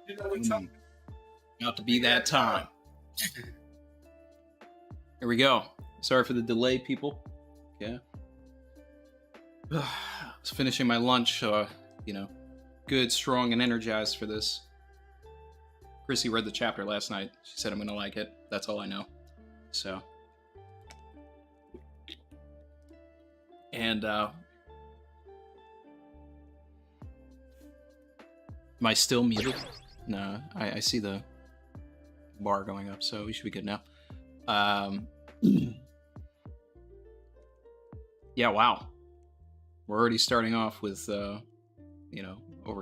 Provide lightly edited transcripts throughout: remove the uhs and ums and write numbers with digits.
About to be that time. Here we go. Sorry for the delay, people. Yeah. I was finishing my lunch, so, good, strong, and energized for this. Chrissy read the chapter last night. She said I'm going to like it. That's all I know. So. And, am I still muted? No, I see the bar going up, so we should be good now. Yeah, wow. We're already starting off with, over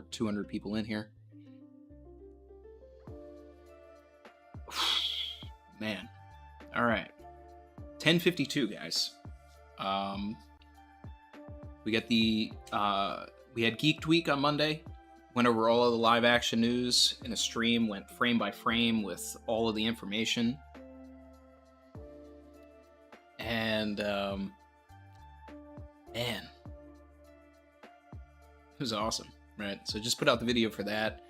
200 people in here. Man. All right. 10:52, guys. We got we had Geeked Week on Monday. Went over all of the live action news in a stream, went frame by frame with all of the information. And, man, it was awesome, right? So just put out the video for that.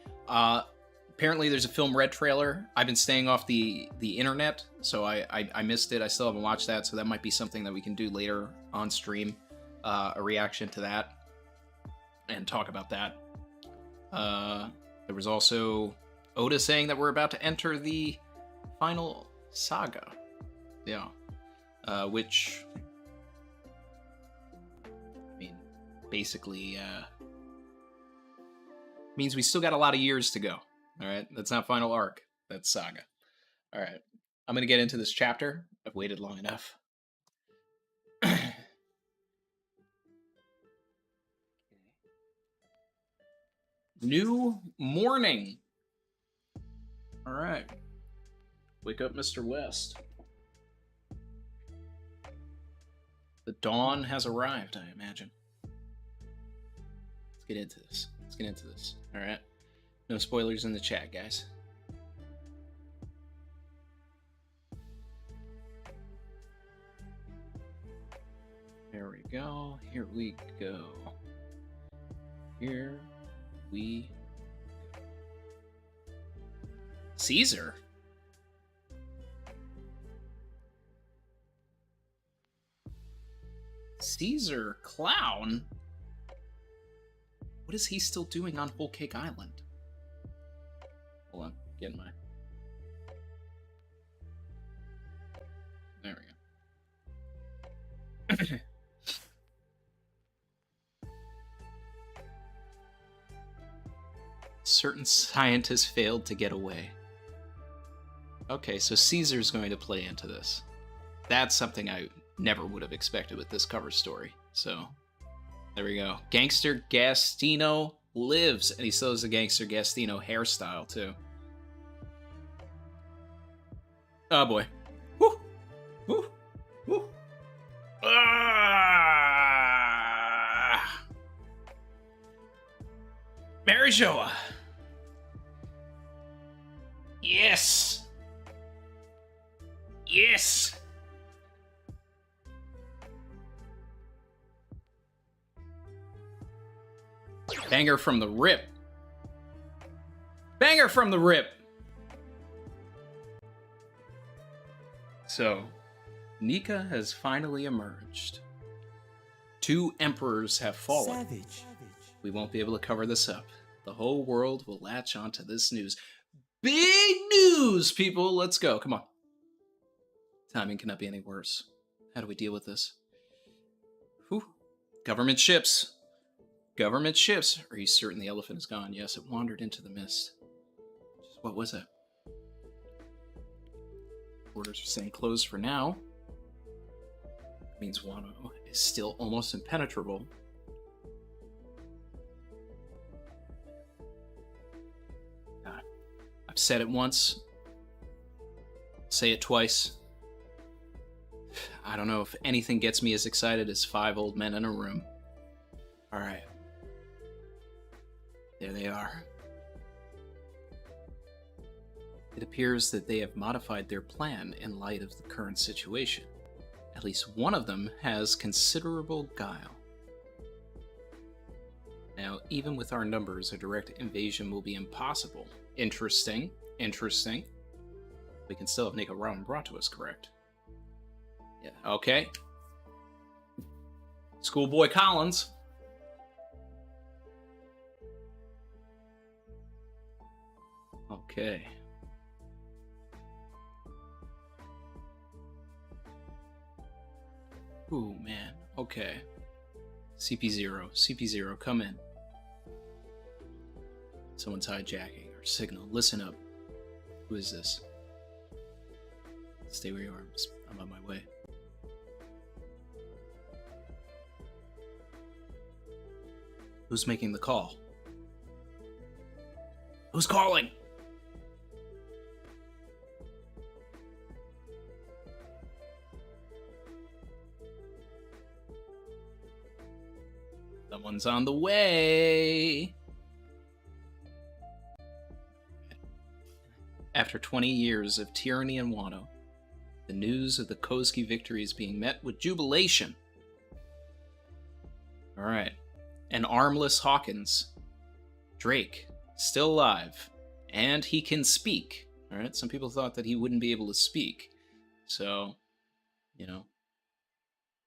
Apparently there's a Film Red trailer. I've been staying off the internet, so I missed it. I still haven't watched that, so that might be something that we can do later on stream, a reaction to that, and talk about that. There was also Oda saying that we're about to enter the final saga. Yeah. Which, I mean, basically, means we still got a lot of years to go. All right. That's not final arc. That's saga. All right. I'm going to get into this chapter. I've waited long enough. New morning. All right. Wake up, Mr. West. The dawn has arrived, I imagine. Let's get into this. All right. No spoilers in the chat, guys. There we go. Here we go. Here we go. Caesar? Caesar Clown? What is he still doing on Whole Cake Island? Hold on, getting my... There we go. Certain scientists failed to get away. Okay, so Caesar's going to play into this. That's something I never would have expected with this cover story. So, there we go. Gangster Gastino lives, and he still has a Gangster Gastino hairstyle, too. Oh, boy. Woo! Woo! Woo! Ah! Mary Joa. Yes! Yes! Banger from the rip. Banger from the rip. So, Nika has finally emerged. 2 emperors have fallen. Savage. We won't be able to cover this up. The whole world will latch onto this news. Big news, people! Let's go. Come on. Timing cannot be any worse. How do we deal with this? Whew. Government ships. Government ships. Are you certain the elephant is gone? Yes, it wandered into the mist. What was it? Orders are saying closed for now. Means Wano is still almost impenetrable. God. I've said it once. Say it twice. I don't know if anything gets me as excited as 5 old men in a room. Alright. There they are. It appears that they have modified their plan in light of the current situation. At least one of them has considerable guile. Now, even with our numbers, a direct invasion will be impossible. Interesting. Interesting. We can still have Nico Ramen brought to us, correct? Yeah, okay. Schoolboy Collins. Okay. Ooh, man. Okay. CP0. CP0, come in. Someone's hijacking our signal. Listen up. Who is this? Stay where you are. I'm on my way. Who's making the call? Who's calling? Someone's on the way. After 20 years of tyranny in Wano, the news of the Kozuki victory is being met with jubilation. Alright. An armless Hawkins. Drake. Still alive. And he can speak. Alright, some people thought that he wouldn't be able to speak. So, you know.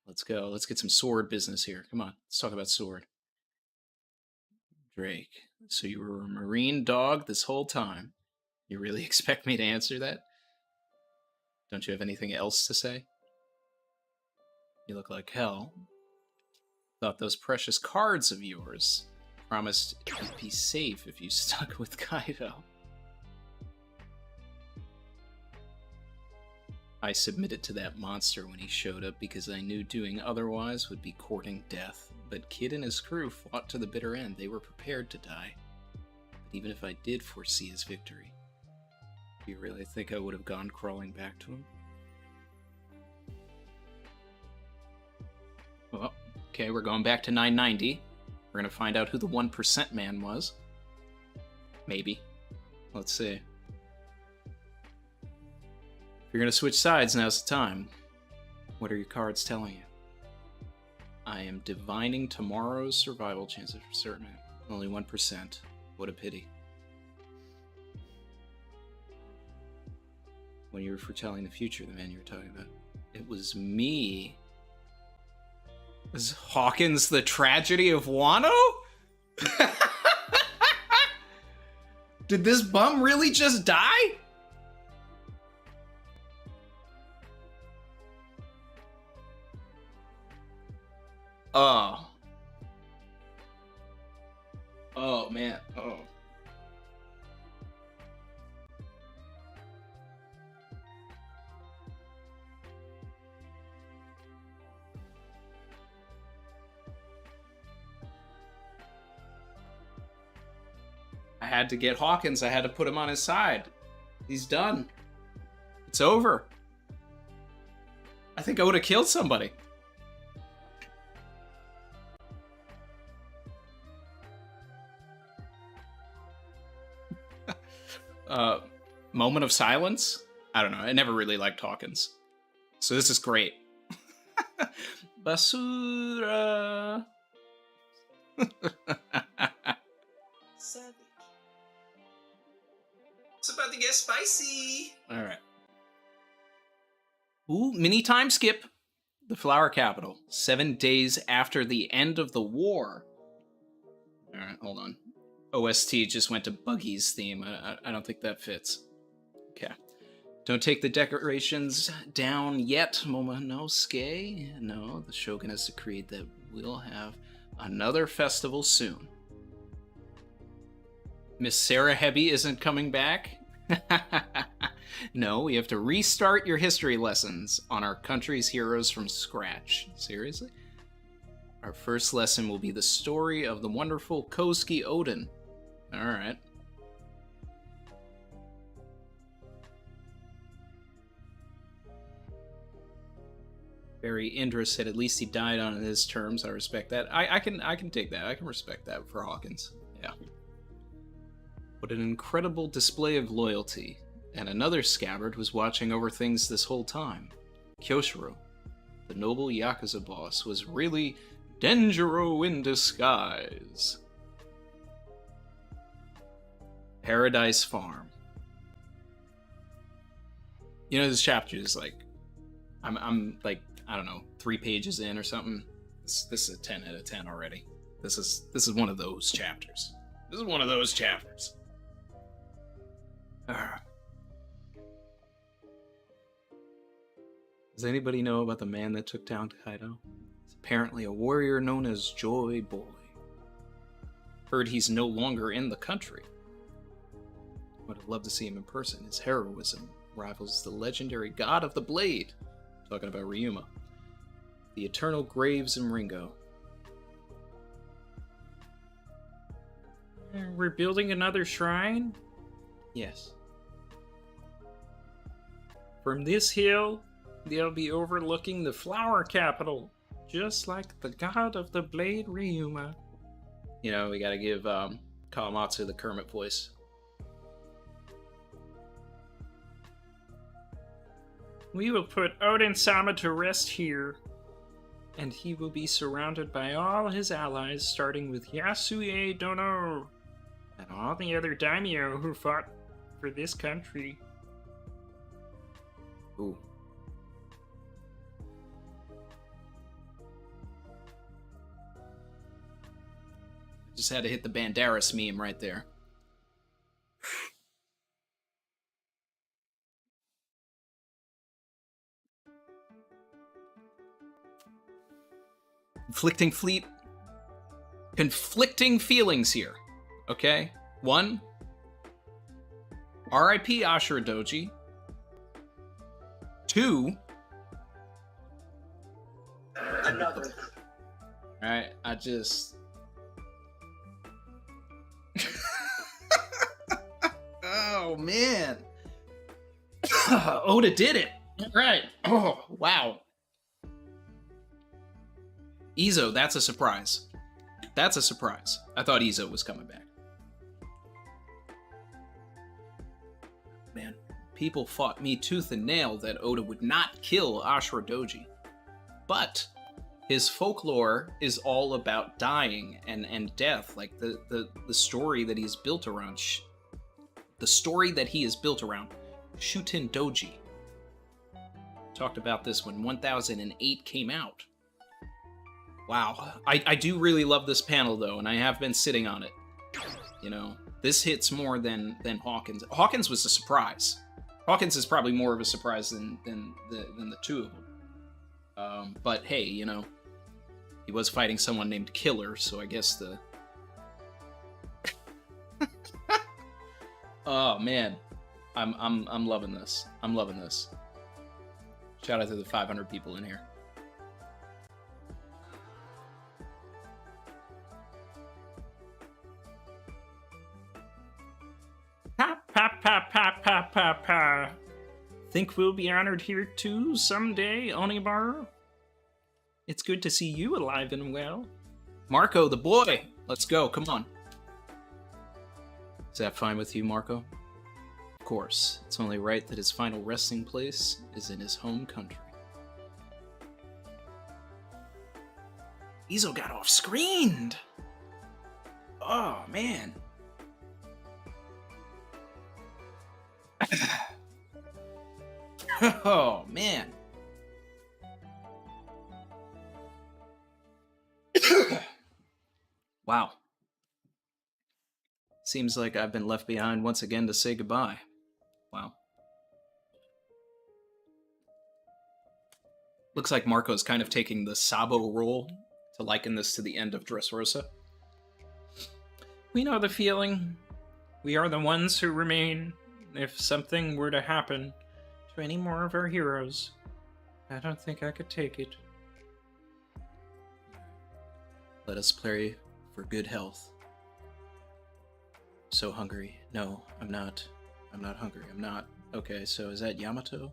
Let's go. Let's get some sword business here. Come on, let's talk about sword. Drake. So you were a marine dog this whole time. You really expect me to answer that? Don't you have anything else to say? You look like hell. Thought those precious cards of yours promised you'd be safe if you stuck with Kaido. I submitted to that monster when he showed up because I knew doing otherwise would be courting death. But Kid and his crew fought to the bitter end. They were prepared to die. But even if I did foresee his victory, do you really think I would have gone crawling back to him? Well, okay, we're going back to 990. We're gonna find out who the 1% man was. Maybe. Let's see. If you're gonna switch sides, now's the time. What are your cards telling you? I am divining tomorrow's survival chances for certain. Only 1%. What a pity. When you were foretelling the future, the man you were talking about, it was me. Was Hawkins the tragedy of Wano? Did this bum really just die? Oh. Oh, man. Oh. I had to get Hawkins. I had to put him on his side. He's done. It's over. I think I would have killed somebody. Moment of silence? I don't know. I never really liked Hawkins. So this is great. Basura. Savage. It's about to get spicy. Alright. Ooh, mini time skip. The Flower Capital. 7 days after the end of the war. Alright, hold on. OST just went to Buggy's theme. I don't think that fits. Okay. Don't take the decorations down yet, Momonosuke. No, the Shogun has decreed that we'll have another festival soon. Miss Sarah Hebby isn't coming back? No, we have to restart your history lessons on our country's heroes from scratch. Seriously? Our first lesson will be the story of the wonderful Kozuki Odin. Alright. Very interested. At least he died on his terms. I respect that. I can take that. I can respect that for Hawkins. Yeah. What an incredible display of loyalty. And another scabbard was watching over things this whole time. Kyoshiro, the noble Yakuza boss, was really Denjiro in disguise. Paradise Farm. You know, this chapter is like, I'm like, I don't know, 3 pages in or something. This is a 10 out of 10 already. This is one of those chapters. This is one of those chapters. Does anybody know about the man that took down Kaido? He's apparently a warrior known as Joy Boy. Heard he's no longer in the country. Would have loved to see him in person. His heroism rivals the legendary god of the blade. Talking about Ryuma. The eternal graves in Ringo. We're building another shrine? Yes. From this hill, they'll be overlooking the flower capital, just like the god of the blade, Ryuma. You know, we gotta give Kawamatsu the Kermit voice. We will put Oden-sama to rest here, and he will be surrounded by all his allies, starting with Yasue Dono, and all the other daimyo who fought for this country. Ooh. Just had to hit the Banderas meme right there. Conflicting feelings here. Okay? 1, R.I.P. Ashura Doji. 2, Another. alright, I just... Oh, man. Oda did it. Right. Oh, wow. Izo, that's a surprise. That's a surprise. I thought Izo was coming back. Man, people fought me tooth and nail that Oda would not kill Ashura Doji. But his folklore is all about dying and death. Like the story that he's built around. The story that he is built around. Shuten Doji. Talked about this when 1008 came out. Wow. I do really love this panel, though, and I have been sitting on it. You know, this hits more than Hawkins. Hawkins was a surprise. Hawkins is probably more of a surprise than the two of them. But hey, you know, he was fighting someone named Killer, so I guess the... Oh, man. I'm loving this. I'm loving this. Shout out to the 500 people in here. Pa. Think we'll be honored here too someday, Onibar? It's good to see you alive and well. Marco, the boy! Let's go, come on. Is that fine with you, Marco? Of course, it's only right that his final resting place is in his home country. Izo got off-screened! Oh, man. Oh, man. Wow. Seems like I've been left behind once again to say goodbye. Wow. Looks like Marco's kind of taking the Sabo role to liken this to the end of Dressrosa. We know the feeling. We are the ones who remain. If something were to happen to any more of our heroes, I don't think I could take it. Let us pray for good health. So hungry. No, I'm not. I'm not hungry. I'm not. Okay, so is that Yamato?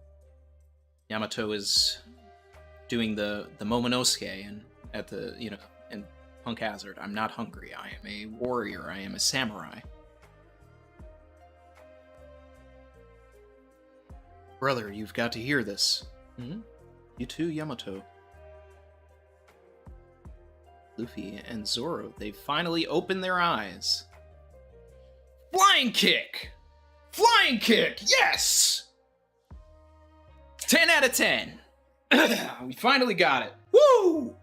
Yamato is doing the Momonosuke and at the, you know, in Punk Hazard. I'm not hungry. I am a warrior. I am a samurai. Brother, you've got to hear this. Hmm? You too, Yamato. Luffy and Zoro, they finally opened their eyes. Flying Flying kick! Flying kick! Yes! 10 out of 10. We finally got it. Woo!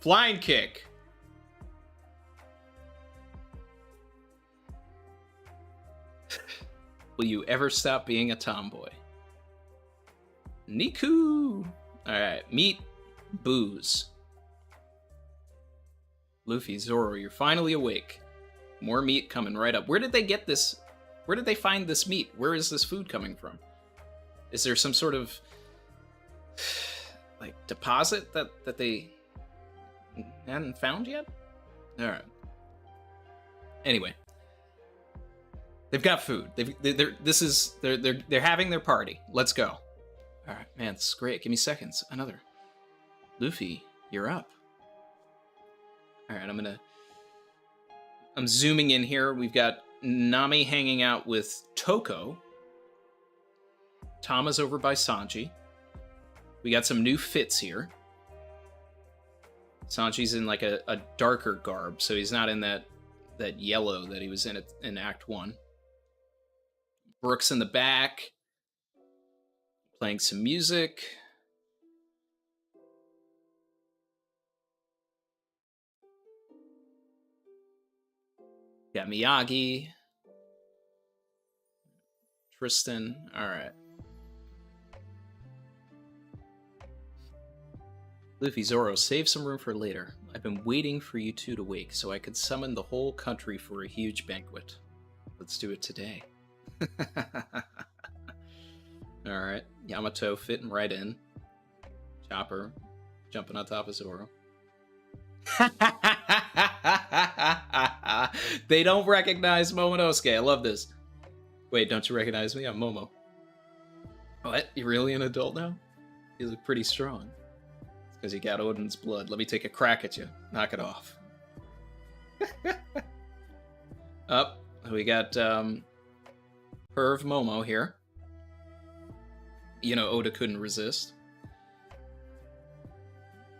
Flying kick. Will you ever stop being a tomboy? Niku! Alright, meet Booze. Luffy, Zoro, you're finally awake. More meat coming right up. Where did they get this? Where did they find this meat? Where is this food coming from? Is there some sort of like deposit that they hadn't found yet? Alright. Anyway. They've got food. They're having their party. Let's go. Alright, man, this is great. Give me seconds. Another. Luffy, you're up. Alright, I'm zooming in here. We've got Nami hanging out with Toko. Tama's over by Sanji. We got some new fits here. Sanji's in like a darker garb, so he's not in that yellow that he was in Act 1. Brooks in the back, playing some music. Got Miyagi. Tristan. Alright. Luffy, Zoro, save some room for later. I've been waiting for you two to wake so I could summon the whole country for a huge banquet. Let's do it today. Alright. Yamato fitting right in. Chopper jumping on top of Zoro. They don't recognize Momonosuke. I love this. Wait, don't you recognize me? I'm Momo. What? You're really an adult now? You look pretty strong. It's because you got Odin's blood. Let me take a crack at you. Knock it off. Up. We got Perv Momo here. You know, Oda couldn't resist.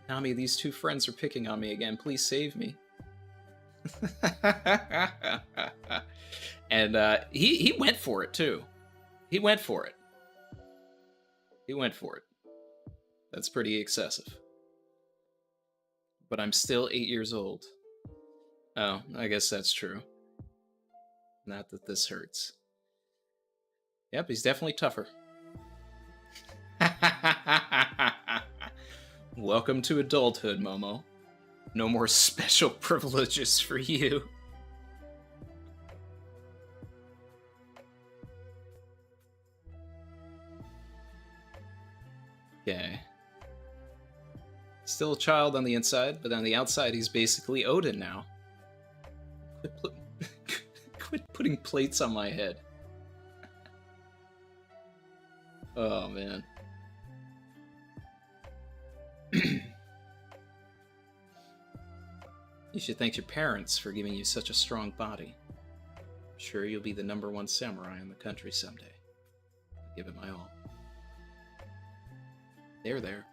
Nami, these two friends are picking on me again. Please save me. And he went for it, too. He went for it. He went for it. That's pretty excessive. But I'm still 8 years old. Oh, I guess that's true. Not that this hurts. Yep, he's definitely tougher. Welcome to adulthood, Momo. No more special privileges for you. Okay. Still a child on the inside, but on the outside he's basically Odin now. Quit putting plates on my head. Oh, man. You should thank your parents for giving you such a strong body. I'm sure you'll be the #1 samurai in the country someday. I'll give it my all. There.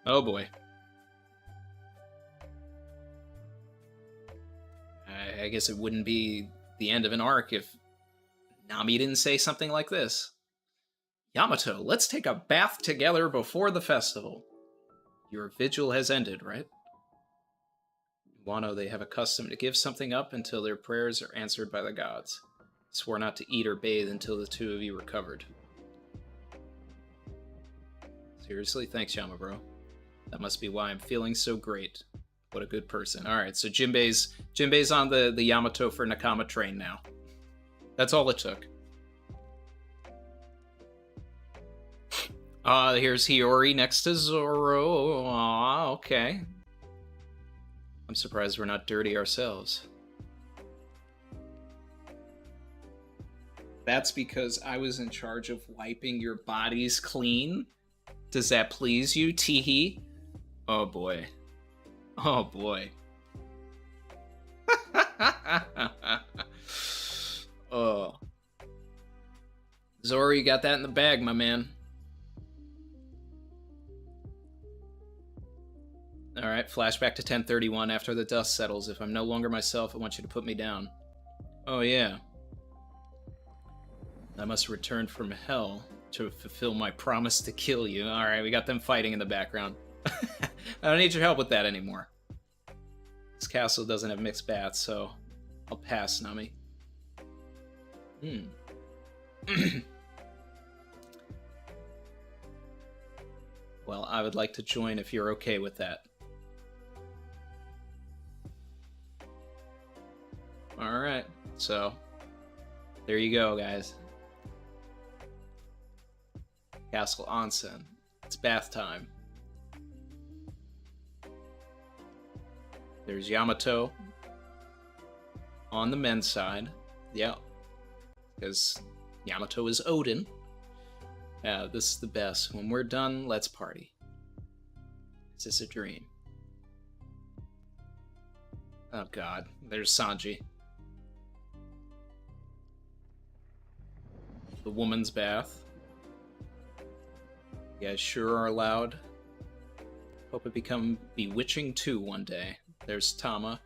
Oh boy. I guess it wouldn't be the end of an arc if Nami didn't say something like this. Yamato, let's take a bath together before the festival. Your vigil has ended, right? In Wano, they have a custom to give something up until their prayers are answered by the gods. Swore not to eat or bathe until the two of you recovered. Seriously? Thanks, Yama, bro. That must be why I'm feeling so great. What a good person. Alright, so Jinbei's on the Yamato for Nakama train now. That's all it took. Here's Hiyori next to Zoro. Okay. I'm surprised we're not dirty ourselves. That's because I was in charge of wiping your bodies clean? Does that please you, Teehee? Oh boy. Oh boy. Oh. Zoro, you got that in the bag, my man. Alright, flashback to 1031 after the dust settles. If I'm no longer myself, I want you to put me down. Oh yeah. I must return from hell to fulfill my promise to kill you. Alright, we got them fighting in the background. I don't need your help with that anymore. This castle doesn't have mixed baths, so I'll pass, Nami. Well, I would like to join if you're okay with that. Alright, so there you go, guys. Castle Onsen. It's bath time. There's Yamato on the men's side. Yeah, because Yamato is Odin. Yeah, this is the best. When we're done, let's party. Is this a dream? Oh god, there's Sanji. The woman's bath. You guys sure are loud. Hope it become bewitching too one day. There's Tama.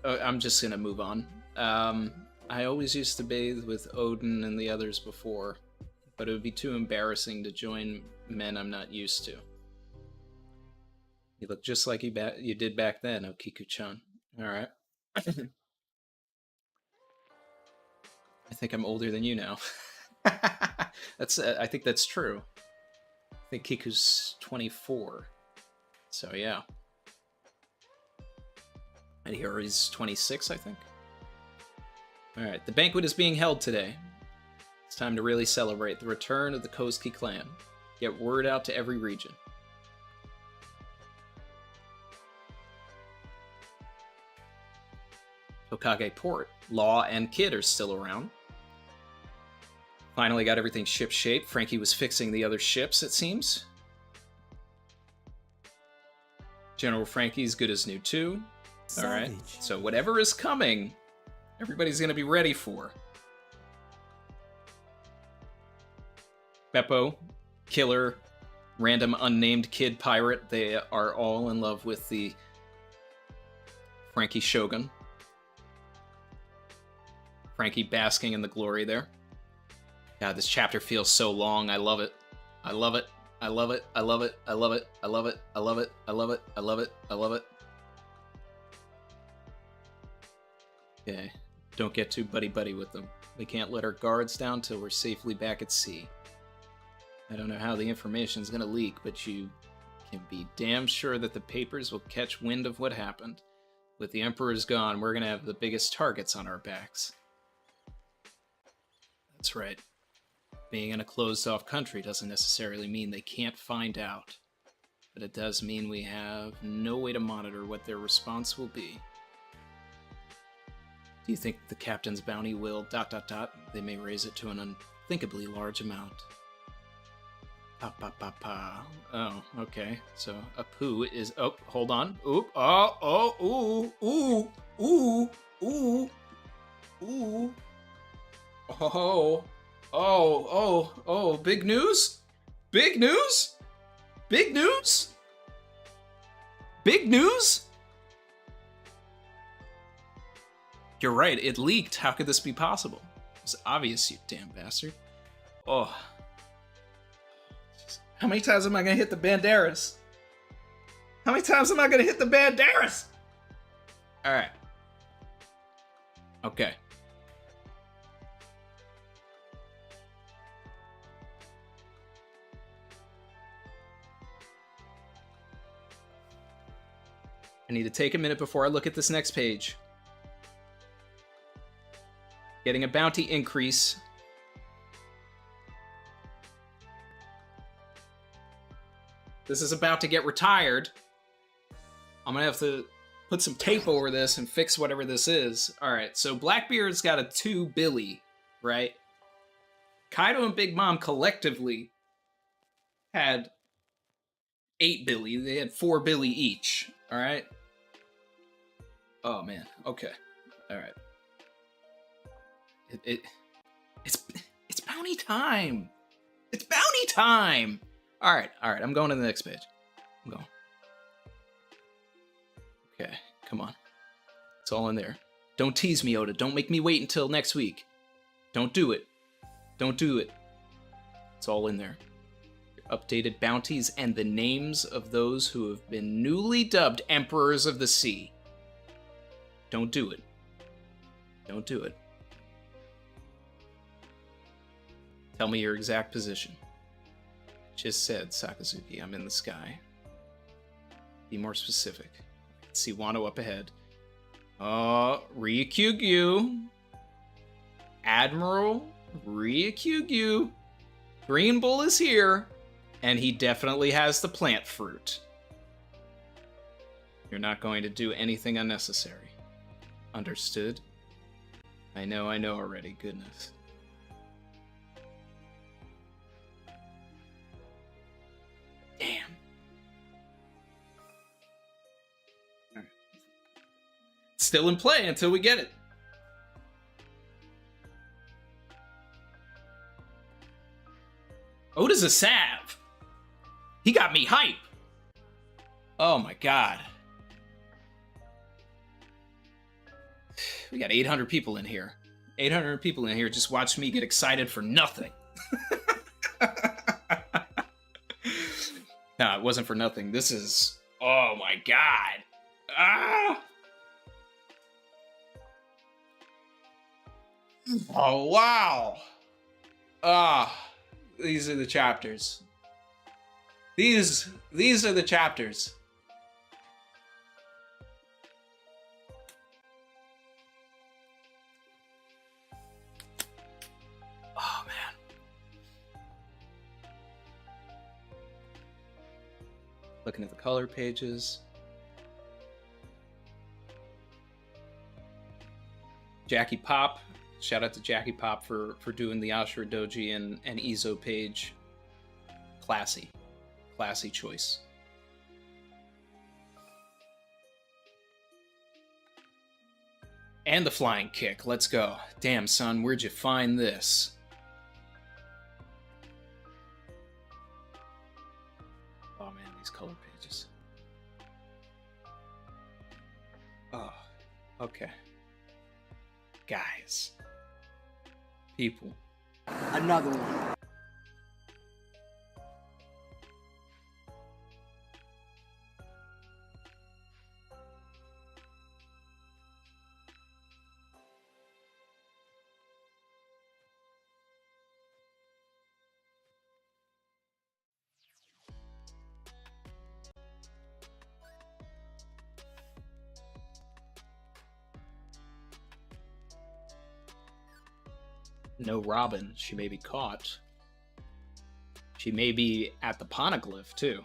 Oh, I'm just gonna move on. I always used to bathe with Odin and the others before, but it would be too embarrassing to join men I'm not used to. You look just like you did back then, Okiku-chan. Alright. I think I'm older than you now. I think that's true. I think Kiku's 24. So yeah. And here he's 26, I think. Alright, the banquet is being held today. It's time to really celebrate the return of the Kozuki clan. Get word out to every region. Hokage Port. Law and Kid are still around. Finally got everything ship-shape. Frankie was fixing the other ships, it seems. General Frankie's good as new, too. Alright, so whatever is coming, everybody's gonna be ready for. Beppo, Killer, random unnamed kid pirate, they are all in love with the Frankie Shogun. Frankie basking in the glory there. God, this chapter feels so long. I love it. I love it. I love it. I love it. I love it. I love it. I love it. I love it. I love it. I love it. Okay. Don't get too buddy-buddy with them. We can't let our guards down till we're safely back at sea. I don't know how the information's gonna leak, but you can be damn sure that the papers will catch wind of what happened. With the Emperor's gone, we're gonna have the biggest targets on our backs. That's right. Being in a closed-off country doesn't necessarily mean they can't find out. But it does mean we have no way to monitor what their response will be. Do you think the captain's bounty will... ... They may raise it to an unthinkably large amount. Oh, okay. So, Apu is... Oh, hold on. Oop. Oh, ooh. Oh, big news? Big news? Big news? Big news? You're right, it leaked. How could this be possible? It's obvious, you damn bastard. Oh. How many times am I gonna hit the Banderas? How many times am I gonna hit the Banderas? Alright. Okay. I need to take a minute before I look at this next page. Getting a bounty increase. This is about to get retired. I'm gonna have to put some tape over this and fix whatever this is. Alright, so Blackbeard's got a 2 Billy, right? Kaido and Big Mom collectively had 8 Billy. They had 4 Billy each, alright? Oh man, okay. Alright. It's bounty time. It's bounty time. All right. I'm going to the next page. I'm going. Okay, come on. It's all in there. Don't tease me, Oda. Don't make me wait until next week. Don't do it. Don't do it. It's all in there. Your updated bounties and the names of those who have been newly dubbed Emperors of the Sea. Don't do it. Don't do it. Tell me your exact position. Just said, Sakazuki, I'm in the sky. Be more specific. See Wano up ahead. Ryukyugyu. Admiral Ryukyugyu. Green Bull is here, and he definitely has the plant fruit. You're not going to do anything unnecessary. Understood? I know already, goodness. Damn. All right. Still in play until we get it. Oda's a sav. He got me hype. Oh my god. We got 800 people in here. 800 people in here just watched me get excited for nothing. No, it wasn't for nothing. This is... Oh my god. Ah! Oh, wow. Ah, these are the chapters. These are the chapters. Oh, man. Looking at the color pages. Jackie Pop. Shout out to Jackie Pop for doing the Ashura Doji and Izo page. Classy. Classy choice. And the flying kick. Let's go. Damn, son, where'd you find this? Oh, man, these color pages. Oh, okay. Guys. People. Another one. No Robin. She may be caught. She may be at the Poneglyph, too.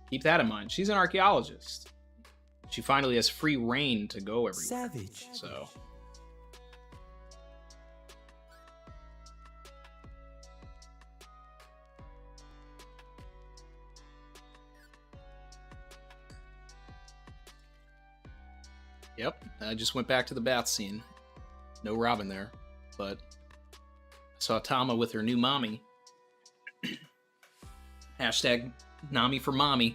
Keep that in mind. She's an archaeologist. She finally has free reign to go everywhere. Savage. So... Yep, I just went back to the bath scene. No Robin there, but I saw Tama with her new mommy. Hashtag Nami for mommy.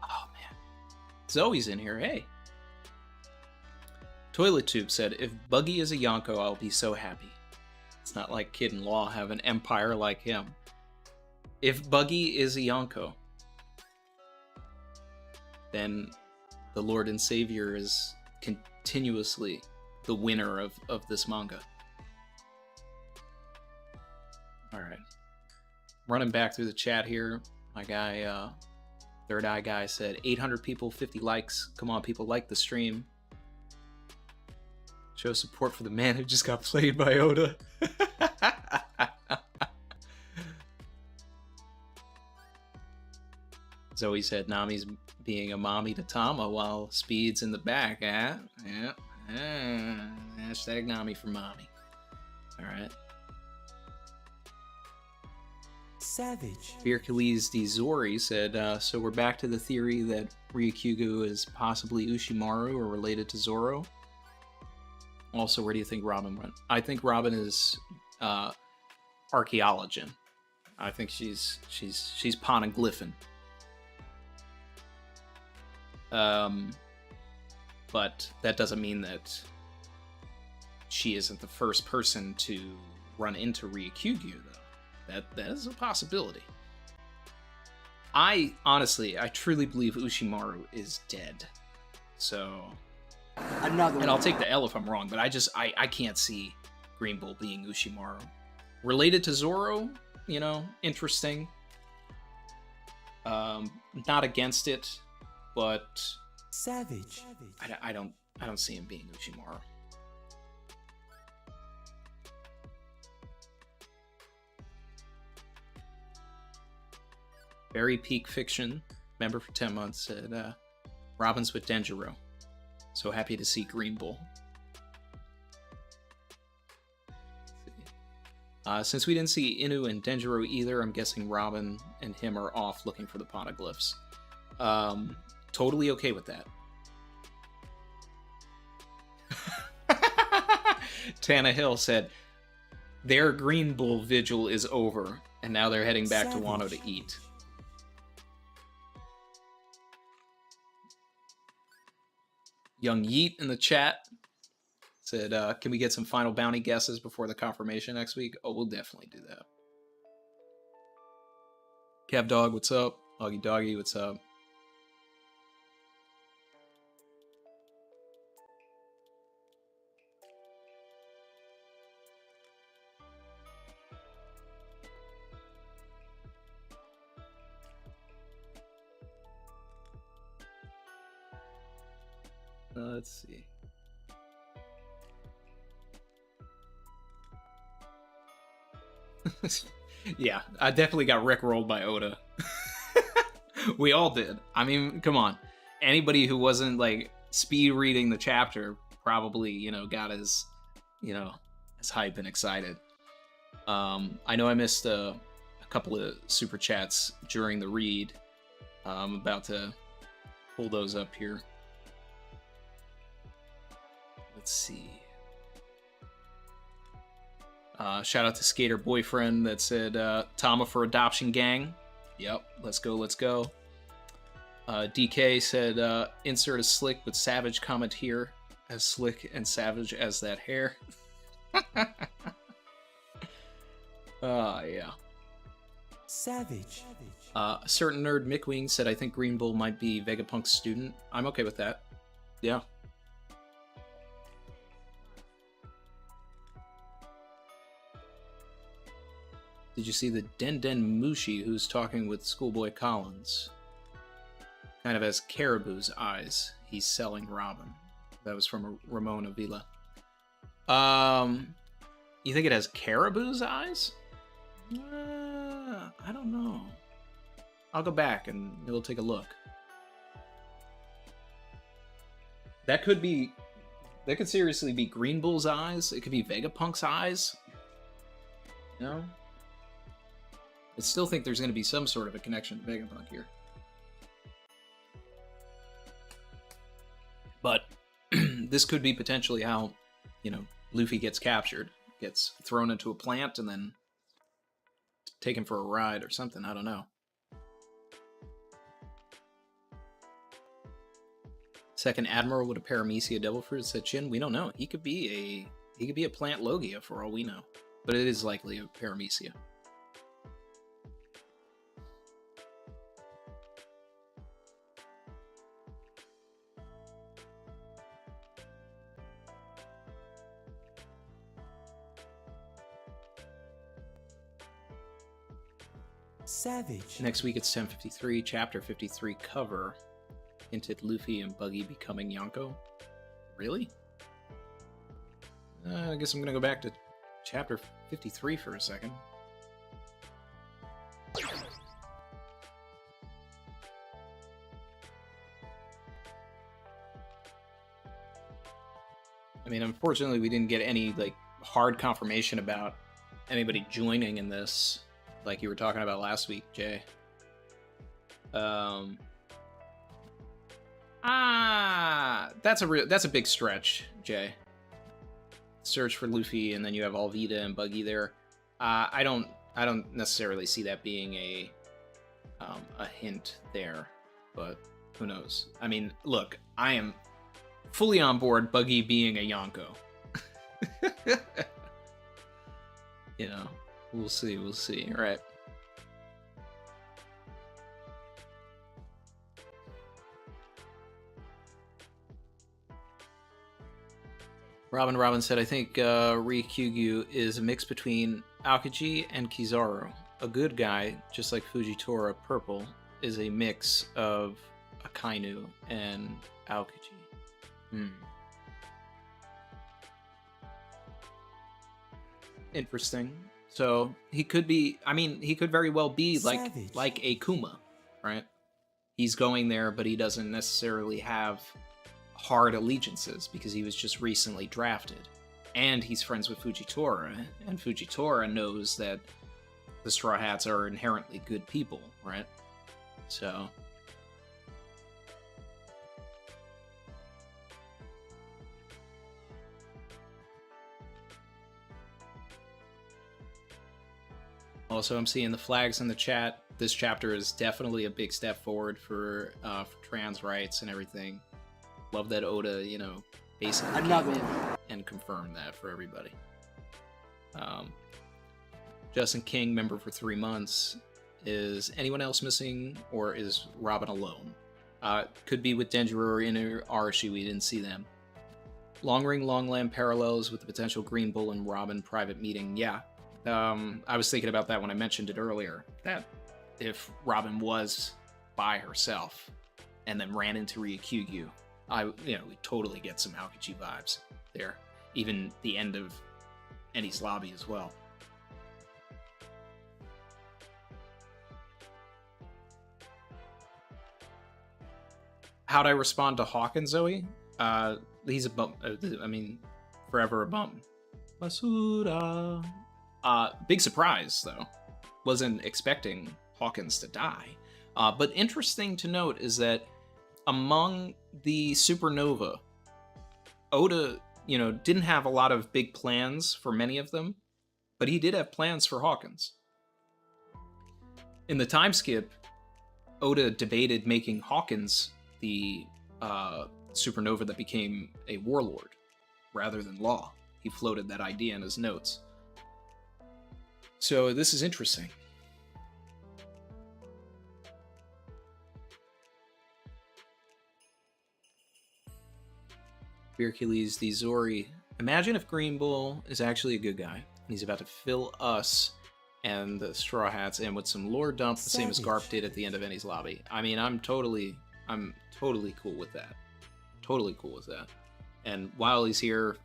Oh man, Zoe's in here. Hey. Toilet Tube said, "If Buggy is a Yonko, I'll be so happy. It's not like Kid and Law have an empire like him." If Buggy is a Yonko, then the Lord and Savior is continuously the winner of this manga. Alright. Running back through the chat here, my guy, Third Eye Guy said, 800 people, 50 likes. Come on, people, like the stream. Show support for the man who just got played by Oda. Zoe said Nami's being a mommy to Tama while Speed's in the back, eh? Yeah. Hashtag Nami for mommy. Alright. Savage. Birkeles D. Zori said, so we're back to the theory that Ryukyugu is possibly Ushimaru or related to Zoro. Also, where do you think Robin went? I think Robin is archaeologian. I think she's poneglyphin. But that doesn't mean that she isn't the first person to run into Ryukyugu, though. That is a possibility. I truly believe Ushimaru is dead. So, Another and I'll one. take the L if I'm wrong, but I can't see Green Bull being Ushimaru. Related to Zoro, you know, interesting. Not against it, but Savage. I don't see him being Ushimaru. Very Peak Fiction, member for 10 months, said, Robin's with Denjiro. So happy to see Green Bull. Since we didn't see Inu and Denjiro either, I'm guessing Robin and him are off looking for the poneglyphs. Totally okay with that. Tana Hill said, their Green Bull vigil is over, and now they're heading back to Wano to eat. Young Yeet in the chat said, can we get some final bounty guesses before the confirmation next week? Oh, we'll definitely do that. Kev Dog, what's up? Augie Doggy, what's up? Let's see. Yeah, I definitely got rickrolled by Oda. We all did. I mean, come on. Anybody who wasn't, like, speed reading the chapter probably, you know, got as, you know, as hype and excited. I know I missed a couple of super chats during the read. I'm about to pull those up here. Let's see. Shout out to Skater Boyfriend that said, Tama for Adoption Gang. Yep, let's go, let's go. DK said, insert a slick but savage comment here. As slick and savage as that hair. Yeah. Savage. A certain nerd Mickwing said, I think Green Bull might be Vegapunk's student. I'm okay with that. Yeah. Did you see the Den Den Mushi who's talking with Schoolboy Collins? Kind of has Caribou's eyes. He's selling Robin. That was from Ramon Avila. You think it has Caribou's eyes? I don't know. I'll go back and we'll take a look. That could seriously be Green Bull's eyes. It could be Vegapunk's eyes. You know? I still think there's going to be some sort of a connection to Vegapunk here. But this could be potentially how, you know, Luffy gets captured. Gets thrown into a plant and then taken for a ride or something. I don't know. Second Admiral with a Paramecia Devil Fruit said, Chin, we don't know. He could be a plant Logia for all we know. But it is likely a Paramecia. Savage. Next week it's 1053, chapter 53 cover. Hinted Luffy and Buggy becoming Yonko. Really? I guess I'm gonna go back to chapter 53 for a second. I mean, unfortunately we didn't get any, like, hard confirmation about anybody joining in this. like you were talking about last week, Jay. That's a big stretch, Jay. Search for Luffy, and then you have Alvida and Buggy there. I don't necessarily see that being a hint there, but who knows? I mean, look, I am fully on board Buggy being a Yonko. You know, we'll see. All right. Robin said, I think Ryukyu is a mix between Aokiji and Kizaru. A good guy, just like Fujitora Purple, is a mix of Akainu and Aokiji. Interesting. So he could be, I mean, he could very well be like a Kuma, right? He's going there, but he doesn't necessarily have hard allegiances because he was just recently drafted. And he's friends with Fujitora, and Fujitora knows that the Straw Hats are inherently good people, right? So... Also, I'm seeing the flags in the chat. This chapter is definitely a big step forward for trans rights and everything. Love that Oda, you know, basically came in and confirmed that for everybody. Justin King, member for 3 months. Is anyone else missing, or is Robin alone? Could be with Denjiro or Arashi, we didn't see them. Long Ring, Longland parallels with the potential Green Bull and Robin private meeting. Yeah, I was thinking about that when I mentioned it earlier. That if Robin was by herself and then ran into Ryukyu, we totally get some Aokiji vibes there. Even the end of Eni's lobby as well. How'd I respond to Hawk and Zoe? He's a bump. Forever a bump. Masuda. Big surprise, though. Wasn't expecting Hawkins to die. But interesting to note is that among the Supernova, Oda, didn't have a lot of big plans for many of them, but he did have plans for Hawkins. In the time skip, Oda debated making Hawkins the Supernova that became a warlord rather than Law. He floated that idea in his notes. So this is interesting. Hercules D. Zori. Imagine if Green Bull is actually a good guy, and he's about to fill us and the Straw Hats in with some lore dump, the same as Garp did at the end of Eni's lobby. I mean, I'm totally cool with that. Totally cool with that. And while he's here,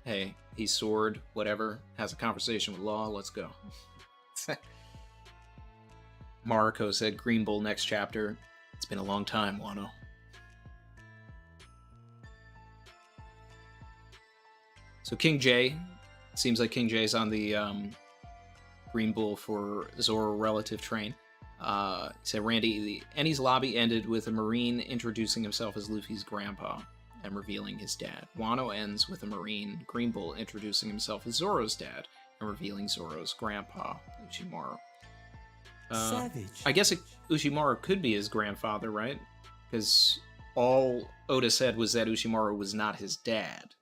hey, he's sword, whatever, has a conversation with Law, let's go. Mariko said, Green Bull next chapter. It's been a long time, Wano. So King J, seems like King J's on the Green Bull for Zoro relative train. He said, Randy, Eni's lobby ended with a Marine introducing himself as Luffy's grandpa and revealing his dad. Wano ends with a Marine, Green Bull, introducing himself as Zoro's dad and revealing Zoro's grandpa, Uchimaru. I guess Uchimaru could be his grandfather, right? Because all Oda said was that Uchimaru was not his dad.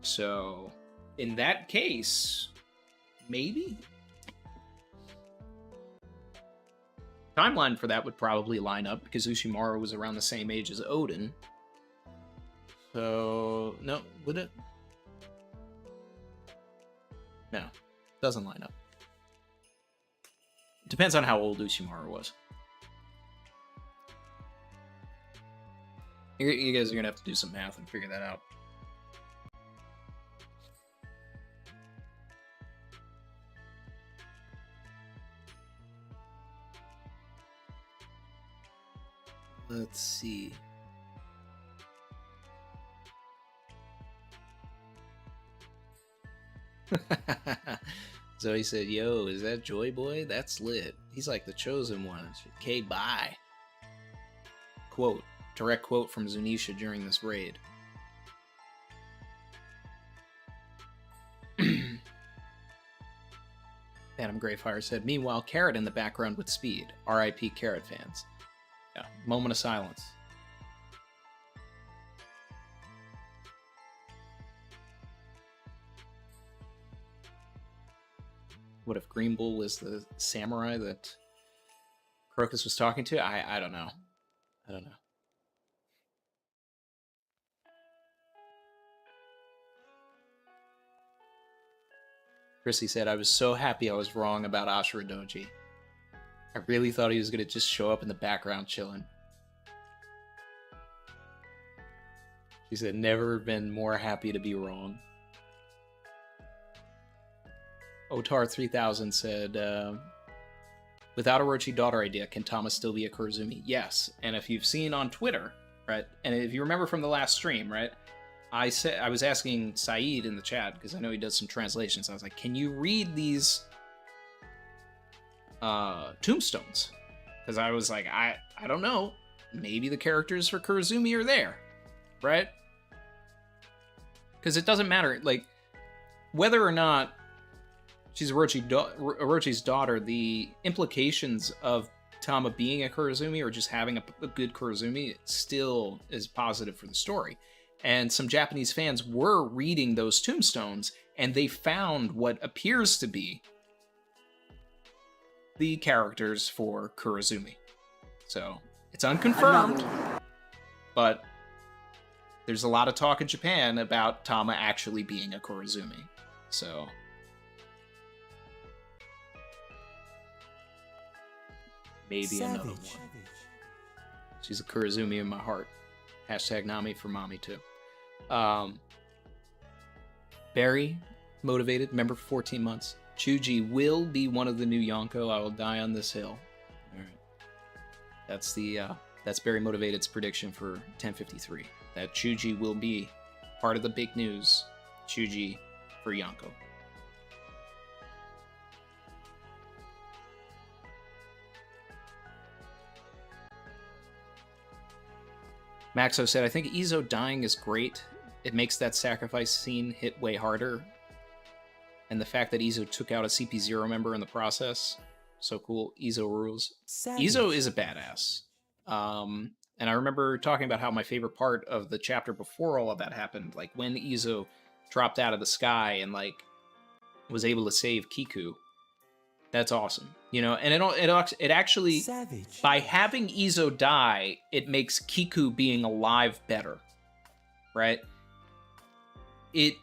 So, in that case, maybe? Timeline for that would probably line up because Uchimaru was around the same age as Odin. So, no, would it? No, doesn't line up. Depends on how old Uchimaru was. You guys are going to have to do some math and figure that out. Let's see. Zoe said, yo, is that Joy Boy? That's lit. He's like the chosen one. Okay, bye. Quote. Direct quote from Zunisha during this raid. Phantom Greyfire said, meanwhile, Carrot in the background with speed. R.I.P. Carrot fans. Yeah, moment of silence. What if Green Bull was the samurai that Crocus was talking to? I don't know. I don't know. Chrissy said, I was so happy I was wrong about Ashura Doji. I really thought he was going to just show up in the background chilling. She said, never been more happy to be wrong. Otar 3000 said, without Orochi daughter idea, can Tama still be a Kurozumi? Yes. And if you've seen on Twitter, right, and if you remember from the last stream, right, I was asking Saeed in the chat, because I know he does some translations. I was like, can you read these tombstones? Because I was like, I don't know. Maybe the characters for Kurozumi are there, right? Because it doesn't matter, like, whether or not she's Orochi's daughter, the implications of Tama being a Kurozumi or just having a good Kurozumi still is positive for the story. And some Japanese fans were reading those tombstones, and they found what appears to be the characters for Kurozumi. So, it's unconfirmed, but there's a lot of talk in Japan about Tama actually being a Kurozumi. So, maybe another one. She's a Kurozumi in my heart. Hashtag Nami for mommy too. Barry, motivated, member for 14 months. Chuji will be one of the new Yonko. I will die on this hill. All right. That's Barry Motivated's prediction for 1053. That Chuji will be part of the big news. Chuji for Yonko. Maxo said, I think Izo dying is great. It makes that sacrifice scene hit way harder. And the fact that Izo took out a CP0 member in the process, so cool. Izo rules. Izo is a badass. And I remember talking about how my favorite part of the chapter before all of that happened, like when Izo dropped out of the sky and like was able to save Kiku. That's awesome. You know, and it actually, by having Izo die, it makes Kiku being alive better, right? It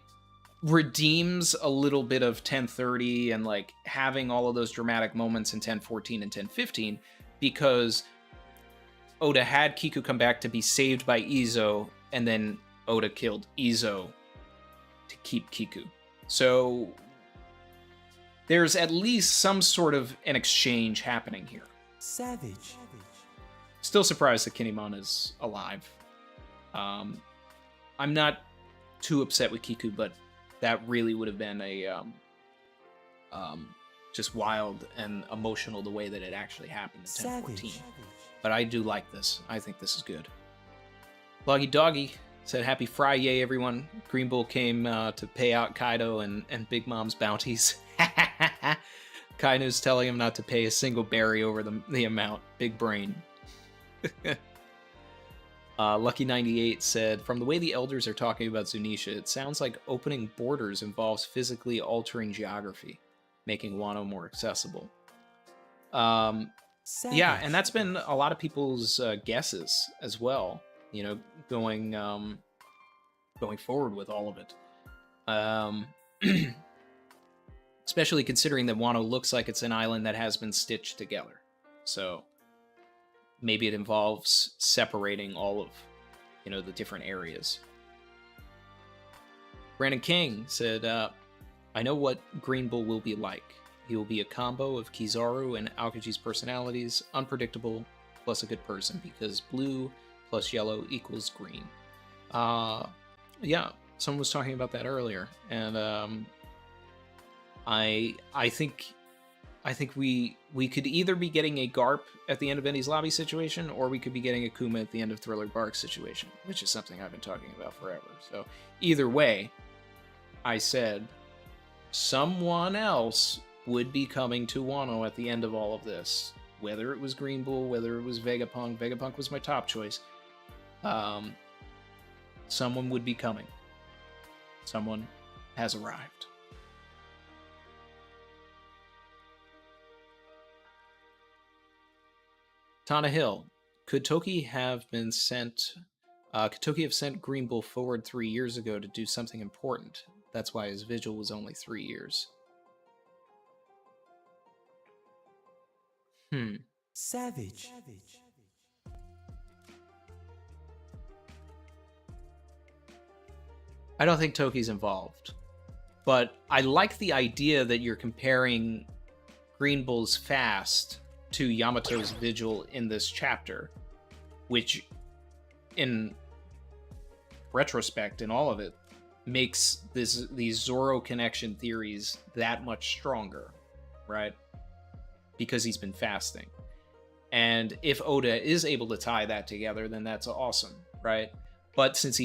redeems a little bit of 1030 and like having all of those dramatic moments in 1014 and 1015 because Oda had Kiku come back to be saved by Izo, and then Oda killed Izo to keep Kiku. So there's at least some sort of an exchange happening here. Savage. Still surprised that Kinemon is alive. I'm not too upset with Kiku, but that really would have been a just wild and emotional the way that it actually happened in 1014. But I do like this. I think this is good. Loggy Doggy said, happy Friday, everyone. Green Bull came to pay out Kaido and Big Mom's bounties. Kaido's telling him not to pay a single berry over the amount. Big brain. Lucky98 said, from the way the elders are talking about Zunisha, it sounds like opening borders involves physically altering geography, making Wano more accessible. Yeah, and that's been a lot of people's guesses as well, you know, going forward with all of it. Especially considering that Wano looks like it's an island that has been stitched together. So maybe it involves separating all of, you know, the different areas. Brandon King said, I know what Green Bull will be like. He will be a combo of Kizaru and Aokaji's personalities, unpredictable, plus a good person, because blue plus yellow equals green. Yeah, someone was talking about that earlier, and I think we could either be getting a Garp at the end of Endy's Lobby situation, or we could be getting a Kuma at the end of Thriller Bark situation, which is something I've been talking about forever. So either way, I said someone else would be coming to Wano at the end of all of this. Whether it was Green Bull, whether it was Vegapunk. Vegapunk was my top choice. Someone would be coming. Someone has arrived. Tana Hill, could Toki have sent Green Bull forward 3 years ago to do something important? That's why his vigil was only 3 years. Savage. I don't think Toki's involved, but I like the idea that you're comparing Green Bull's fast to Yamato's vigil in this chapter, which, in retrospect, in all of it, makes these Zoro connection theories that much stronger, right? Because he's been fasting. And if Oda is able to tie that together, then that's awesome, right? But since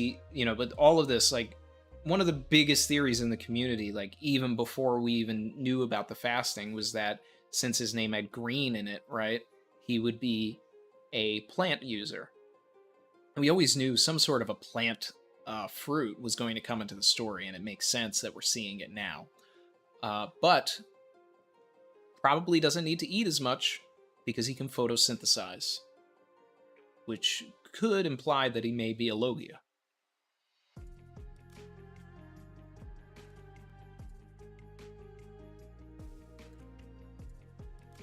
but all of this, like, one of the biggest theories in the community, like, even before we even knew about the fasting, was that since his name had green in it, right, he would be a plant user. And we always knew some sort of a plant fruit was going to come into the story, and it makes sense that we're seeing it now. But probably doesn't need to eat as much because he can photosynthesize, which could imply that he may be a Logia.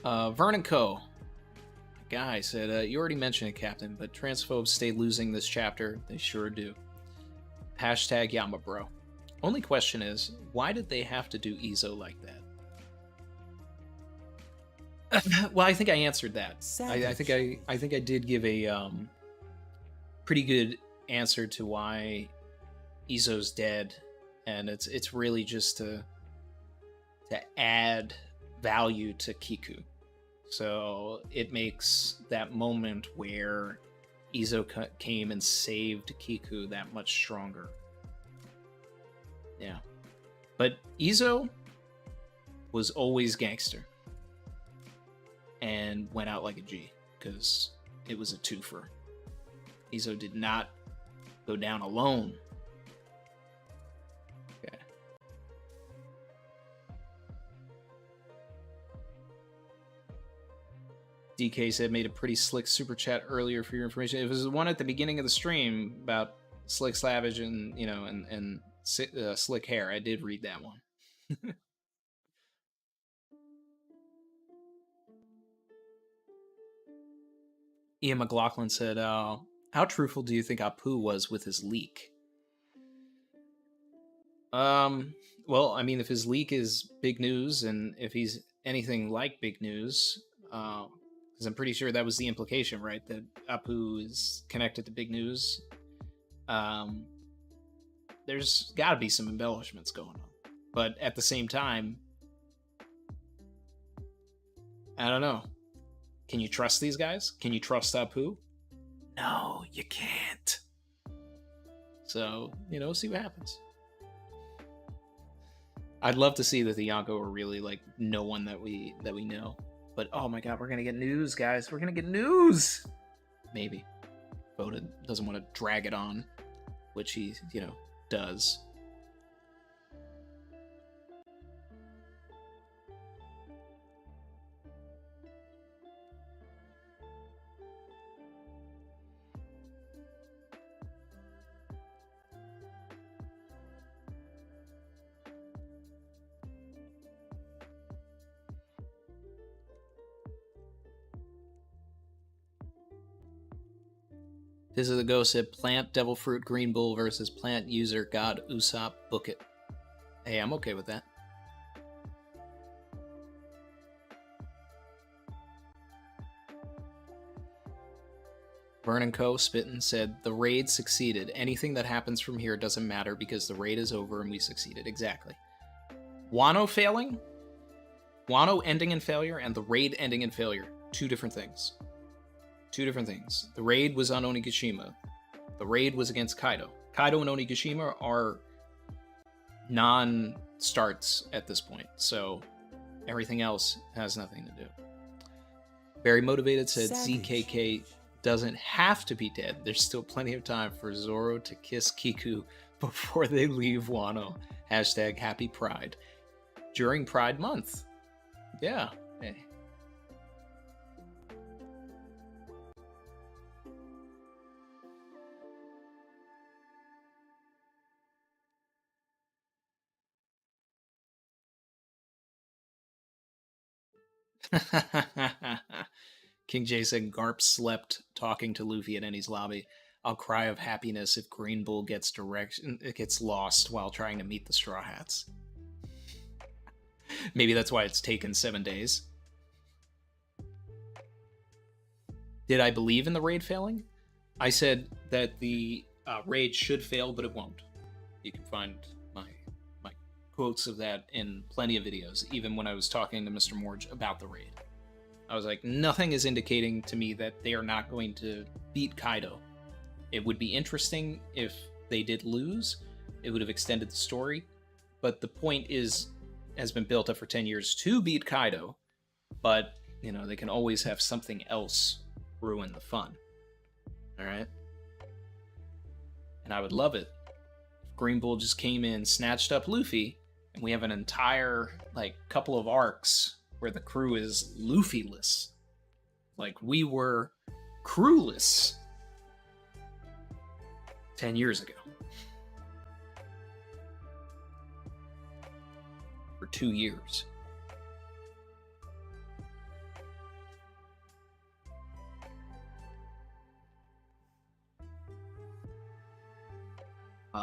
Vernon Co. Guy said, you already mentioned it, Captain, but transphobes stay losing this chapter. They sure do. Hashtag Yamabro. Only question is, why did they have to do Izo like that? Well, I think I answered that. I think I did give a pretty good answer to why Izo's dead, and it's really just to add value to Kiku. So it makes that moment where Izo came and saved Kiku that much stronger. Yeah. But Izo was always gangster and went out like a G because it was a twofer. Izo did not go down alone. Okay. DK said, made a pretty slick super chat earlier for your information. It was the one at the beginning of the stream about Slick Savage and, and slick hair. I did read that one. Ian McLaughlin said, how truthful do you think Apu was with his leak? Well, I mean, if his leak is big news, and if he's anything like big news, because I'm pretty sure that was the implication, right? That Apu is connected to big news. There's got to be some embellishments going on. But at the same time, I don't know. Can you trust these guys? Can you trust Apu? No, you can't. So, see what happens. I'd love to see that the Yonko are really like no one that we know. But oh my god, we're gonna get news, guys. We're gonna get news. Maybe. Oda doesn't want to drag it on, which he, does. This is the ghost said plant devil fruit green bull versus plant user god Usopp book it. Hey, I'm okay with that. Vernon Co. Spittin said the raid succeeded. Anything that happens from here doesn't matter because the raid is over and we succeeded. Exactly. Wano failing? Wano ending in failure and the raid ending in failure. Two different things. Two different things. The raid was on Onigashima. The raid was against Kaido. Kaido and Onigashima are non-starts at this point, so everything else has nothing to do. Very Motivated said ZKK doesn't have to be dead. There's still plenty of time for Zoro to kiss Kiku before they leave Wano. Hashtag Happy Pride. During Pride Month. Yeah. Hey. King J said Garp slept talking to Luffy at Ennie's lobby. I'll cry of happiness if Green Bull gets lost while trying to meet the Straw Hats. Maybe that's why it's taken 7 days. Did I believe in the raid failing? I said that the raid should fail, but it won't. You can find my quotes of that in plenty of videos, even when I was talking to Mr. Morge about the raid. I was like, nothing is indicating to me that they are not going to beat Kaido. It would be interesting if they did lose. It would have extended the story. But the point has been built up for 10 years to beat Kaido. But, they can always have something else ruin the fun. Alright? And I would love it if Green Bull just came in, snatched up Luffy, and we have an entire, couple of arcs where the crew is Luffy-less. Like, we were crewless 10 years ago. For 2 years.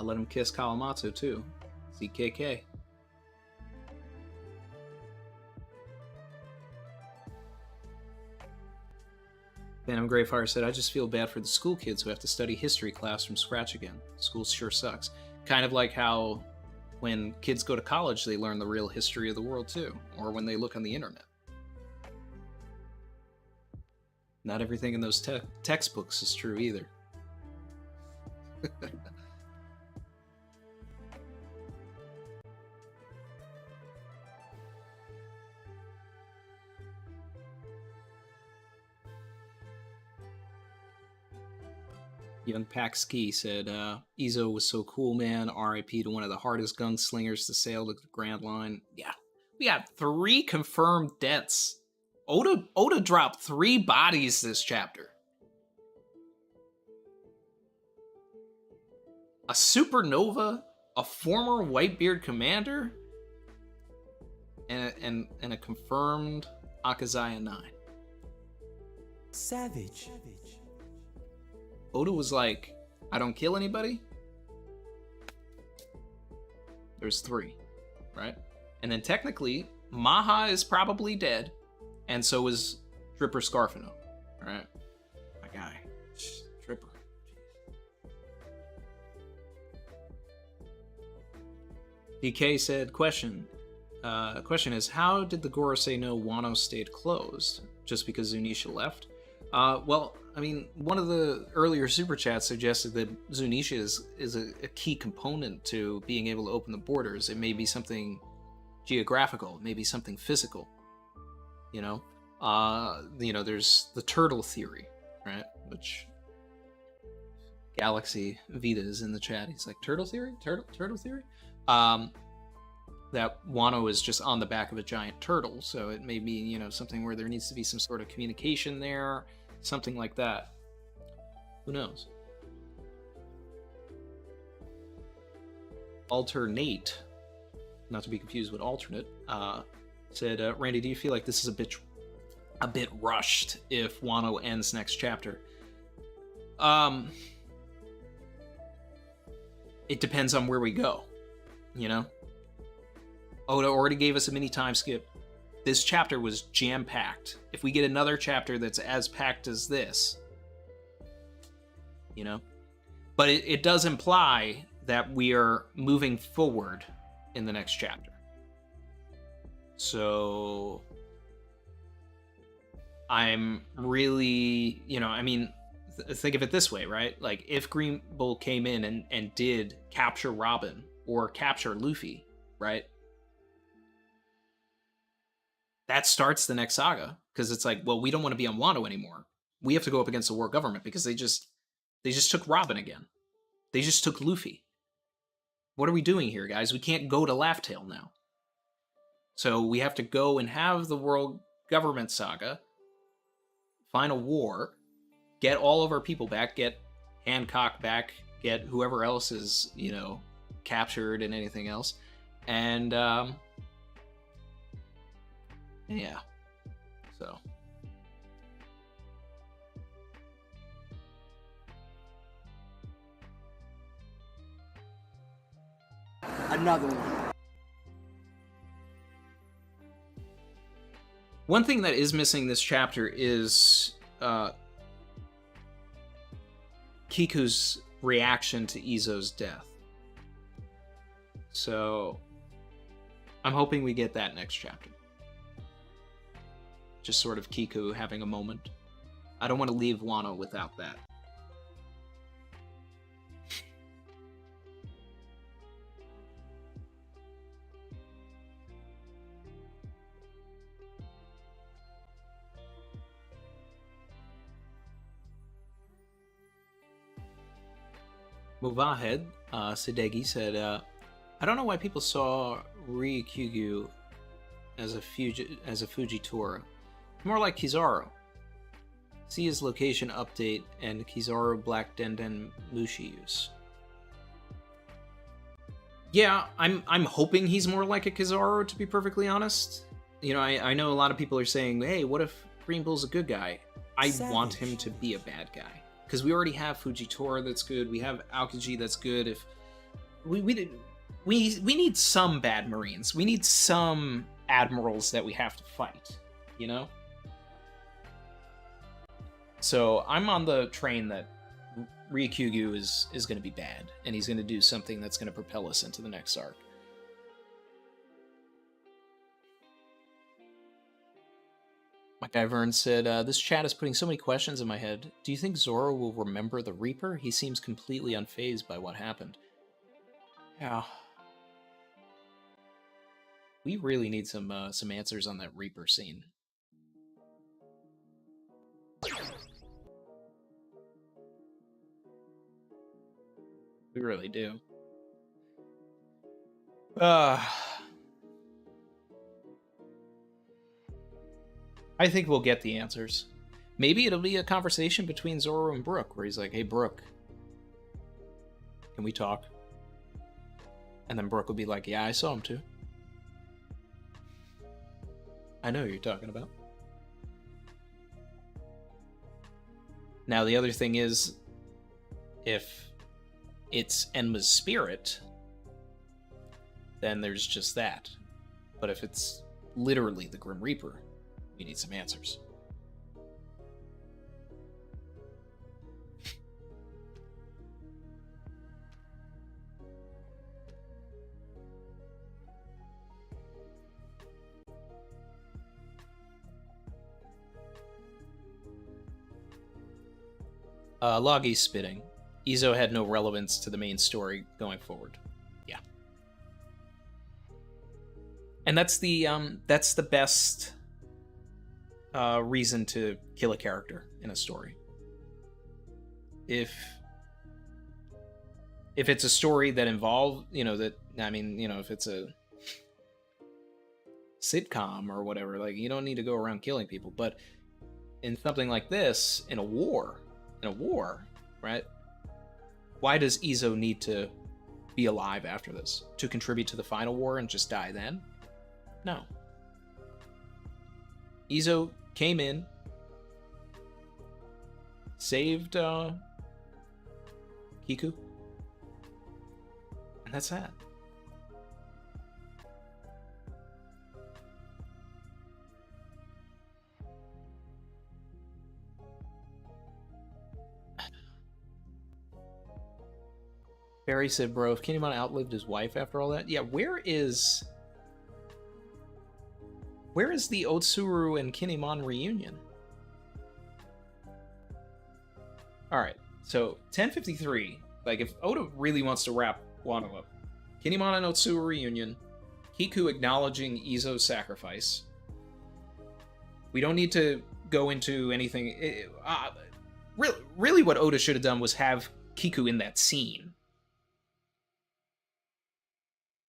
Let him kiss Kawamatsu, too. ZKK. Phantom Greyfire said, I just feel bad for the school kids who have to study history class from scratch again. School sure sucks. Kind of like how when kids go to college, they learn the real history of the world, too. Or when they look on the internet. Not everything in those textbooks is true, either. Young Paxkey said, Izo was so cool, man. RIP to one of the hardest gunslingers to sail the Grand Line. Yeah, we got 3 confirmed deaths. Oda dropped 3 bodies this chapter. A Supernova, a former Whitebeard commander, and a confirmed Akazaya 9. Savage. Oda was like, I don't kill anybody. There's 3, right? And then technically, Maha is probably dead, and so is Tripper Scarfino, right? My guy, Tripper. DK said, question is, how did the Gorosei know Wano stayed closed? Just because Zunisha left? Well, I mean, one of the earlier super chats suggested that Zunisha is a key component to being able to open the borders. It may be something geographical, it may be something physical. There's the turtle theory, right? Which Galaxy Vita is in the chat. He's like, turtle theory? Turtle theory? That Wano is just on the back of a giant turtle, so it may be, something where there needs to be some sort of communication there. Something like that. Who knows? Alternate, not to be confused with alternate, said, Randy, do you feel like this is a bit rushed if Wano ends next chapter? It depends on where we go, Oda already gave us a mini time skip. This chapter was jam-packed. If we get another chapter that's as packed as this, But it does imply that we are moving forward in the next chapter. So I'm really, I mean, think of it this way, right? Like, if Green Bull came in and did capture Robin or capture Luffy, right? That starts the next saga, because it's like, well, we don't want to be on Wano anymore. We have to go up against the world government because they just took Robin again. They just took Luffy. What are we doing here, guys? We can't go to Laugh Tale now. So we have to go and have the world government saga, final war, get all of our people back, get Hancock back, get whoever else is, captured and anything else. And, yeah. So. Another one. One thing that is missing this chapter is Kiku's reaction to Izo's death. So I'm hoping we get that next chapter. Just sort of Kiku having a moment. I don't want to leave Wano without that. Muvahed, Sadegi said, I don't know why people saw Ryukyu as a Fujitora. More like Kizaru. See his location update and Kizaru Black Denden Mushi use. Yeah, I'm hoping he's more like a Kizaru, to be perfectly honest. I know a lot of people are saying, hey, what if Green Bull's a good guy? I want him to be a bad guy. Because we already have Fujitora that's good, we have Aokiji that's good. If we need some bad Marines. We need some admirals that we have to fight, So I'm on the train that Ryukyu is going to be bad, and he's going to do something that's going to propel us into the next arc. My guy Vern said, this chat is putting so many questions in my head. Do you think Zoro will remember the Reaper? He seems completely unfazed by what happened. Yeah. We really need some answers on that Reaper scene. We really do. I think we'll get the answers. Maybe it'll be a conversation between Zoro and Brook, where he's like, hey, Brook, can we talk? And then Brook will be like, yeah, I saw him too. I know who you're talking about. Now, the other thing is, if it's Enma's spirit, then there's just that. But if it's literally the Grim Reaper, we need some answers. Logi's spitting. Izo had no relevance to the main story going forward. Yeah. And that's the best reason to kill a character in a story. If it's a story that involves, if it's a sitcom or whatever, like, you don't need to go around killing people. But in something like this, in a war, right? Why does Izo need to be alive after this? To contribute to the final war and just die then? No. Izo came in, saved Kiku, and that's that. Barry said, bro, if Kinemon outlived his wife after all that, yeah, where is Where is the Otsuru and Kinemon reunion? Alright, so 1053. Like, if Oda really wants to wrap Wano up, Kinemon and Otsuru reunion, Kiku acknowledging Izo's sacrifice. We don't need to go into anything. Really, what Oda should have done was have Kiku in that scene.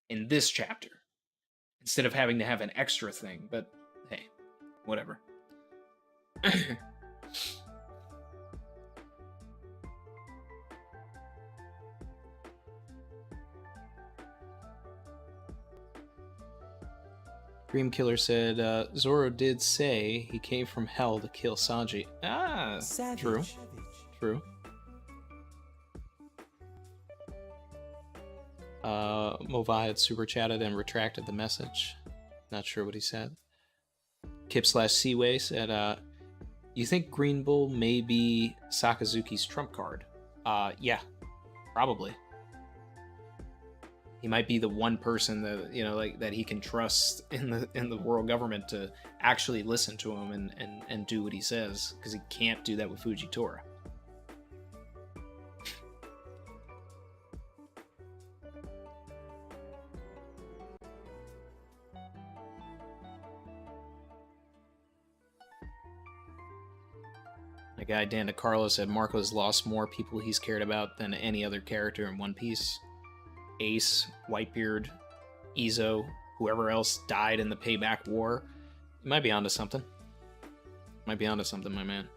In this chapter. Instead of having to have an extra thing. But, hey, whatever. Dream Killer said, Zoro did say he came from hell to kill Sanji. Ah, savage. True. True. Movai had super chatted and retracted the message. Not sure what he said. Kip/Seaway said, you think Green Bull may be Sakazuki's trump card? Yeah, probably. He might be the one person that, you know, like, that he can trust in the world government to actually listen to him and do what he says, because he can't do that with Fujitora. My guy Dan DeCarlo said Marco's lost more people he's cared about than any other character in One Piece. Ace, Whitebeard, Izo, whoever else died in the Payback War. You might be onto something. Might be onto something, my man.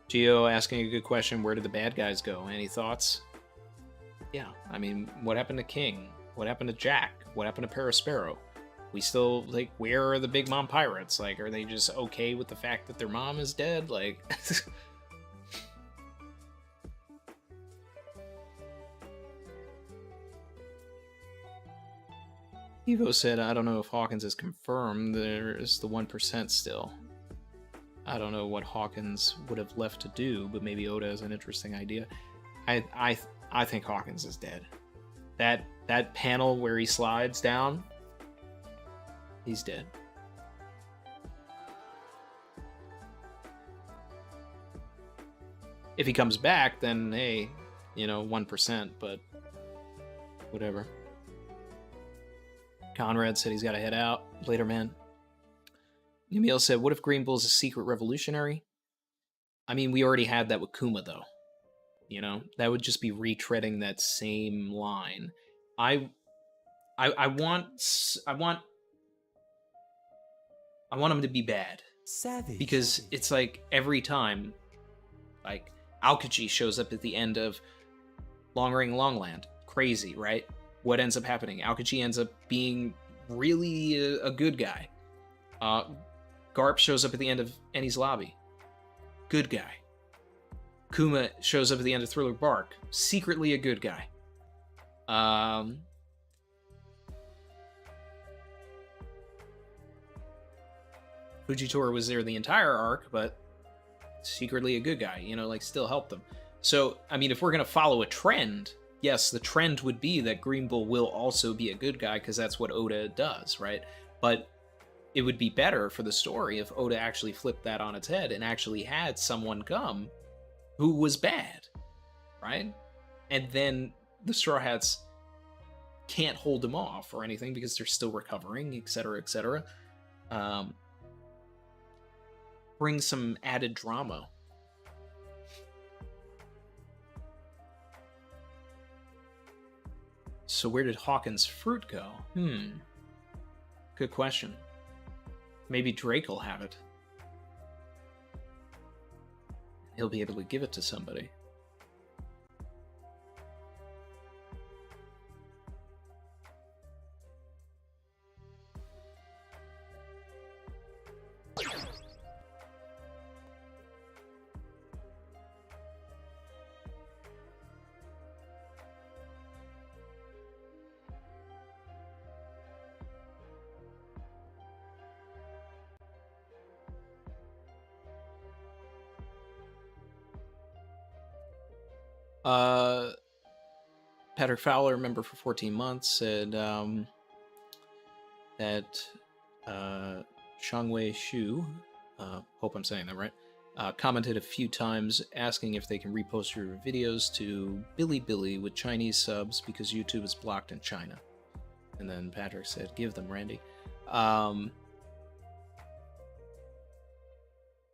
Gio asking a good question. Where did the bad guys go? Any thoughts? Yeah, I mean, what happened to King? What happened to Jack? What happened to Perospero? We still, like, where are the Big Mom pirates? Like, are they just okay with the fact that their mom is dead? Like... Evo said, I don't know if Hawkins is confirmed. There's the 1% still. I don't know what Hawkins would have left to do, but maybe Oda has an interesting idea. I think Hawkins is dead. That panel where he slides down, he's dead. If he comes back, then hey, you know, 1%, but whatever. Conrad said he's got to head out. Later, man. Emil said, what if Green Bull's a secret revolutionary? I mean, we already had that with Kuma, though. You know, that would just be retreading that same line. I want him to be bad. Savage. Because it's like every time, like, Aokiji shows up at the end of Long Ring Longland. Crazy, right? What ends up happening? Aokiji ends up being really a good guy. Garp shows up at the end of Enies Lobby. Good guy. Kuma shows up at the end of Thriller Bark. Secretly a good guy. Fujitora was there the entire arc, but secretly a good guy. You know, like, still helped them. So, I mean, if we're going to follow a trend... Yes, the trend would be that Green Bull will also be a good guy because that's what Oda does, right? But it would be better for the story if Oda actually flipped that on its head and actually had someone come who was bad, right? And then the Straw Hats can't hold him off or anything because they're still recovering, etc., etc. Bring some added drama. So where did Hawkins' fruit go? Good question. Maybe Drake will have it. He'll be able to give it to somebody. Patrick Fowler, member for 14 months, said, that Shangwei Shu, hope I'm saying that right, commented a few times asking if they can repost your videos to Bilibili with Chinese subs because YouTube is blocked in China. And then Patrick said, give them, Randy. I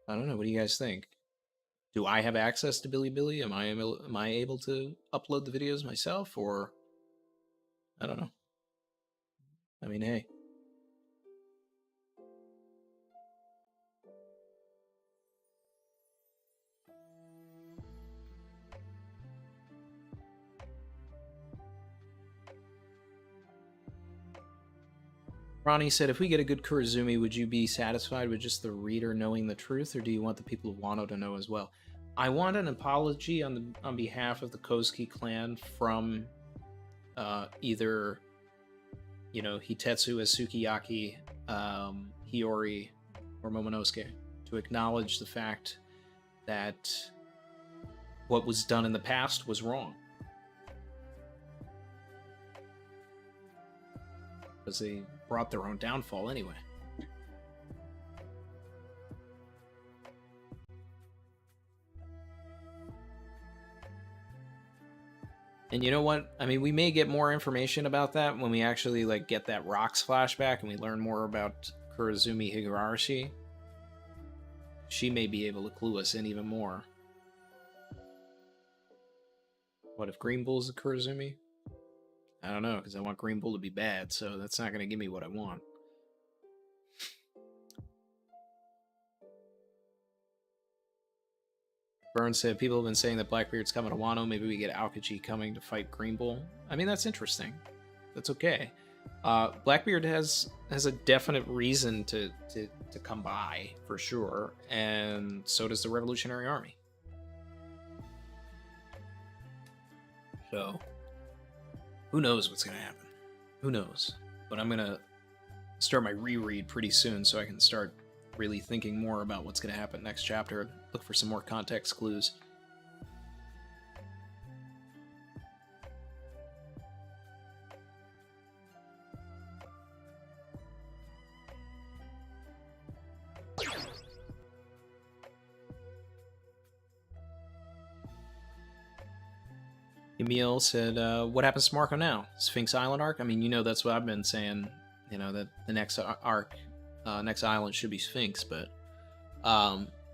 don't know. What do you guys think? Do I have access to Bilibili? Am I able to upload the videos myself, or I don't know. I mean, hey. Ronnie said, if we get a good Kurazumi, would you be satisfied with just the reader knowing the truth, or do you want the people of Wano to know as well? I want an apology on behalf of the Kozuki clan from either, you know, Hitetsu as Sukiyaki, Hiyori, or Momonosuke, to acknowledge the fact that what was done in the past was wrong. Because they brought their own downfall anyway. And you know what? I mean, we may get more information about that when we actually like get that Rocks flashback and we learn more about Kurazumi Higurashi. She may be able to clue us in even more. What if Green Bull's a Kurazumi? I don't know, because I want Green Bull to be bad, so that's not going to give me what I want. Burns said, people have been saying that Blackbeard's coming to Wano. Maybe we get Aokiji coming to fight Green Bull. I mean, that's interesting. That's okay. Blackbeard has a definite reason to come by, for sure. And so does the Revolutionary Army. So, who knows what's going to happen? Who knows? But I'm going to start my reread pretty soon so I can start really thinking more about what's going to happen next chapter. Look for some more context clues. Emil said, what happens to Marco now? Sphinx Island arc? I mean, you know, that's what I've been saying, you know, that the next arc, next island should be Sphinx, but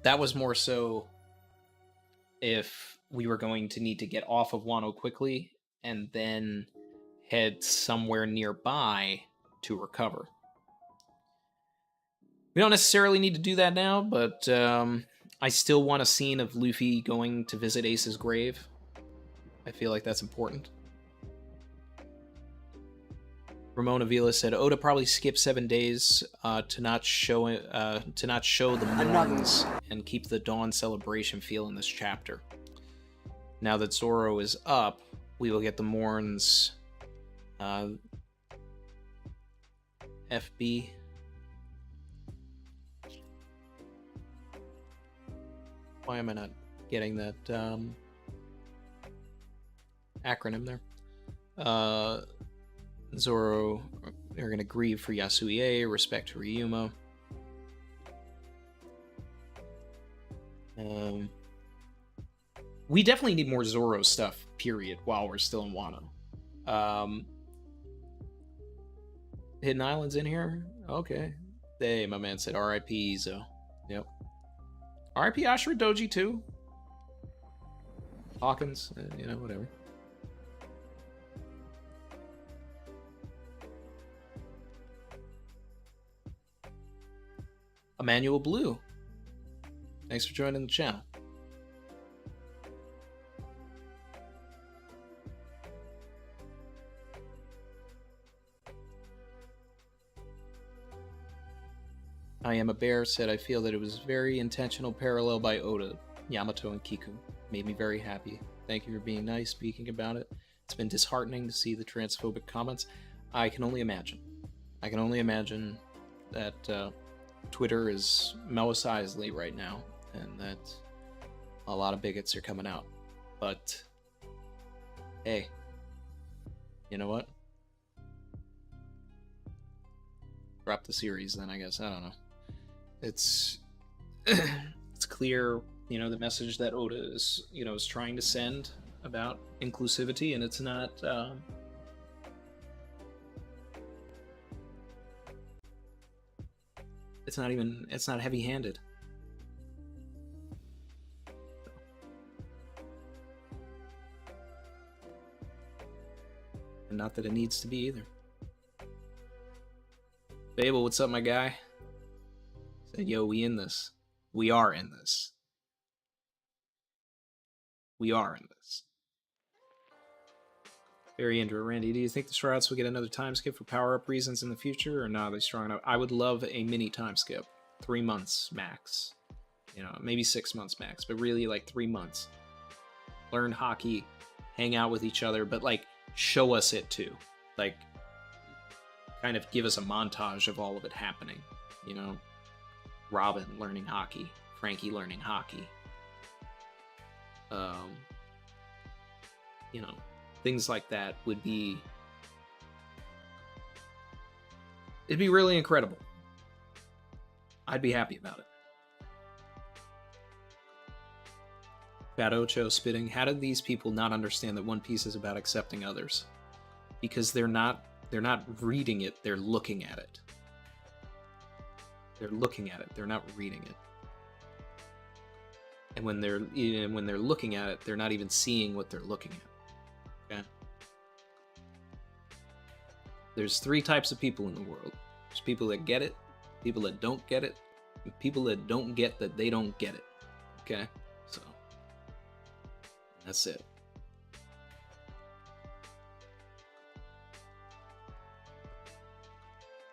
that was more so if we were going to need to get off of Wano quickly and then head somewhere nearby to recover. We don't necessarily need to do that now, but I still want a scene of Luffy going to visit Ace's grave. I feel like that's important. Ramon Avila said Oda probably skipped 7 days to not show the morns and keep the dawn celebration feel in this chapter. Now that Zoro is up, we will get the morns. FB. Why am I not getting that acronym there? Zoro are going to grieve for Yasuie, respect to Ryuma. We definitely need more Zoro stuff, period, while we're still in Wano. Hidden Islands in here? Okay. Hey, my man said R.I.P. Izo. Yep. R.I.P. Ashura Doji, too. Hawkins, you know, whatever. Emmanuel Blue. Thanks for joining the channel. I Am a Bear said, I feel that it was very intentional parallel by Oda, Yamato, and Kiku. Made me very happy. Thank you for being nice, speaking about it. It's been disheartening to see the transphobic comments. I can only imagine. I can only imagine that Twitter is Mos Eisley right now, and that a lot of bigots are coming out. But, hey, you know what? Drop the series then, I guess. I don't know. It's it's clear, you know, the message that Oda is, you know, is trying to send about inclusivity, and it's not it's not heavy-handed. And not that it needs to be either. Fable, what's up, my guy? Said, yo, we in this. We are in this. We are in this. Very into Randy, do you think the Shrouds will get another time skip for power-up reasons in the future, or not? Are they strong enough? I would love a mini time skip. 3 months max. You know, maybe 6 months max, but really like 3 months. Learn hockey, hang out with each other, but like show us it too. Like, kind of give us a montage of all of it happening. You know, Robin learning hockey, Frankie learning hockey. You know, things like that would be... It'd be really incredible. I'd be happy about it. Fat Ocho spitting. How did these people not understand that One Piece is about accepting others? Because they're not reading it, they're looking at it. They're looking at it, they're not reading it. And when they're looking at it, they're not even seeing what they're looking at. Okay? There's 3 types of people in the world. There's people that get it, people that don't get it, and people that don't get that they don't get it. Okay? So, that's it.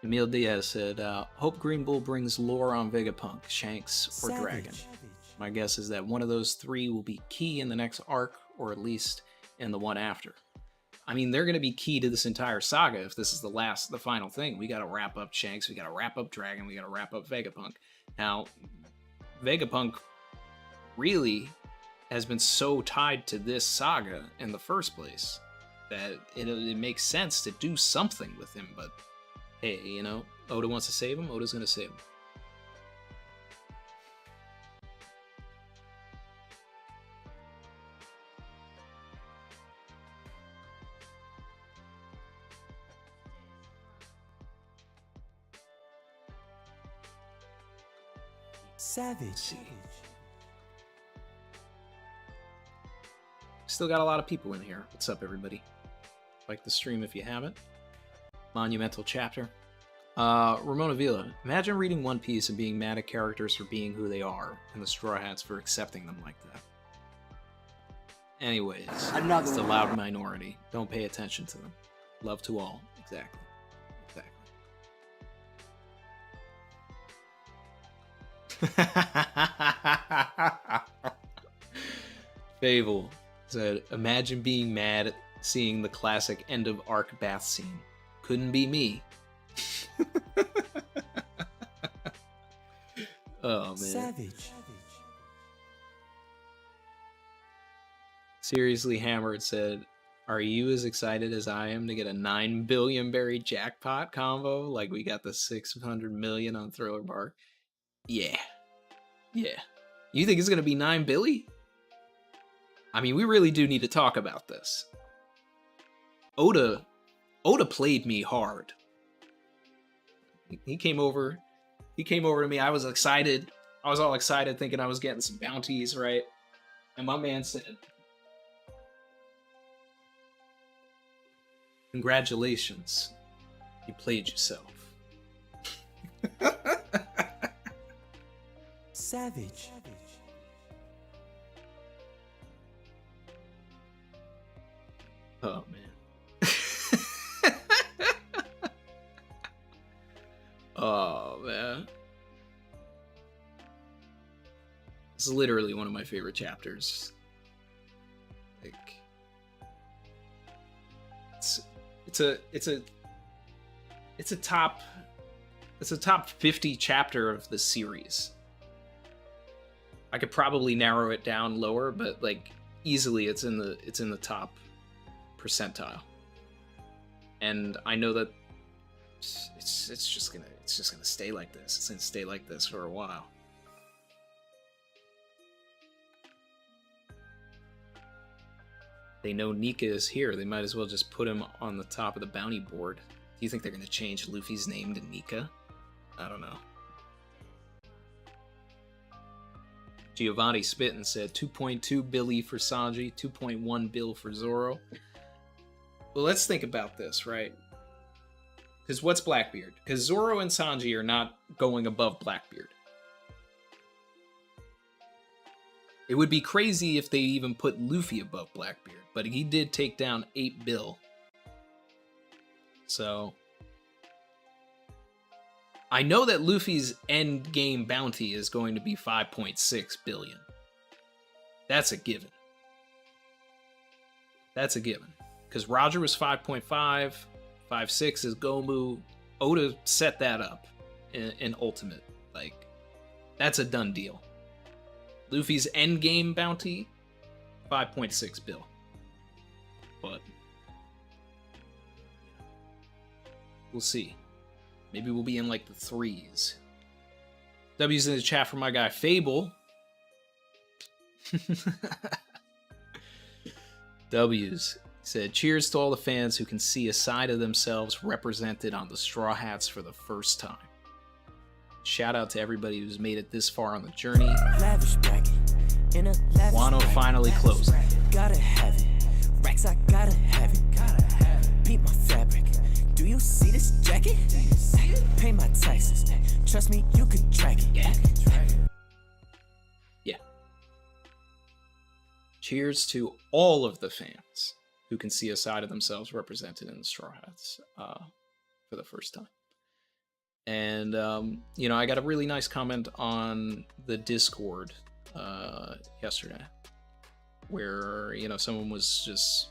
Emil Diaz said, hope Green Bull brings lore on Vegapunk, Shanks, or Dragon. My guess is that one of those 3 will be key in the next arc, or at least in the one after. I mean, they're going to be key to this entire saga if this is the final thing. We got to wrap up Shanks, we got to wrap up Dragon, we got to wrap up Vegapunk. Now, Vegapunk really has been so tied to this saga in the first place that it makes sense to do something with him, but hey, you know, Oda wants to save him, Oda's going to save him. Savage. Still got a lot of people in here. What's up, everybody? Like the stream if you haven't. Monumental chapter. Ramona Villa. Imagine reading One Piece and being mad at characters for being who they are, and the Straw Hats for accepting them like that. Anyways, it's the loud minority. Don't pay attention to them. Love to all. Exactly. Fable said, imagine being mad at seeing the classic end of arc bath scene. Couldn't be me. Oh man. Savage. Seriously Hammered said, are you as excited as I am to get a 9 billion berry jackpot combo like we got the 600 million on Thriller Bark? Yeah. You think it's gonna be 9 billy? I mean, we really do need to talk about this. Oda played me hard. He came over to me. I was excited. I was all excited thinking I was getting some bounties, right? And my man said, congratulations. You played yourself. Savage. Oh man. Oh man. This is literally one of my favorite chapters. Like, it's a top 50 chapter of the series. I could probably narrow it down lower, but like easily it's in the top percentile. And I know that It's just gonna stay like this. It's gonna stay like this for a while. They know Nika is here. They might as well just put him on the top of the bounty board. Do you think they're gonna change Luffy's name to Nika? I don't know. Giovanni spit and said 2.2 Billy for Sanji, 2.1 Bill for Zoro. Well, let's think about this, right? Because what's Blackbeard? Because Zoro and Sanji are not going above Blackbeard. It would be crazy if they even put Luffy above Blackbeard, but he did take down 8 Bill. So I know that Luffy's end game bounty is going to be 5.6 billion. That's a given. That's a given. Because Roger was 5.5, 5.6 is Gomu. Oda set that up in Ultimate. Like, that's a done deal. Luffy's endgame bounty, 5.6 bill. But we'll see. Maybe we'll be in like the 3s. W's in the chat for my guy Fable. W's said, cheers to all the fans who can see a side of themselves represented on the Straw Hats for the first time. Shout out to everybody who's made it this far on the journey. Wano finally closing. Gotta have it. Racks, I gotta have it. Beat my fabric. Do you see this jacket? Pay my taxes. Trust me, you can track it. Yeah. Cheers to all of the fans who can see a side of themselves represented in the Straw Hats for the first time. And, you know, I got a really nice comment on the Discord yesterday where, you know, someone was just,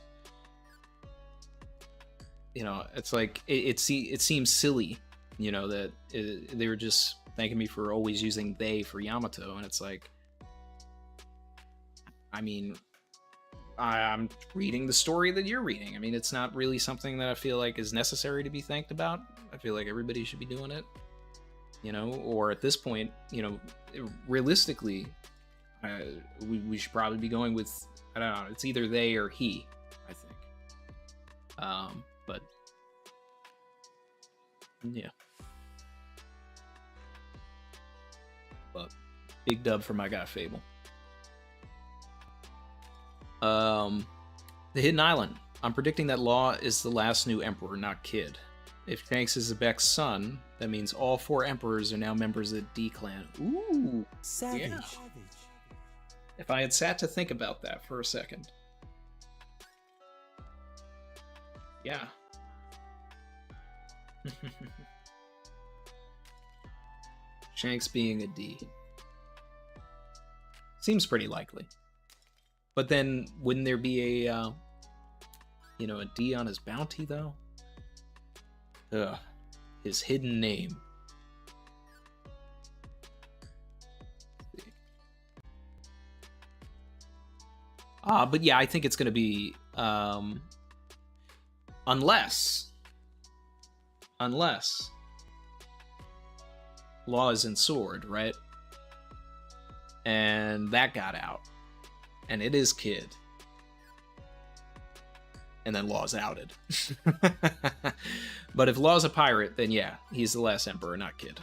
you know, it's like, it seems silly, you know, that they were just thanking me for always using they for Yamato. And it's like, I mean, I'm reading the story that you're reading. I mean, it's not really something that I feel like is necessary to be thanked about. I feel like everybody should be doing it, you know, or at this point, you know, realistically, we should probably be going with, I don't know, it's either they or he, I think. But yeah. But big dub for my guy Fable. The Hidden Island. I'm predicting that Law is the last new emperor, not Kid. If Shanks is Zebek's son, that means all 4 emperors are now members of the D-Clan. Ooh, Savage. Yeah. If I had sat to think about that for a second. Yeah. Shanks being a D. Seems pretty likely. But then, wouldn't there be a, you know, a D on his bounty, though? Ugh. His hidden name. But yeah, I think it's going to be, unless Law is in Sword, right? And that got out. And it is Kid. And then Law's outed. But if Law's a pirate, then yeah, he's the last emperor, not Kid.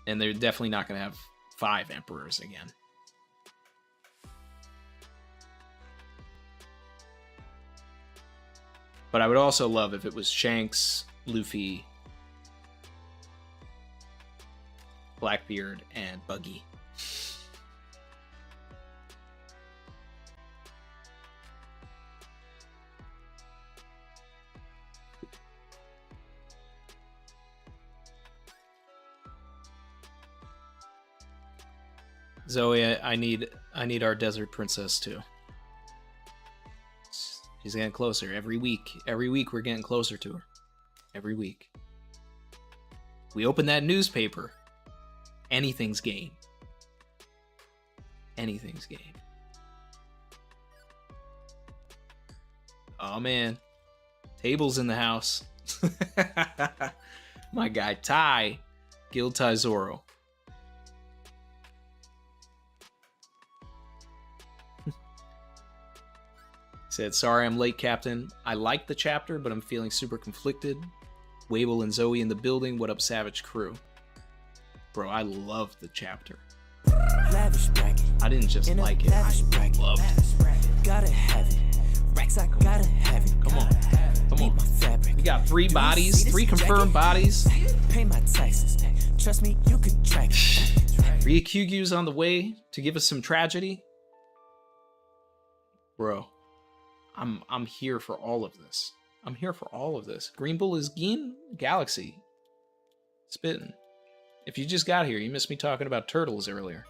And they're definitely not going to have 5 emperors again. But I would also love if it was Shanks, Luffy, Blackbeard, and Buggy. Zoe, I need our desert princess too. She's getting closer every week. Every week we're getting closer to her. Every week. We open that newspaper. Anything's game. Anything's game. Oh man. Table's in the house. My guy Ty, Guild Ty Zoro. Said, sorry I'm late, Captain. I liked the chapter, but I'm feeling super conflicted. Wable and Zoe in the building. What up, Savage Crew? Bro, I loved the chapter. I didn't just like it, I loved it. Gotta have it. Racks, I gotta have it. Come on. Come on. We got 3 bodies, 3 confirmed bodies. Pay my taxes. Trust me, you can track it. Ryakugyu's on the way to give us some tragedy. Bro, I'm here for all of this. I'm here for all of this. Green Bull is Gin Galaxy. Spittin'. If you just got here, you missed me talking about turtles earlier.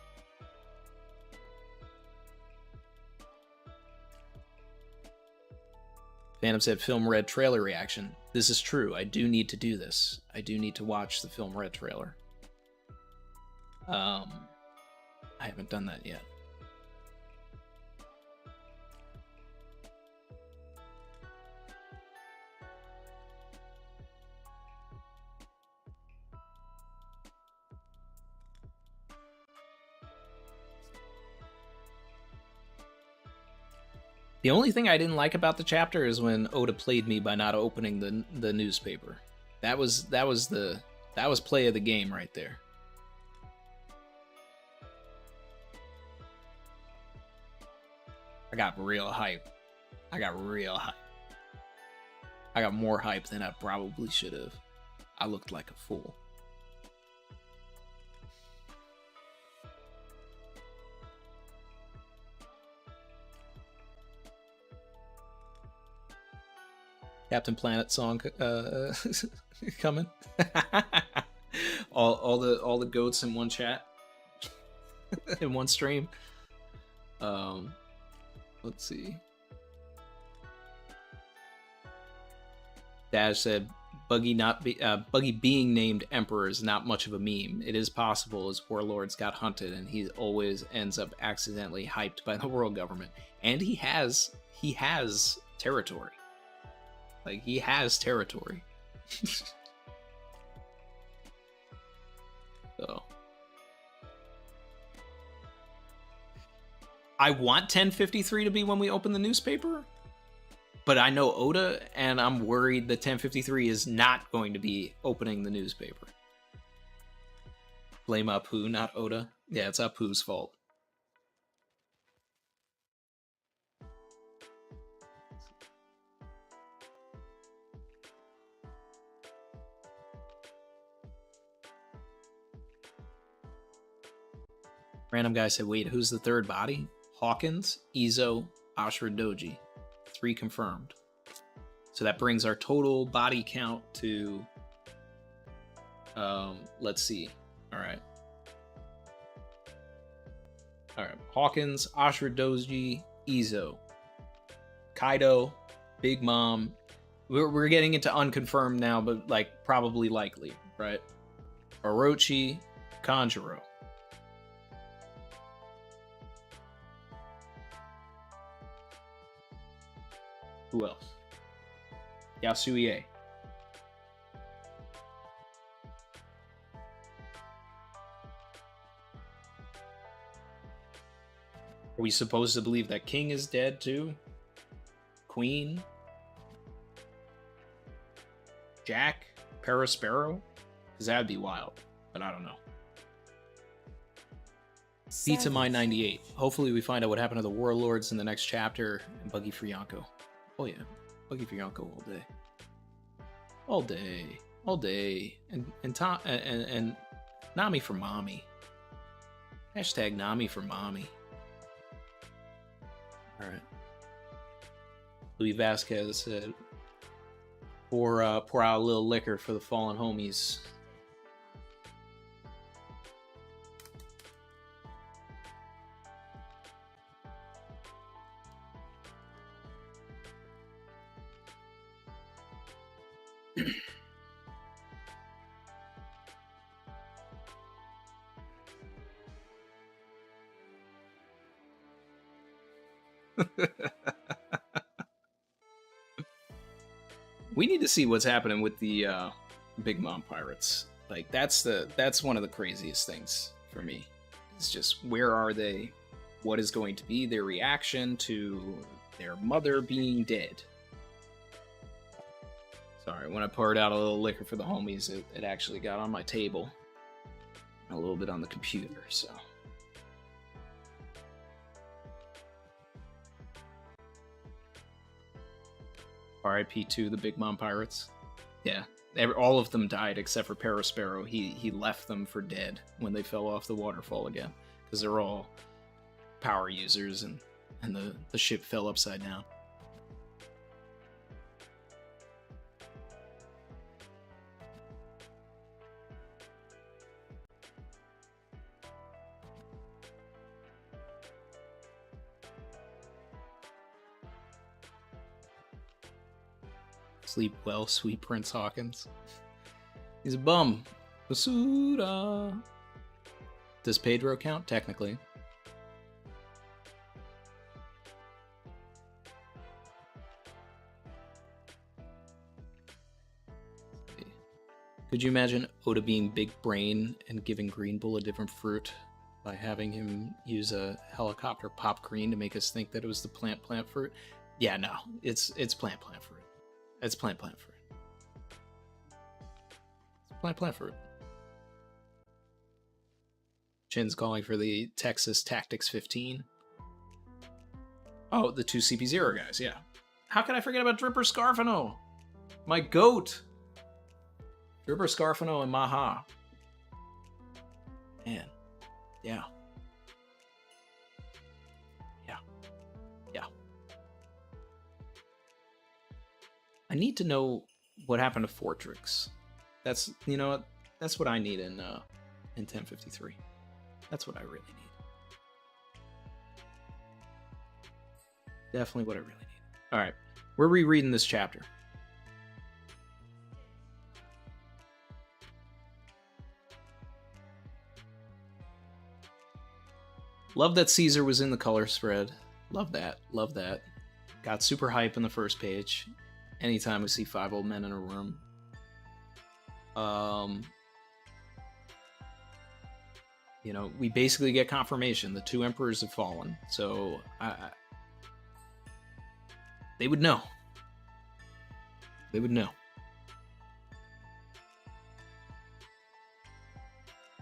Phantom said film red trailer reaction. This is true. I do need to do this. I do need to watch the film red trailer. I haven't done that yet. The only thing I didn't like about the chapter is when Oda played me by not opening the newspaper. That was play of the game right there. I got real hype. I got more hype than I probably should have. I looked like a fool. Captain Planet song coming. all the goats in one chat. In one stream. Let's see. Dash said Buggy being named Emperor is not much of a meme. It is possible as Warlords got hunted and he always ends up accidentally hyped by the world government. And he has territory. Like, he has territory. So. I want 1053 to be when we open the newspaper. But I know Oda, and I'm worried that 1053 is not going to be opening the newspaper. Blame Apu, not Oda. Yeah, it's Apu's fault. Random guy said, wait, who's the third body? Hawkins, Izo, Ashura Doji. 3 confirmed. So that brings our total body count to... let's see. Alright. Alright. Hawkins, Ashura Doji, Izo. Kaido, Big Mom. We're getting into unconfirmed now, but like probably likely, right? Orochi, Kanjuro. Who else? Yasuie. Are we supposed to believe that King is dead too? Queen? Jack? Paraspero? Because that'd be wild, but I don't know. Pizza Mine 98. Hopefully we find out what happened to the Warlords in the next chapter, and Buggy for Yonko. Oh yeah, Buggy for Yonko all day. All day. All day. And Nami for Mommy. Hashtag Nami for Mommy. Alright. Louis Vasquez said, pour out a little liquor for the fallen homies. We need to see what's happening with the Big Mom pirates. Like that's one of the craziest things for me. It's just where are they? What is going to be their reaction to their mother being dead? Sorry, when I poured out a little liquor for the homies, it actually got on my table. A little bit on the computer, so. RIP to the Big Mom Pirates. Yeah, all of them died except for Parasparrow. He left them for dead when they fell off the waterfall again. Because they're all power users and the ship fell upside down. Sleep well, sweet Prince Hawkins. He's a bum. Basuda. Does Pedro count? Technically. Could you imagine Oda being big brain and giving Green Bull a different fruit by having him use a helicopter pop green to make us think that it was the plant fruit? Yeah, no. It's plant fruit. It's plant fruit. It's plant fruit. Chin's calling for the Texas Tactics 15. Oh, the two CP0 guys, yeah. How can I forget about Dripper Scarfino? My goat! Dripper Scarfino and Maha. Man. Yeah. Yeah. I need to know what happened to Fortrix. That's, you know what? That's what I need in 1053. That's what I really need. Definitely what I really need. Alright, we're rereading this chapter. Love that Caesar was in the color spread. Love that. Love that. Got super hype in the first page. Anytime we see 5 old men in a room. You know, we basically get confirmation. The 2 emperors have fallen. So, they would know. They would know.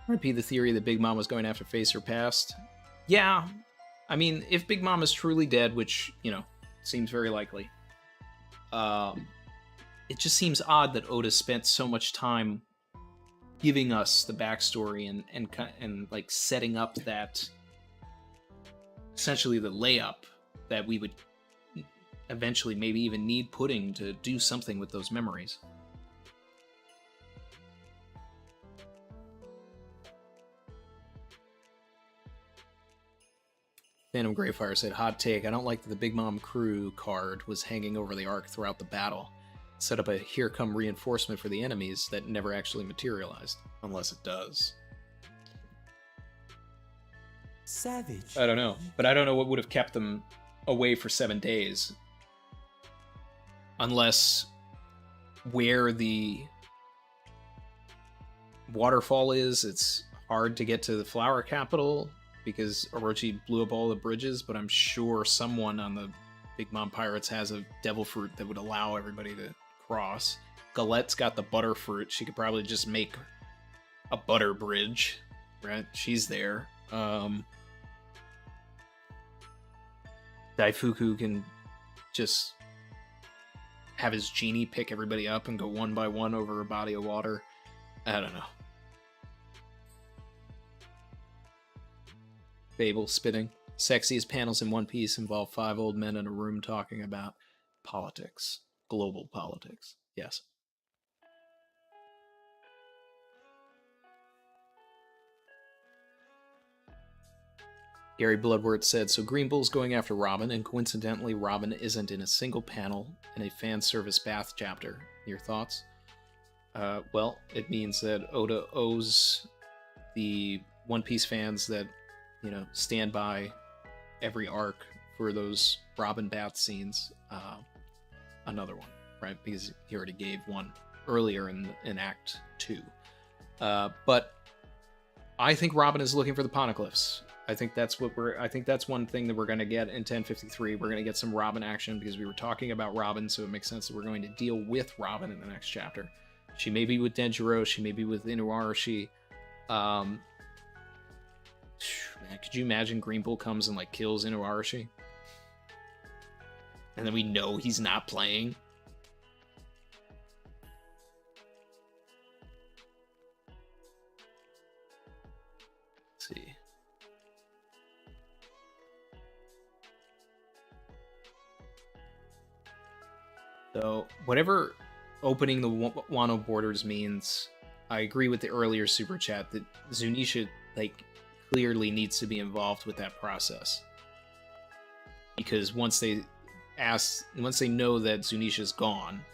Repeat the theory that Big Mom was going after Face or Past. Yeah. I mean, if Big Mom is truly dead, which, you know, seems very likely. It just seems odd that Oda spent so much time giving us the backstory and like setting up that essentially the layup that we would eventually maybe even need Pudding to do something with those memories. Phantom Greyfire said, hot take, I don't like that the Big Mom crew card was hanging over the arc throughout the battle. Set up a here come reinforcement for the enemies that never actually materialized. Unless it does. Savage. I don't know. But I don't know what would have kept them away for 7 days. Unless where the waterfall is, it's hard to get to the flower capital because Orochi blew up all the bridges, but I'm sure someone on the Big Mom Pirates has a devil fruit that would allow everybody to cross. Galette's got the butter fruit. She could probably just make a butter bridge, right? She's there. Daifuku can just have his genie pick everybody up and go one by one over a body of water. I don't know. Fable spitting. Sexiest panels in One Piece involve 5 old men in a room talking about politics. Global politics. Yes. Gary Bloodworth said, so Green Bull's going after Robin, and coincidentally Robin isn't in a single panel in a fan service bath chapter. Your thoughts? Well, it means that Oda owes the One Piece fans that, you know, stand by every arc for those Robin bath scenes another one. right? Because he already gave one earlier in Act 2. But I think Robin is looking for the poneglyphs. I think that's one thing that we're going to get in 1053. We're going to get some Robin action because we were talking about Robin, so it makes sense that we're going to deal with Robin in the next chapter. She may be with Denjiro, she may be with Inuarashi. Man, could you imagine Green Bull comes and like kills Inuarashi? And then we know he's not playing. Let's see. So, whatever opening the Wano borders means, I agree with the earlier super chat that Zunisha, like, clearly needs to be involved with that process. Because once they know that Zunisha's gone,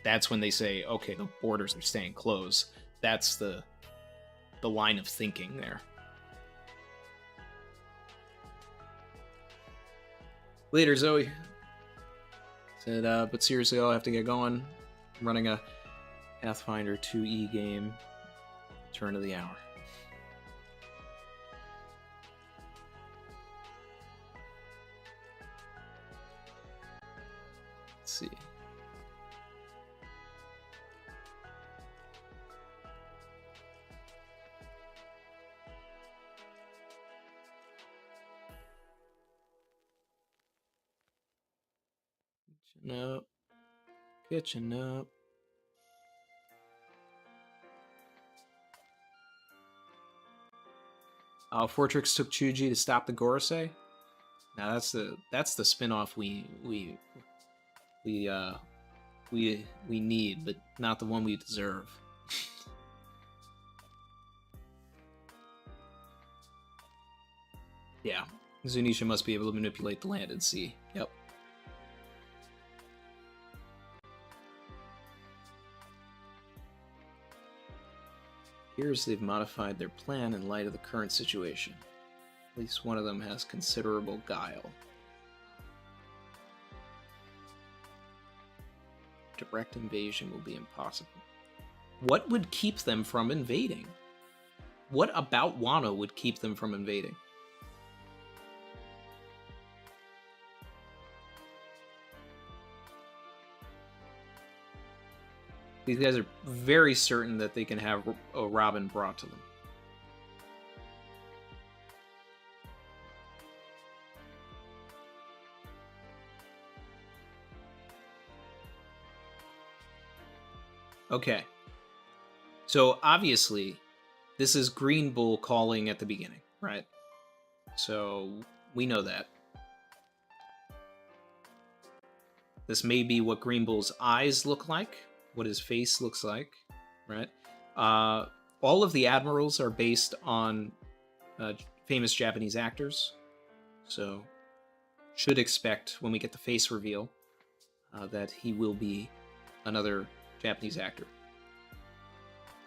that's when they say, okay, the borders are staying closed. That's the line of thinking there. Later, Zoe. Said, but seriously, I'll have to get going. I'm running a Pathfinder 2E game. Turn of the hour. Let's see. Catching up. Fortrix took Chuji to stop the Gorosei. Now that's the spin-off we need, but not the one we deserve. Yeah, Zunisha must be able to manipulate the land and sea. Yep. Appears they've modified their plan in light of the current situation. At least one of them has considerable guile. Direct invasion will be impossible. What would keep them from invading? What about Wano would keep them from invading? These guys are very certain that they can have a Robin brought to them. Okay. So obviously, this is Green Bull calling at the beginning, right? So we know that. This may be what Green Bull's eyes look like. What his face looks like, right? All of the admirals are based on famous Japanese actors, so should expect when we get the face reveal that he will be another Japanese actor.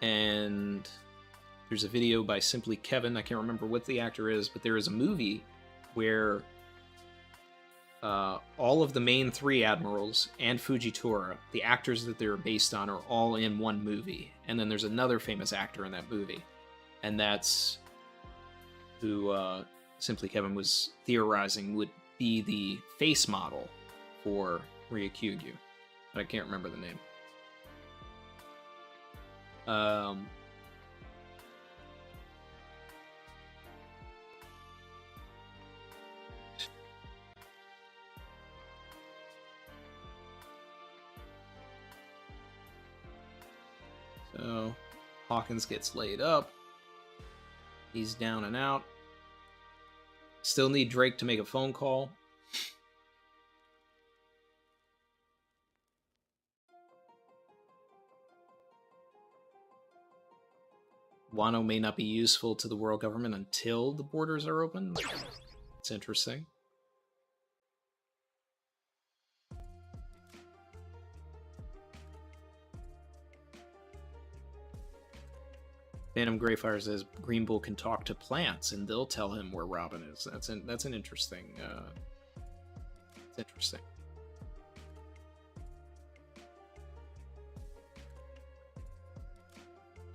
And there's a video by Simply Kevin. I can't remember what the actor is, but there is a movie where all of the main three admirals and Fujitora, the actors that they're based on, are all in one movie. And then there's another famous actor in that movie. And that's who Simply Kevin was theorizing would be the face model for Ryukyugyu. But I can't remember the name. So, Hawkins gets laid up. He's down and out. Still need Drake to make a phone call. Wano may not be useful to the world government until the borders are open. It's interesting. Phantom Greyfire says Green Bull can talk to plants and they'll tell him where Robin is. That's an interesting. It's interesting.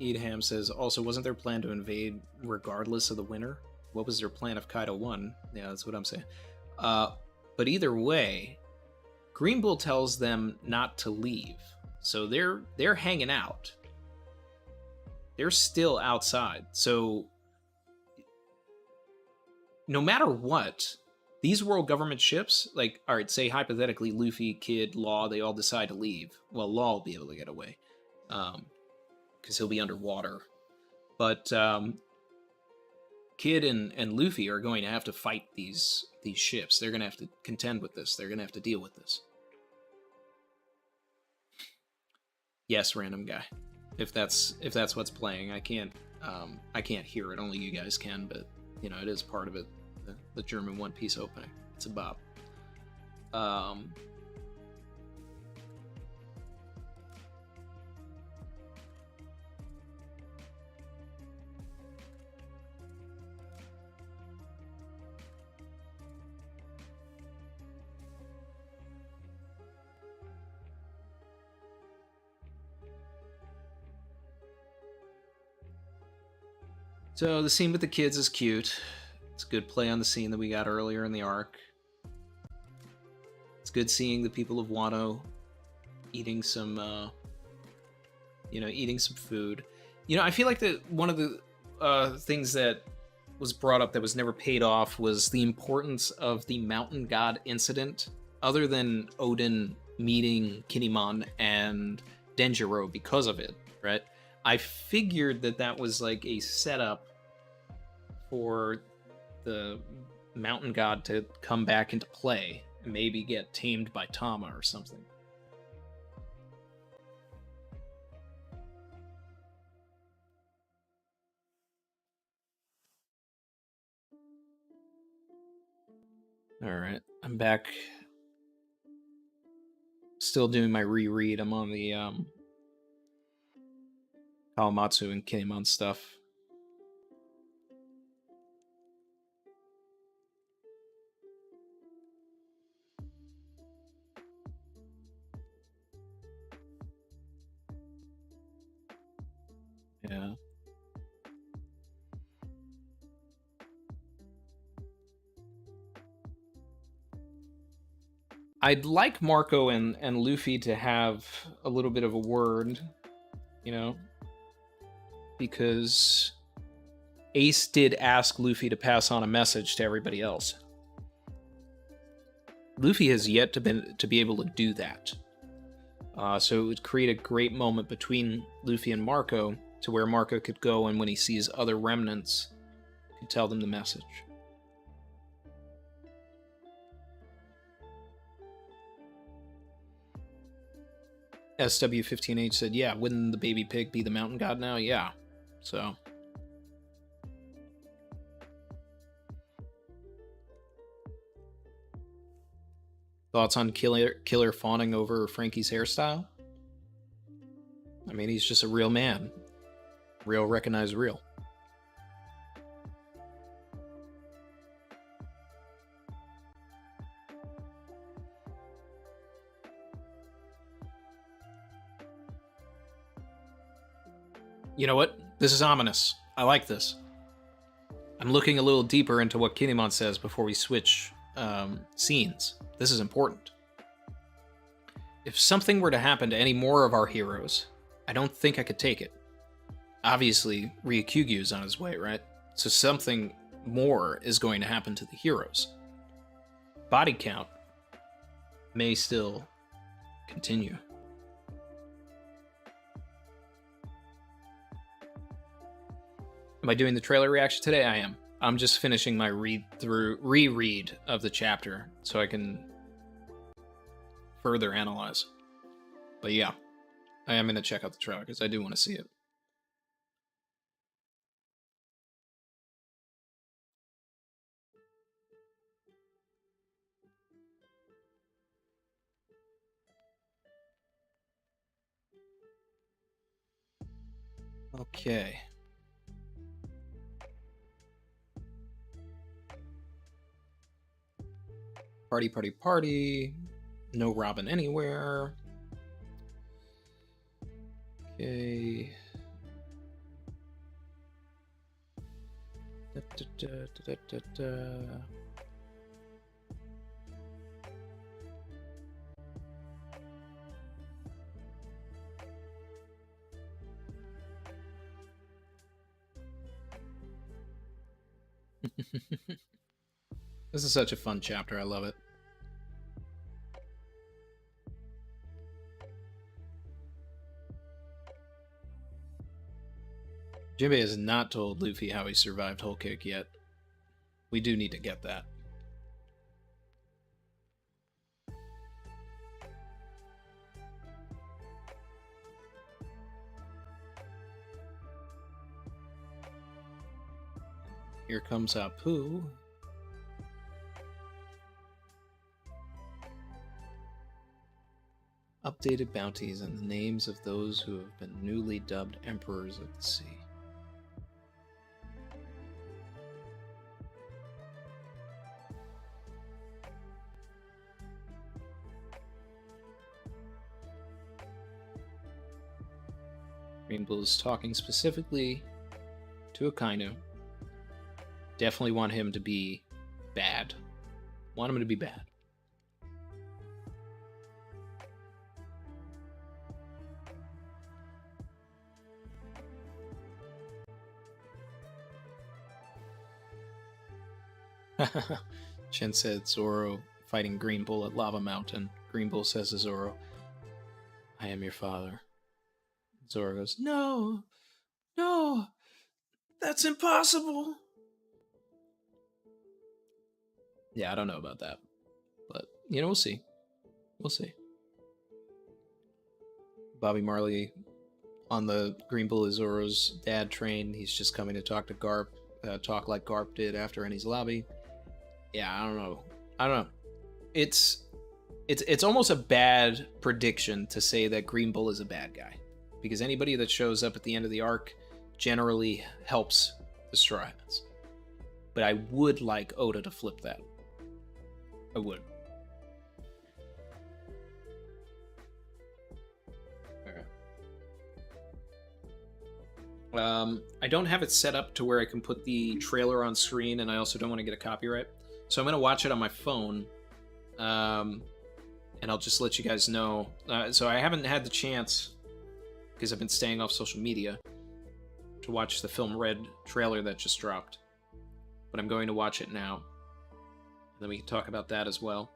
Edham says, also, wasn't their plan to invade regardless of the winner? What was their plan if Kaido won? Yeah, that's what I'm saying. But either way, Green Bull tells them not to leave. So they're hanging out. They're still outside. So no matter what, these world government ships, like, all right, say hypothetically Luffy, Kid, Law, they all decide to leave. Well, Law will be able to get away because he'll be underwater. But Kid and Luffy are going to have to fight these ships. They're going to have to contend with this. They're going to have to deal with this. Yes, random guy. If that's what's playing, I can't hear it. Only you guys can. But you know, it is part of it. The German One Piece opening. It's a bop. So the scene with the kids is cute. It's a good play on the scene that we got earlier in the arc. It's good seeing the people of Wano eating some, eating some food. You know, I feel like that one of the things that was brought up that was never paid off was the importance of the mountain god incident, other than Odin meeting Kinemon and Denjiro because of it, right? I figured that was like a setup for the mountain god to come back into play and maybe get tamed by Tama or something. All right, I'm back. Still doing my reread. I'm on the Kawamatsu and Kinemon stuff. Yeah. I'd like Marco and Luffy to have a little bit of a word, you know, because Ace did ask Luffy to pass on a message to everybody else. Luffy has yet to be able to do that. So it would create a great moment between Luffy and Marco to where Marco could go and when he sees other remnants, could tell them the message. SW15H said, yeah, wouldn't the baby pig be the mountain god now? Yeah. So. Thoughts on Killer fawning over Frankie's hairstyle? I mean, he's just a real man. Real recognized real. You know what? This is ominous. I like this. I'm looking a little deeper into what Kinemon says before we switch scenes. This is important. If something were to happen to any more of our heroes, I don't think I could take it. Obviously, Ryokugyu's on his way, right? So something more is going to happen to the heroes. Body count may still continue. Am I doing the trailer reaction today? I am. I'm just finishing my reread of the chapter so I can further analyze. But yeah, I am going to check out the trailer because I do want to see it. Okay. Party, party, party. No Robin anywhere. Okay. This is such a fun chapter. I love it. Jinbei has not told Luffy how he survived Whole Cake yet. We do need to get that. Here comes Apu. Updated bounties and the names of those who have been newly dubbed Emperors of the Sea. Green Bull is talking specifically to Akainu. Definitely want him to be bad. Want him to be bad. Shen said Zoro fighting Green Bull at Lava Mountain. Green Bull says to Zoro, I am your father. Zoro goes, no, no, that's impossible. Yeah, I don't know about that. But, you know, we'll see. We'll see. Bobby Marley on the Green Bull is Zoro's dad train. He's just coming to talk to Garp, talk like Garp did after Ennie's lobby. Yeah, I don't know. I don't know. It's almost a bad prediction to say that Green Bull is a bad guy. Because anybody that shows up at the end of the arc generally helps the Straw Hats. But I would like Oda to flip that. I would. Okay. I don't have it set up to where I can put the trailer on screen, and I also don't want to get a copyright. So I'm going to watch it on my phone, and I'll just let you guys know. So I haven't had the chance, because I've been staying off social media, to watch the Film Red trailer that just dropped. But I'm going to watch it now. And then we can talk about that as well.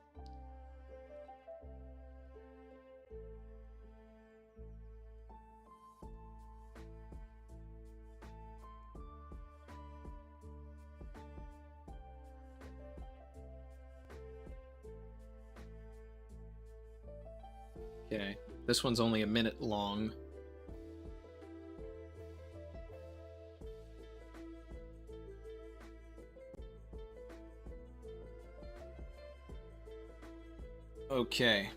Okay, this one's only a minute long. Okay.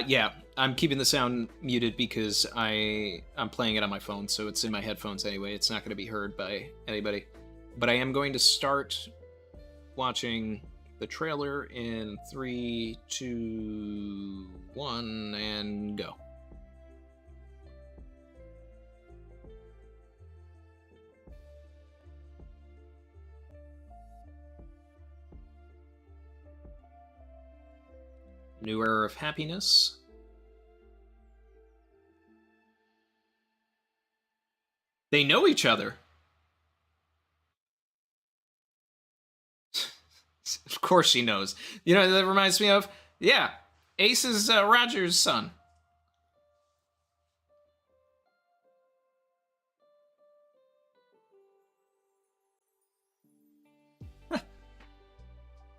Yeah, I'm keeping the sound muted because I'm playing it on my phone, so it's in my headphones anyway. It's not going to be heard by anybody. But I am going to start watching the trailer in 3, 2, 1, and go. New Era of Happiness. They know each other. Of course she knows. You know, that reminds me of, yeah, Ace is Roger's son.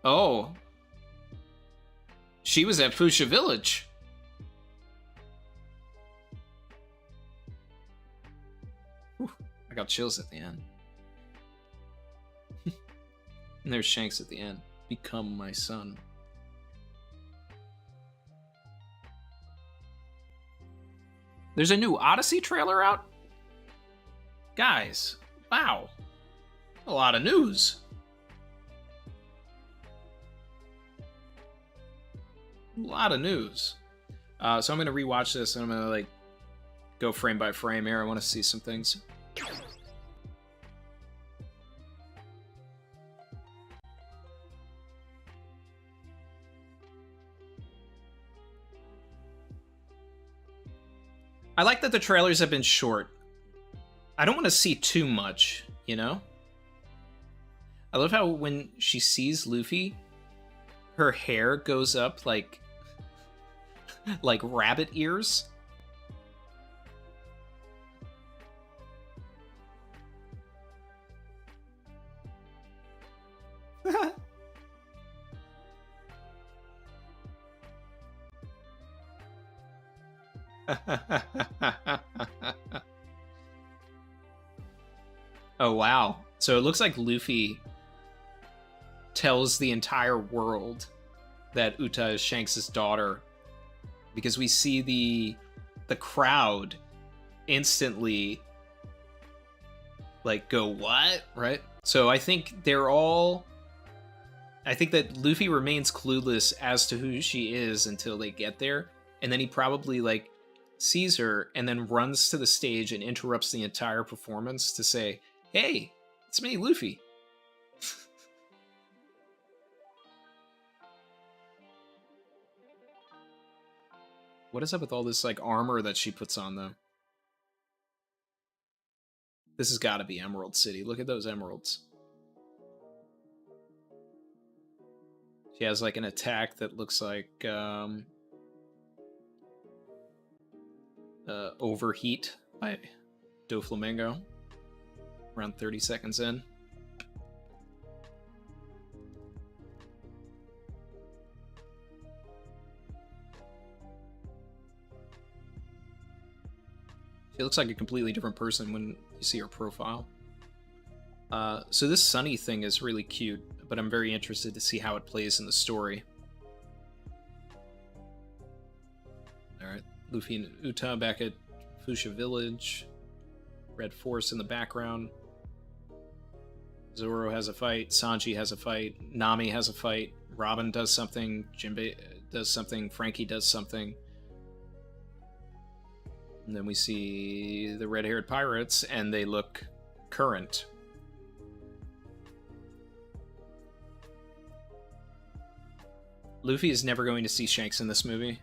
Oh. She was at Fuchsia Village. Whew, I got chills at the end. And there's Shanks at the end. Become my son. There's a new Odyssey trailer out? Guys, wow. A lot of news. A lot of news. So I'm going to rewatch this and I'm going to, like, go frame by frame here. I want to see some things. I like that the trailers have been short. I don't want to see too much, you know? I love how when she sees Luffy, her hair goes up like rabbit ears. Oh wow. So it looks like Luffy tells the entire world that Uta is Shanks' daughter, because we see the crowd instantly like go what, right? So I think that Luffy remains clueless as to who she is until they get there, and then he probably like sees her and then runs to the stage and interrupts the entire performance to say, "Hey, it's me, Luffy." What is up with all this like armor that she puts on though? This has got to be Emerald City. Look at those emeralds. She has like an attack that looks like Overheat by Doflamingo. Around 30 seconds in. She looks like a completely different person when you see her profile. So this Sunny thing is really cute, but I'm very interested to see how it plays in the story. Alright, Luffy and Uta back at Fuchsia Village. Red Force in the background. Zoro has a fight, Sanji has a fight, Nami has a fight, Robin does something, Jinbei does something, Frankie does something. And then we see the red-haired pirates, and they look current. Luffy is never going to see Shanks in this movie.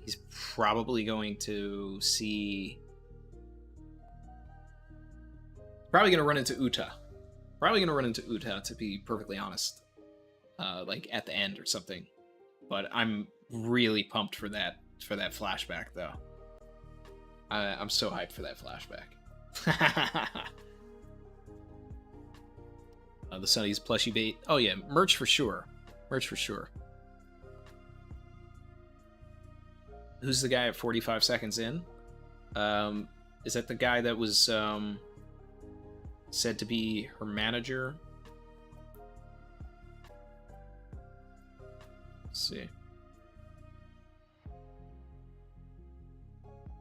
He's probably going to see... Probably going to run into Uta. Probably going to run into Uta, to be perfectly honest. Like at the end or something. But I'm really pumped for that flashback, though. I'm so hyped for that flashback. The Sunny's plushie bait. Oh yeah, merch for sure. Merch for sure. Who's the guy at 45 seconds in? Is that the guy that was said to be her manager? Let's see.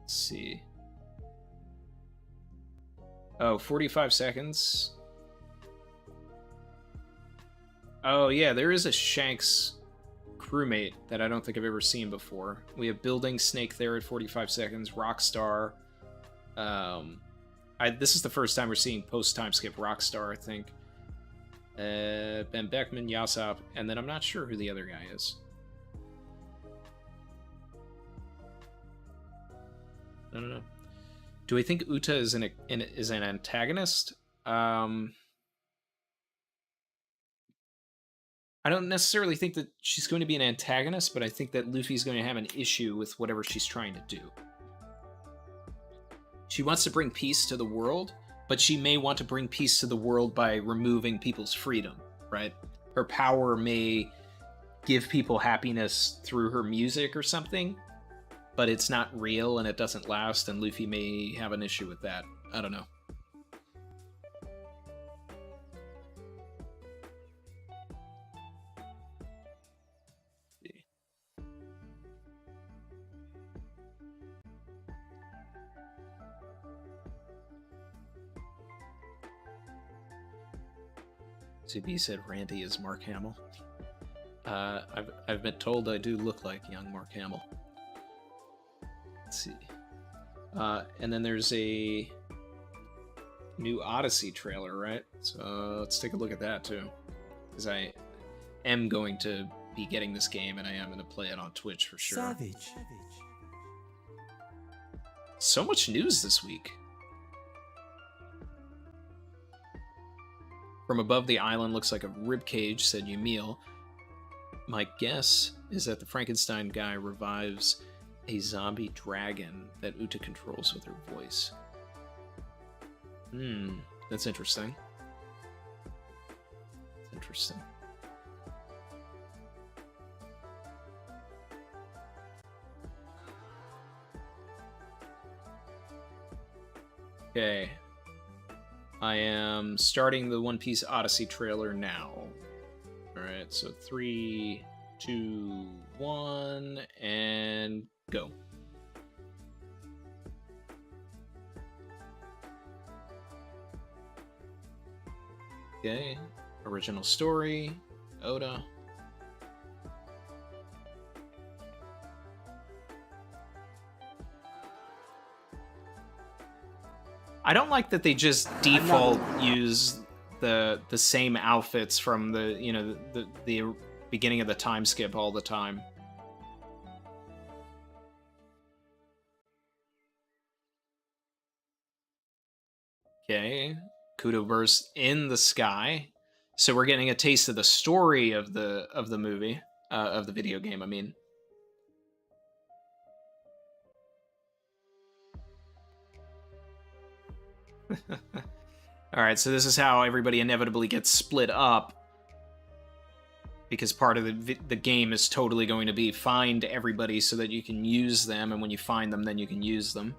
Let's see. Oh, 45 seconds. Oh yeah, there is a Shanks crewmate that I don't think I've ever seen before. We have Building Snake there at 45 seconds, Rockstar. This is the first time we're seeing post-time skip Rockstar, I think. Ben Beckman, Yasop, and then I'm not sure who the other guy is. I don't know. Do I think Uta is an antagonist? I don't necessarily think that she's going to be an antagonist, but I think that Luffy's going to have an issue with whatever she's trying to do. She wants to bring peace to the world, but she may want to bring peace to the world by removing people's freedom, right? Her power may give people happiness through her music or something, but it's not real and it doesn't last, and Luffy may have an issue with that. I don't know. CB said Randy is Mark Hamill. I've been told I do look like young Mark Hamill. Let's see. And then there's a new Odyssey trailer, right? So let's take a look at that too, because I am going to be getting this game, and I am going to play it on Twitch for sure. Savage. So much news this week. From above the island looks like a ribcage, said Yumil. My guess is that the Frankenstein guy revives a zombie dragon that Uta controls with her voice. That's interesting. Interesting. Okay. I am starting the One Piece Odyssey trailer now. Alright, so 3, 2, 1, and go. Okay, original story, Oda. I don't like that they just default use the same outfits from the beginning of the time skip all the time. Okay, Kudo burst in the sky, so we're getting a taste of the story of the movie, of the video game. I mean. Alright, so this is how everybody inevitably gets split up. Because part of the game is totally going to be find everybody so that you can use them, and when you find them, then you can use them.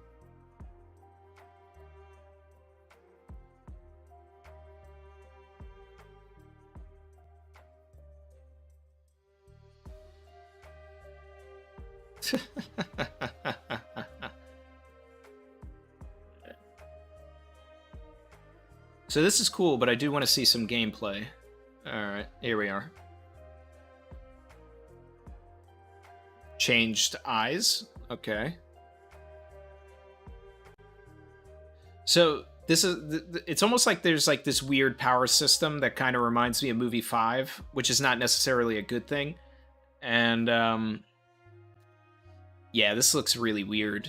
So this is cool, but I do want to see some gameplay. Alright, here we are. Changed eyes. Okay. So this is... It's almost like there's like this weird power system that kind of reminds me of Movie 5, which is not necessarily a good thing. And, yeah, this looks really weird.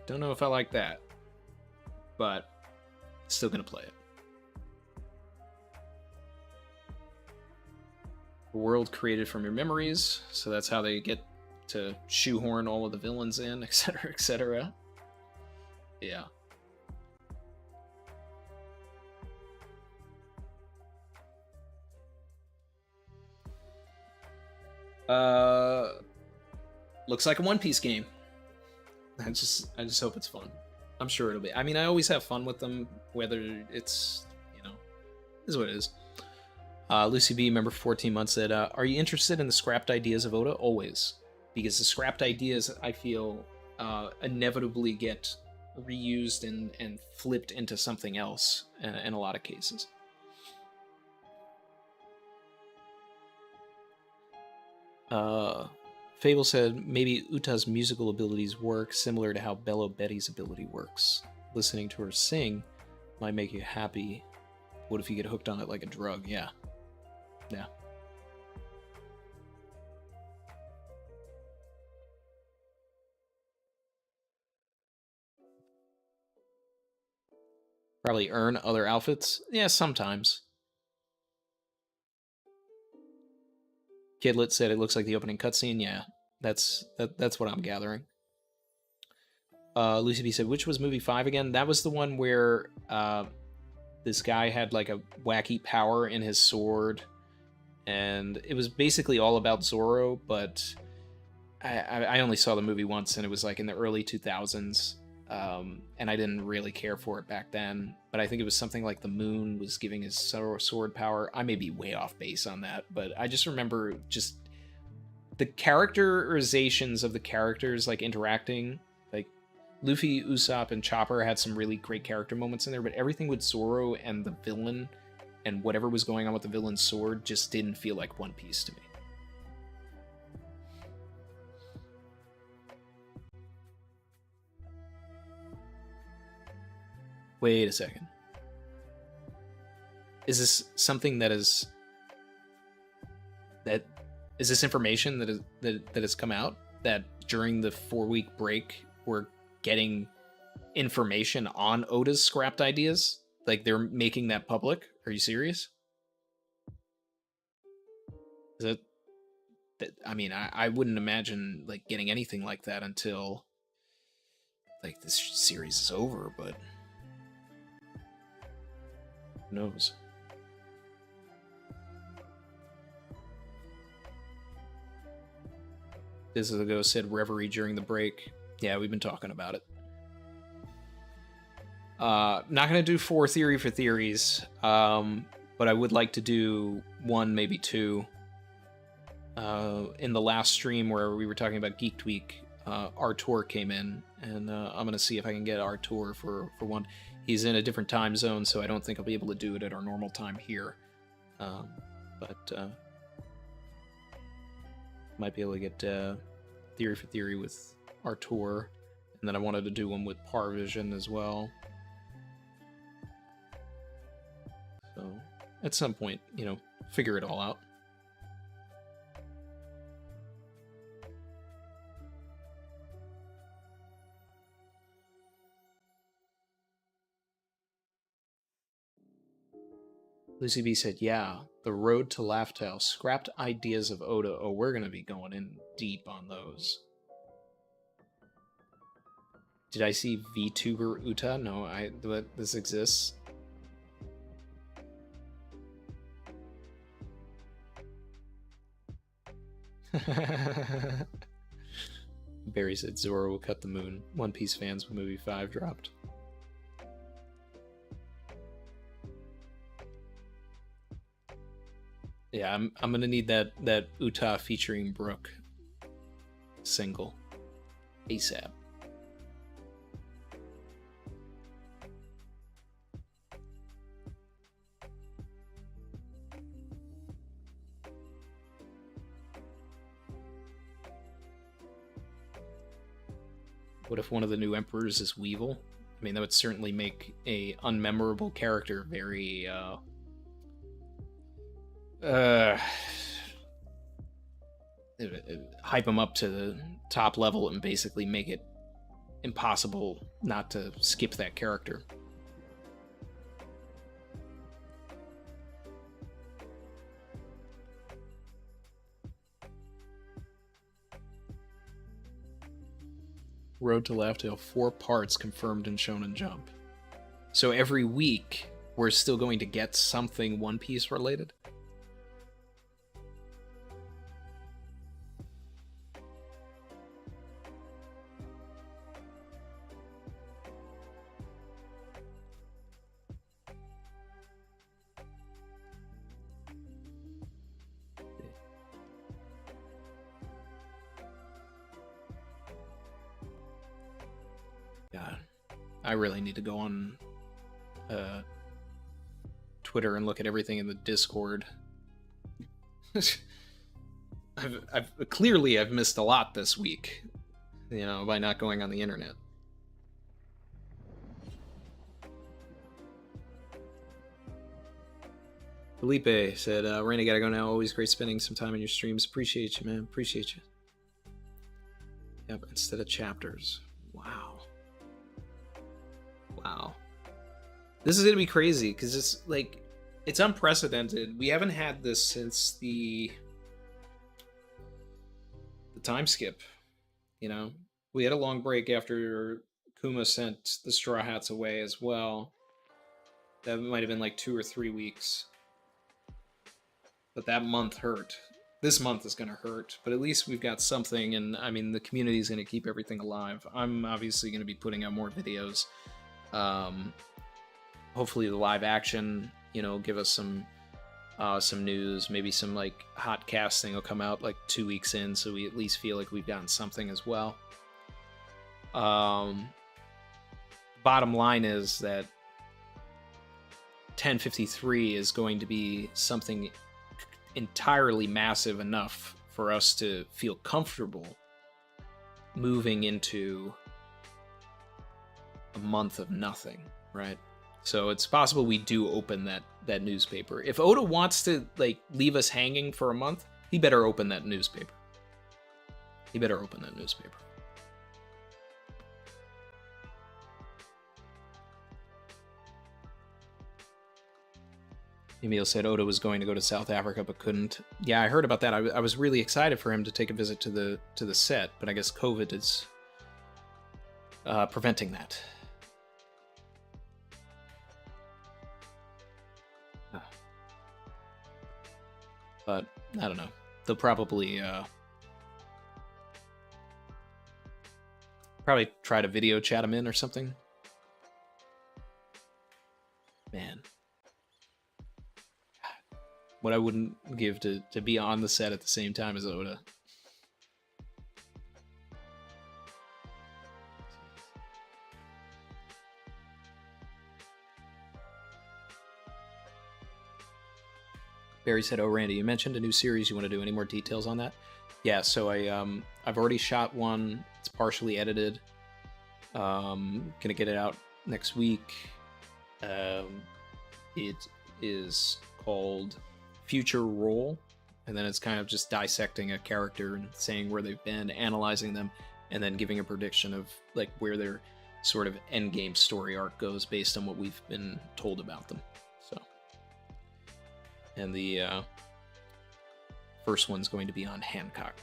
Don't know if I like that, but still gonna play it. A world created from your memories, so that's how they get to shoehorn all of the villains in, etc., etc. Yeah. Looks like a One Piece game. I just hope it's fun. I'm sure it'll be. I mean, I always have fun with them, whether it's, is what it is. Lucy B, member for 14 months, said, are you interested in the scrapped ideas of Oda? Always. Because the scrapped ideas, I feel, inevitably get reused and flipped into something else in a lot of cases. Fable said, maybe Uta's musical abilities work similar to how Bello Betty's ability works. Listening to her sing might make you happy. What if you get hooked on it like a drug? Yeah. Yeah. Probably earn other outfits? Yeah, sometimes. Kidlet said it looks like the opening cutscene. Yeah, that's what I'm gathering. Lucy B said, which was movie 5 again? That was the one where this guy had like a wacky power in his sword, and it was basically all about Zoro, but I only saw the movie once, and it was like in the early 2000s, and I didn't really care for it back then, but I think it was something like the moon was giving his sword power. I may be way off base on that, but I just remember just the characterizations of the characters like interacting. Like Luffy, Usopp, and Chopper had some really great character moments in there, but everything with Zoro and the villain and whatever was going on with the villain's sword just didn't feel like One Piece to me. Wait a second. Is this something that is... Is this information that has come out? That during the 4-week break, we're getting information on Oda's scrapped ideas? Like, they're making that public? Are you serious? Is it... I mean, I wouldn't imagine, like, getting anything like that until, like, this series is over, but... who knows? This is ago said reverie during the break. Yeah, we've been talking about it. Not going to do 4 theory for theories, but I would like to do 1, maybe 2. In the last stream where we were talking about Geek Week, Artur came in, and I'm going to see if I can get Artur for 1. He's in a different time zone, so I don't think I'll be able to do it at our normal time here. But might be able to get theory for theory with Artur, and then I wanted to do one with Parvision as well. So at some point, you know, figure it all out. Lucy B said, yeah, the road to Laugh Tale, scrapped ideas of Oda. Oh, we're going to be going in deep on those. Did I see VTuber Uta? No, this exists. Barry said Zoro will cut the moon. One Piece fans when movie 5 dropped. Yeah, I'm gonna need that Uta featuring Brooke single ASAP. What if one of the new emperors is Weevil? I mean, that would certainly make a unmemorable character very hype him up to the top level and basically make it impossible not to skip that character. Road to Laugh Tale, 4 parts confirmed in Shonen Jump. So every week we're still going to get something One Piece related? God, I really need to go on Twitter and look at everything in the Discord. I've missed a lot this week, you know, by not going on the internet. Felipe said, Raina, gotta go now. Always great spending some time in your streams. Appreciate you, man. Appreciate you. Yep, instead of chapters. Wow. Wow. This is gonna be crazy, because it's, like, it's unprecedented. We haven't had this since the time skip, you know? We had a long break after Kuma sent the Straw Hats away as well. That might have been like 2 or 3 weeks. But that month hurt. This month is going to hurt, but at least we've got something, and I mean, the community is going to keep everything alive. I'm obviously going to be putting out more videos. Hopefully the live action, you know, give us some news, maybe some like hot casting will come out like 2 weeks in, so we at least feel like we've gotten something as well. Bottom line is that 1053 is going to be something entirely massive enough for us to feel comfortable moving into a month of nothing, right? So it's possible we do open that newspaper. If Oda wants to like leave us hanging for a month, he better open that newspaper. He better open that newspaper. Emil said Oda was going to go to South Africa but couldn't. Yeah, I heard about that. I was really excited for him to take a visit to the set, but I guess COVID is preventing that. But I don't know. They'll probably try to video chat him in or something. Man. What I wouldn't give to be on the set at the same time as Oda. Barry said, "Oh, Randy, you mentioned a new series you want to do. Any more details on that?" Yeah, so I've already shot one. It's partially edited. Gonna get it out next week. It is called Future Role, and then it's kind of just dissecting a character and saying where they've been, analyzing them, and then giving a prediction of like where their sort of endgame story arc goes based on what we've been told about them. So, and the first one's going to be on Hancock.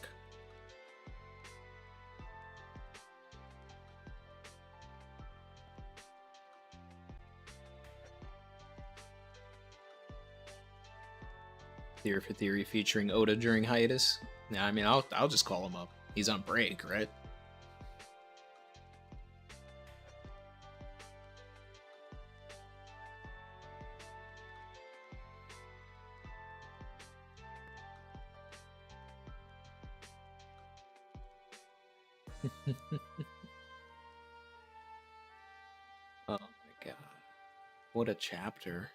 Theory for Theory featuring Oda during hiatus. Yeah, I mean, I'll just call him up. He's on break, right? Oh my god. What a chapter.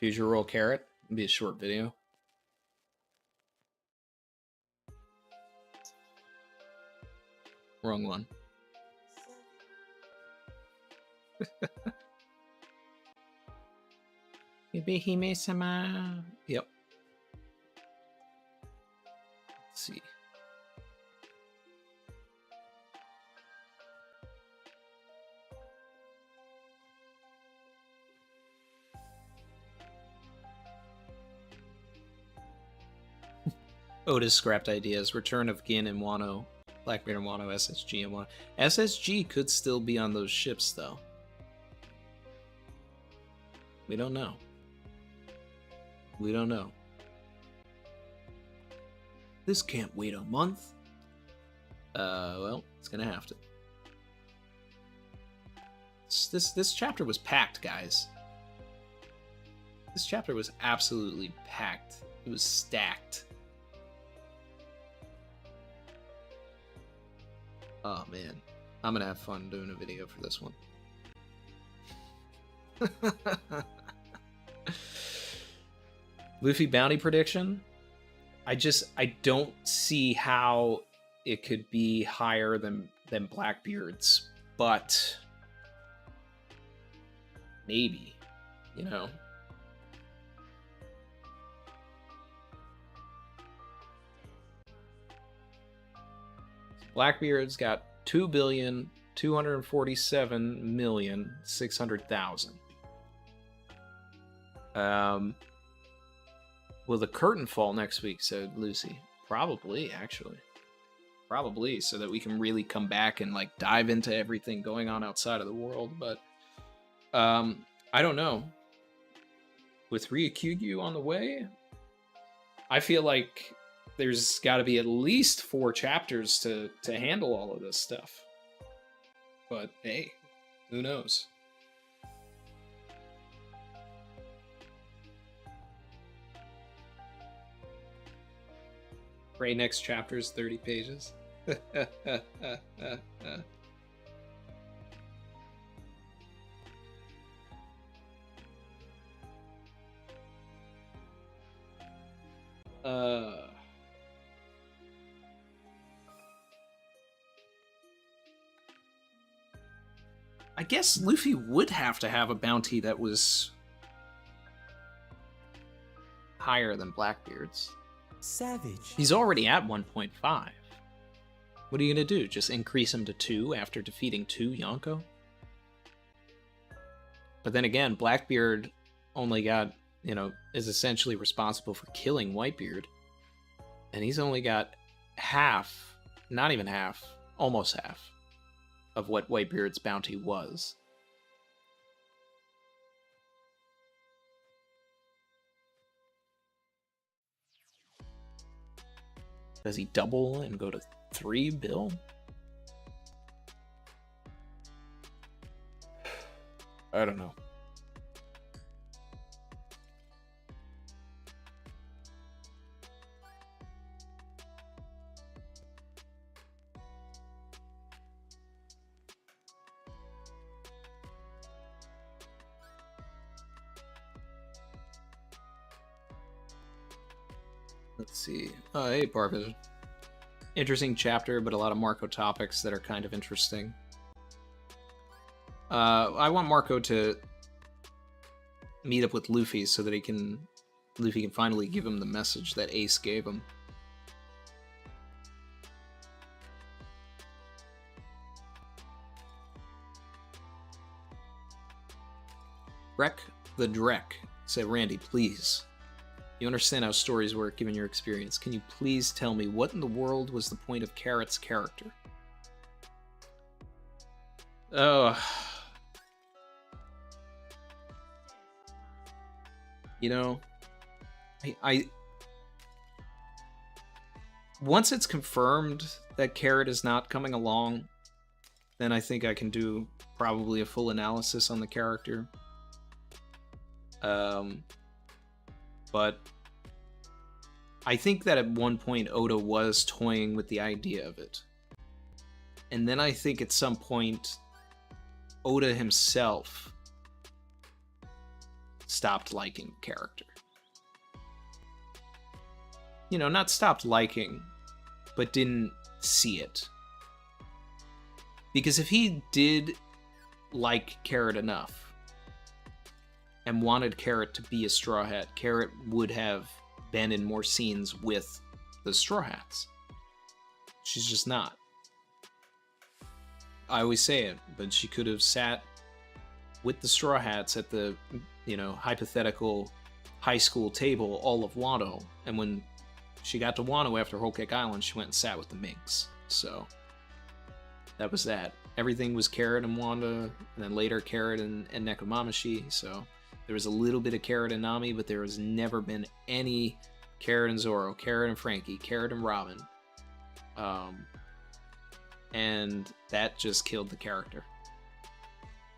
Future Roll Carrot. It'll be a short video. Wrong one. Yubihime-sama. Yep. Let's see. Oda's scrapped ideas. Return of Gin and Wano. Blackbeard and Wano, SSG and Wano. SSG could still be on those ships, though. We don't know. We don't know. This can't wait a month. Well, it's gonna have to. This chapter was packed, guys. This chapter was absolutely packed. It was stacked. Oh man, I'm gonna have fun doing a video for this one. Luffy bounty prediction? I don't see how it could be higher than Blackbeard's, but maybe, you know. Blackbeard's got 2,247,600,000. Will the curtain fall next week, said Lucy. Probably, actually. Probably, so that we can really come back and like dive into everything going on outside of the world, but I don't know. With Ryukyu on the way, I feel like there's got to be at least 4 chapters to handle all of this stuff. But hey, who knows? Pray next chapter's 30 pages. I guess Luffy would have to have a bounty that was higher than Blackbeard's. Savage. He's already at 1.5. What are you going to do? Just increase him to 2 after defeating 2 Yonko? But then again, Blackbeard only got, is essentially responsible for killing Whitebeard. And he's only got half, not even half, almost half, of what Whitebeard's bounty was. Does he double and go to 3 bill? I don't know. Let's see. Oh, hey, Barvision. Interesting chapter, but a lot of Marco topics that are kind of interesting. I want Marco to meet up with Luffy so that Luffy can finally give him the message that Ace gave him. Wreck the Drek said, Randy, please. You understand how stories work given your experience. Can you please tell me what in the world was the point of Carrot's character? Oh. I once it's confirmed that Carrot is not coming along, then I think I can do probably a full analysis on the character. But I think that at one point Oda was toying with the idea of it. And then I think at some point Oda himself stopped liking the character. Not stopped liking, but didn't see it. Because if he did like Carrot enough and wanted Carrot to be a Straw Hat, Carrot would have been in more scenes with the Straw Hats. She's just not. I always say it, but she could have sat with the Straw Hats at the, hypothetical high school table all of Wano, and when she got to Wano after Whole Cake Island, she went and sat with the Minks. So that was that. Everything was Carrot and Wanda, and then later Carrot and Nekomamushi, so there was a little bit of Carrot and Nami, but there has never been any Carrot and Zoro, Carrot and Frankie, Carrot and Robin. And that just killed the character.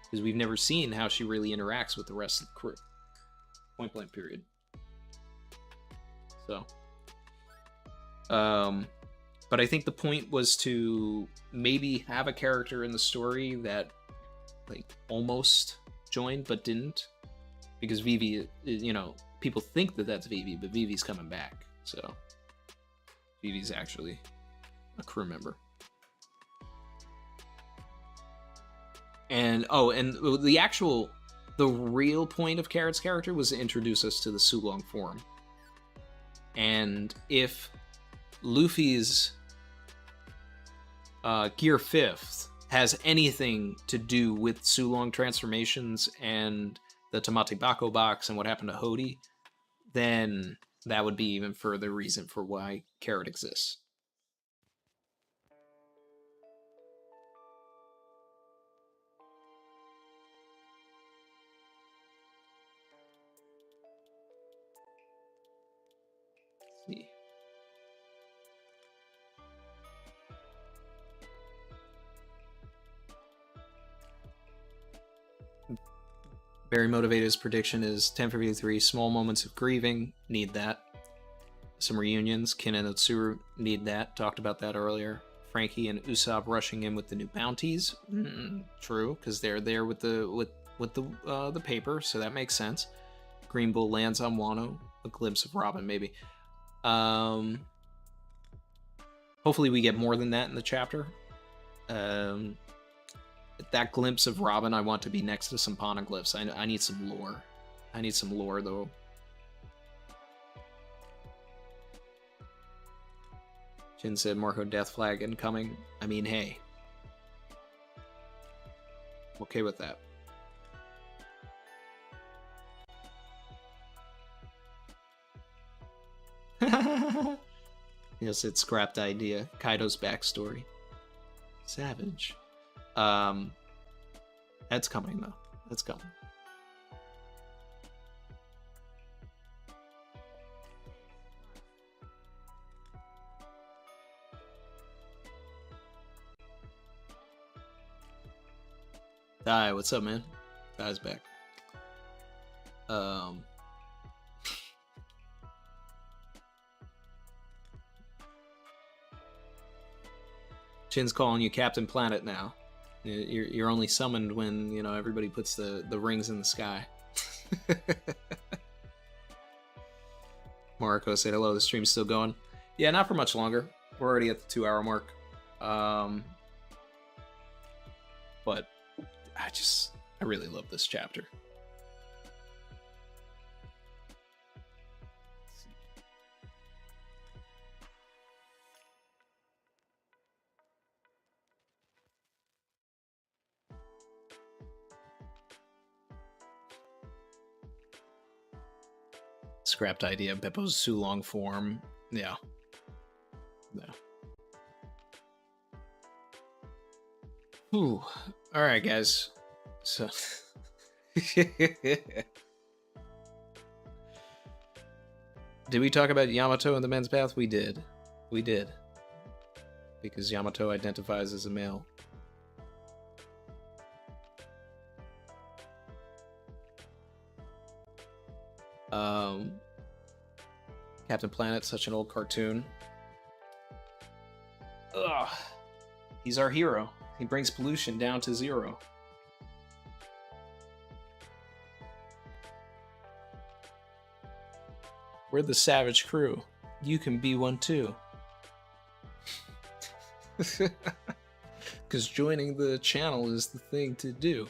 Because we've never seen how she really interacts with the rest of the crew. Point blank period. So. But I think the point was to maybe have a character in the story that, almost joined, but didn't. Because Vivi, people think that that's Vivi, but Vivi's coming back. So, Vivi's actually a crew member. And, the real point of Carrot's character was to introduce us to the Zulong form. And if Luffy's Gear 5th has anything to do with Zulong transformations and the Tamate Bako box and what happened to Hody, then that would be even further reason for why Carrot exists. Let's see. Very Motivated's prediction is 1053, small moments of grieving, need that. Some reunions, Kin and Otsuru need that, talked about that earlier. Frankie and Usopp rushing in with the new bounties, true, because they're there with the paper, so that makes sense. Green Bull lands on Wano, a glimpse of Robin maybe. Hopefully we get more than that in the chapter. that glimpse of Robin, I want to be next to some poneglyphs. I need some lore. I need some lore, though. Jin said, Morco Death Flag incoming. I mean, hey. I'm okay with that. Yes, it's scrapped idea. Kaido's backstory. Savage. That's coming, though. That's coming. Hi, what's up, man? Guy's back. Chin's calling you Captain Planet now. You're only summoned when, you know, everybody puts the rings in the sky. Marco said hello, the stream's still going. Yeah, not for much longer. We're already at the 2-hour mark. But I really love this chapter. Scrapped idea, Beppo's Zulong form. Yeah. Yeah. Whew. Alright, guys. So... Did we talk about Yamato and the men's path? We did. We did. Because Yamato identifies as a male. Captain Planet, such an old cartoon. Ugh. He's our hero. He brings pollution down to 0. We're the savage crew. You can be one too. Because joining the channel is the thing to do.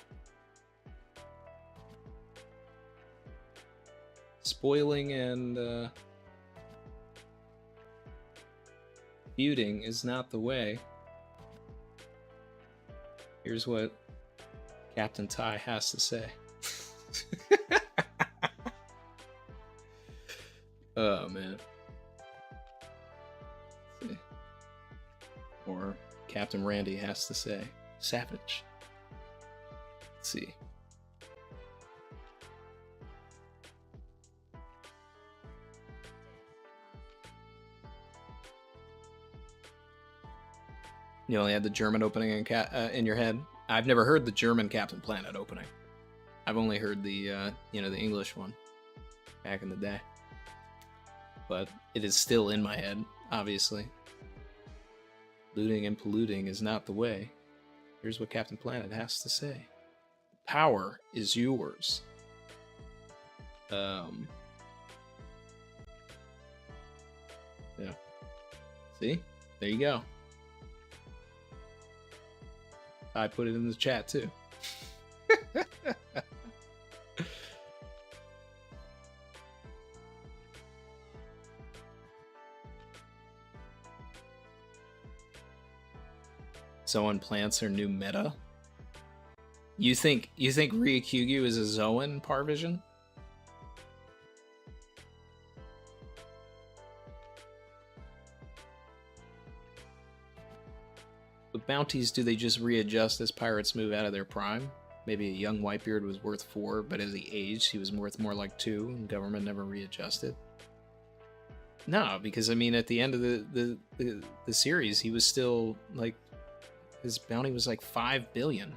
Spoiling and feuding is not the way. Here's what Captain Ty has to say. Oh, man. Or Captain Randy has to say, savage. Let's see. You only had the German opening in your head. I've never heard the German Captain Planet opening. I've only heard the the English one back in the day. But it is still in my head, obviously. Looting and polluting is not the way. Here's what Captain Planet has to say. Power is yours. Yeah. See? There you go. I put it in the chat too. Zoan plants are new meta. You think Ryukyu is a Zoan Parvision? With bounties, do they just readjust as pirates move out of their prime? Maybe a young Whitebeard was worth 4, but as he aged, he was worth more like 2, and government never readjusted. No, because I mean, at the end of the series, he was still like, his bounty was like 5 billion.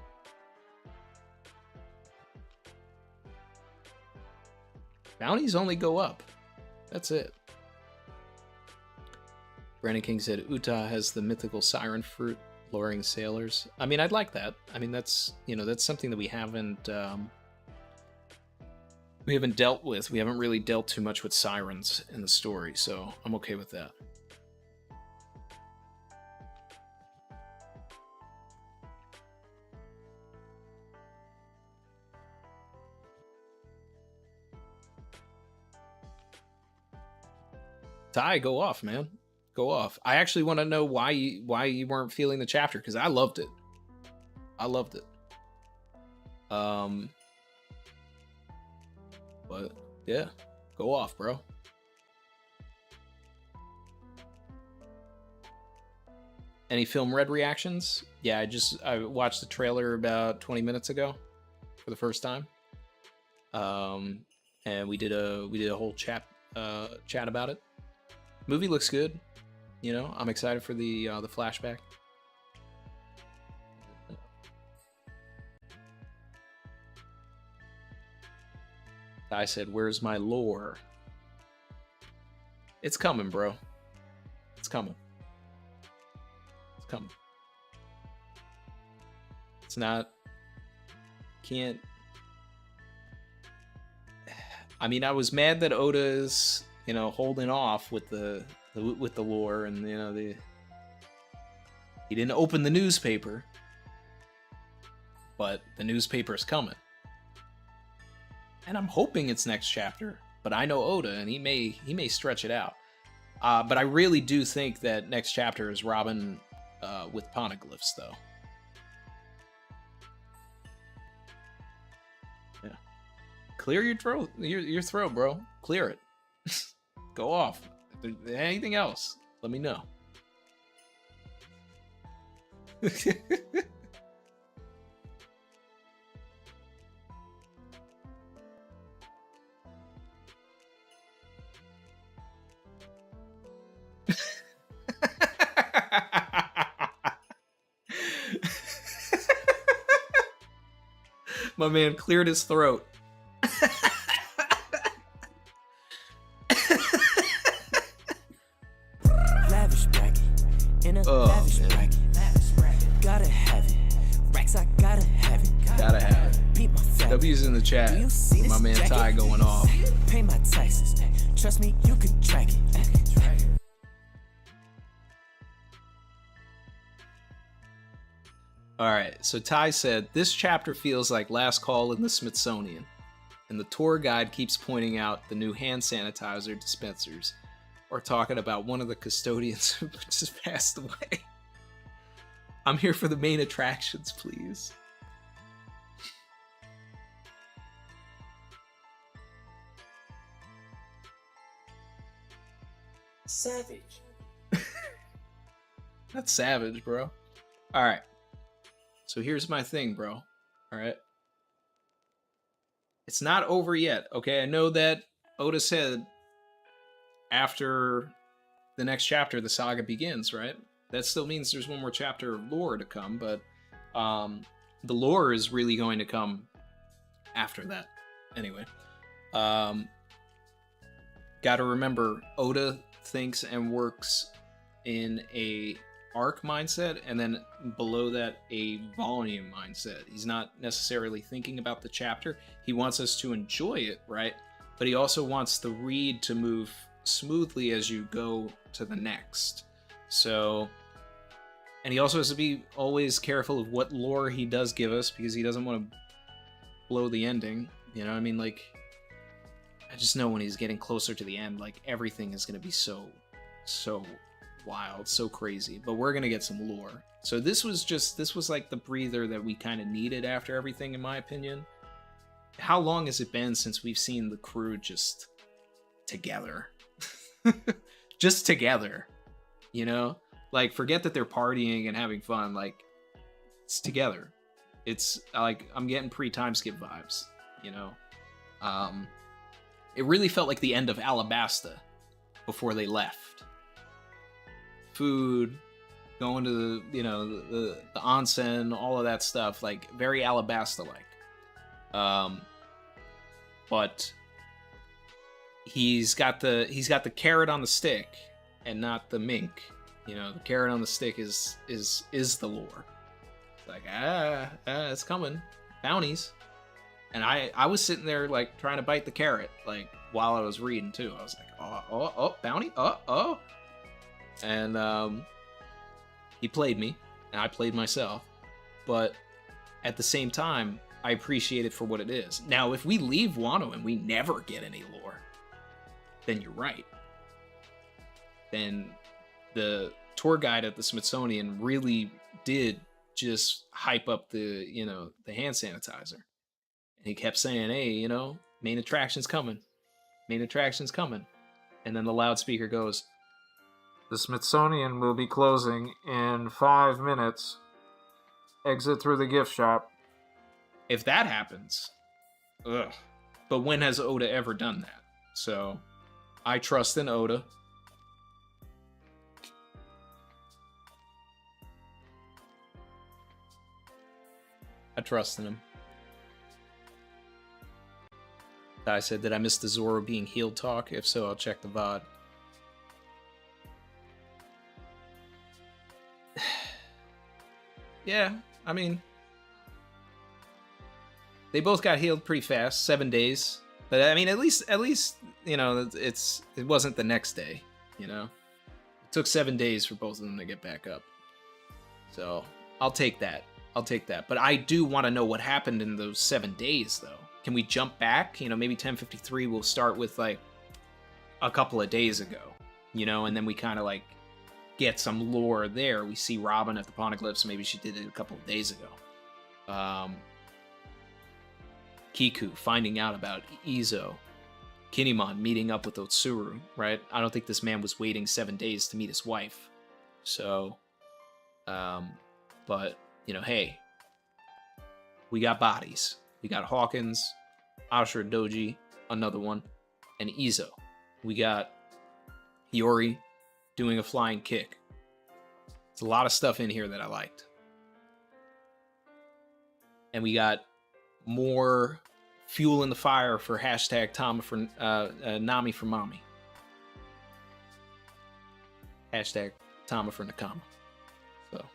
Bounties only go up. That's it. Brandon King said Uta has the mythical siren fruit, luring sailors. I mean, I'd like that. I mean, that's something that we haven't dealt with. We haven't really dealt too much with sirens in the story, so I'm okay with that. Ty, go off, man. Go off. I actually want to know why you weren't feeling the chapter, because I loved it. I loved it. But yeah, go off, bro. Any film red reactions? Yeah, I watched the trailer about 20 minutes ago for the first time. And we did a whole chat about it. Movie looks good. You know, I'm excited for the flashback. I said, "Where's my lore?" It's coming, bro. It's coming. It's coming. It's not. Can't. I mean, I was mad that Oda is, you know, holding off with the lore, and you know he didn't open the newspaper, but the newspaper's coming, and I'm hoping it's next chapter. But I know Oda, and he may stretch it out. But I really do think that next chapter is Robin with poneglyphs, though. Yeah, clear your throat, your throat, bro. Clear it. Go off. If there's anything else, let me know. My man cleared his throat. Lavish bracket. In a lavish bracket. Gotta have it. Racks, I gotta have it. Gotta have it. Beat my fabric. W's in the chat. Do you see My this man jacket? Ty going off. Pay my taxes. Trust me, you can track it. Alright, so Ty said, "This chapter feels like Last Call in the Smithsonian, and the tour guide keeps pointing out the new hand sanitizer dispensers, or talking about one of the custodians who just passed away. I'm here for the main attractions, please." Savage. That's savage, bro. Alright. So here's my thing, bro. Alright. It's not over yet, okay? I know that Oda said after the next chapter the saga begins, right? That still means there's one more chapter of lore to come, but the lore is really going to come after that. Anyway. Gotta remember, Oda thinks and works in a arc mindset, and then below that a volume mindset. He's not necessarily thinking about the chapter. He wants us to enjoy it, right? But he also wants the read to move smoothly as you go to the next. So, and he also has to be always careful of what lore he does give us, because he doesn't want to blow the ending. You know what I mean? Like, I just know when he's getting closer to the end, like, everything is going to be so wild, so crazy. But we're gonna get some lore. So this was like the breather that we kind of needed after everything, in my opinion. How long has it been since we've seen the crew just together? Just together, you know? Like, forget that they're partying and having fun. Like, it's together. It's like, I'm getting pre-time skip vibes, you know? It really felt like the end of Alabasta before they left. Food, going to the, you know, the onsen, all of that stuff, like very Alabasta-like. But he's got the carrot on the stick and not the mink. You know, the carrot on the stick is the lore. It's like, it's coming, bounties. And I was sitting there like trying to bite the carrot, like while I was reading too. I was like, oh, bounty, oh. And he played me, and I played myself. But at the same time, I appreciate it for what it is. Now, if we leave Wano and we never get any lore, then you're right. then the tour guide at the Smithsonian really did just hype up the, you know, the hand sanitizer. And he kept saying, hey, you know, main attraction's coming. Main attraction's coming. And then the loudspeaker goes, the Smithsonian will be closing in 5 minutes. Exit through the gift shop. If that happens, ugh. But when has Oda ever done that? So, I trust in Oda. I trust in him. I said, did I miss the Zoro being healed talk? If so, I'll check the VOD. Yeah, I mean, they both got healed pretty fast, 7 days. But I mean, at least, you know, it wasn't the next day. You know, it took 7 days for both of them to get back up. So I'll take that. But I do want to know what happened in those 7 days, though. Can we jump back? You know, maybe 1053 will start with like a couple of days ago, you know, and then we kind of like get some lore there. We see Robin at the Poneglyphs. Maybe she did it a couple of days ago. Kiku finding out about Izo. Kinemon meeting up with Otsuru, right? I don't think this man was waiting 7 days to meet his wife. So, but, you know, hey, we got bodies. We got Hawkins, Ashura Doji, another one, and Izo. We got Hiyori doing a flying kick. There's a lot of stuff in here that I liked. And we got more fuel in the fire for hashtag Tama for Nami for Mommy. Hashtag Tama for Nakama. So.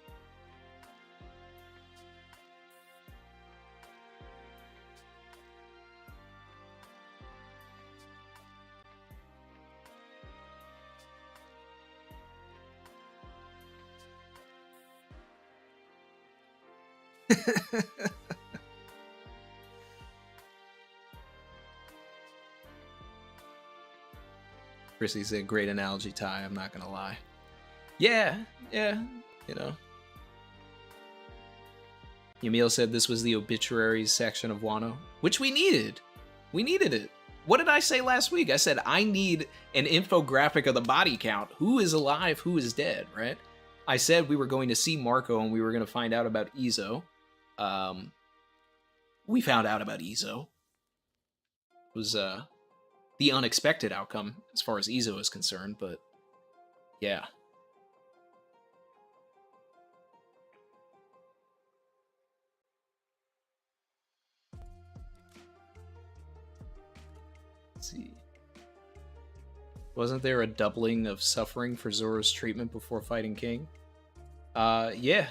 Chrissy said, great analogy, Ty, I'm not gonna lie. Yeah, you know. Yamil said this was the obituaries section of Wano, which we needed. We needed it. What did I say last week? I said I need an infographic of the body count. Who is alive, who is dead, right? I said we were going to see Marco and we were going to find out about Izo. We found out about Izo. It was the unexpected outcome as far as Izo is concerned, but yeah. Let's see. Wasn't there a doubling of suffering for Zoro's treatment before fighting King? Yeah.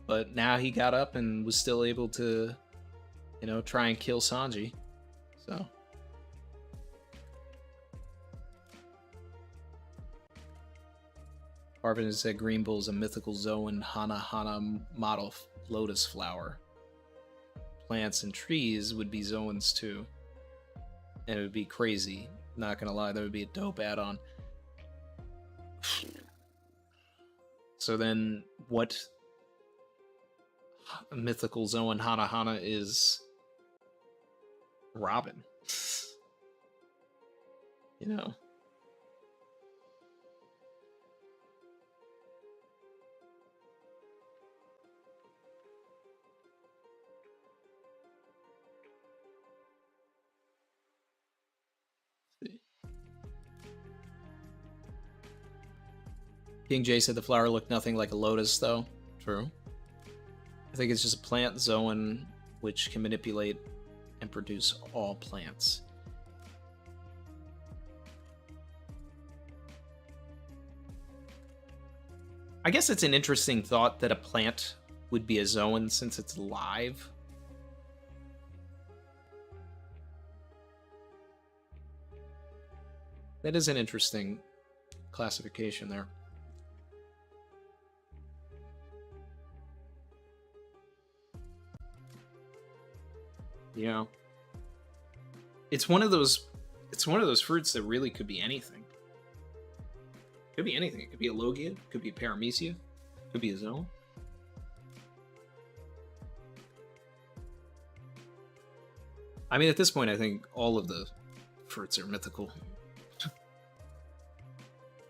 But now he got up and was still able to, you know, try and kill Sanji. So. Arvin said Green Bull is a mythical Zoan Hana model lotus flower. Plants and trees would be Zoans too. And it would be crazy. Not gonna lie, that would be a dope add-on. So then, what mythical Zoan Hana is Robin? You know? King J said the flower looked nothing like a lotus, though. True. I think it's just a plant Zoan which can manipulate and produce all plants. I guess it's an interesting thought that a plant would be a Zoan since it's live. That is an interesting classification there. You know, it's one of those fruits that really could be anything. Could be anything. It could be a Logia, could be a Paramecia, could be a Zone. I mean, at this point, I think all of the fruits are mythical.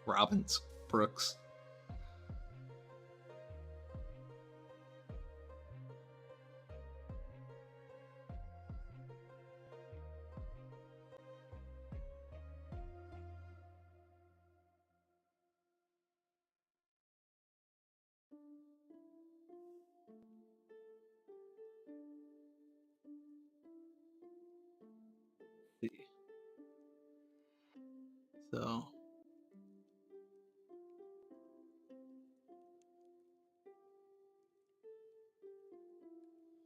Robins, Brooks. So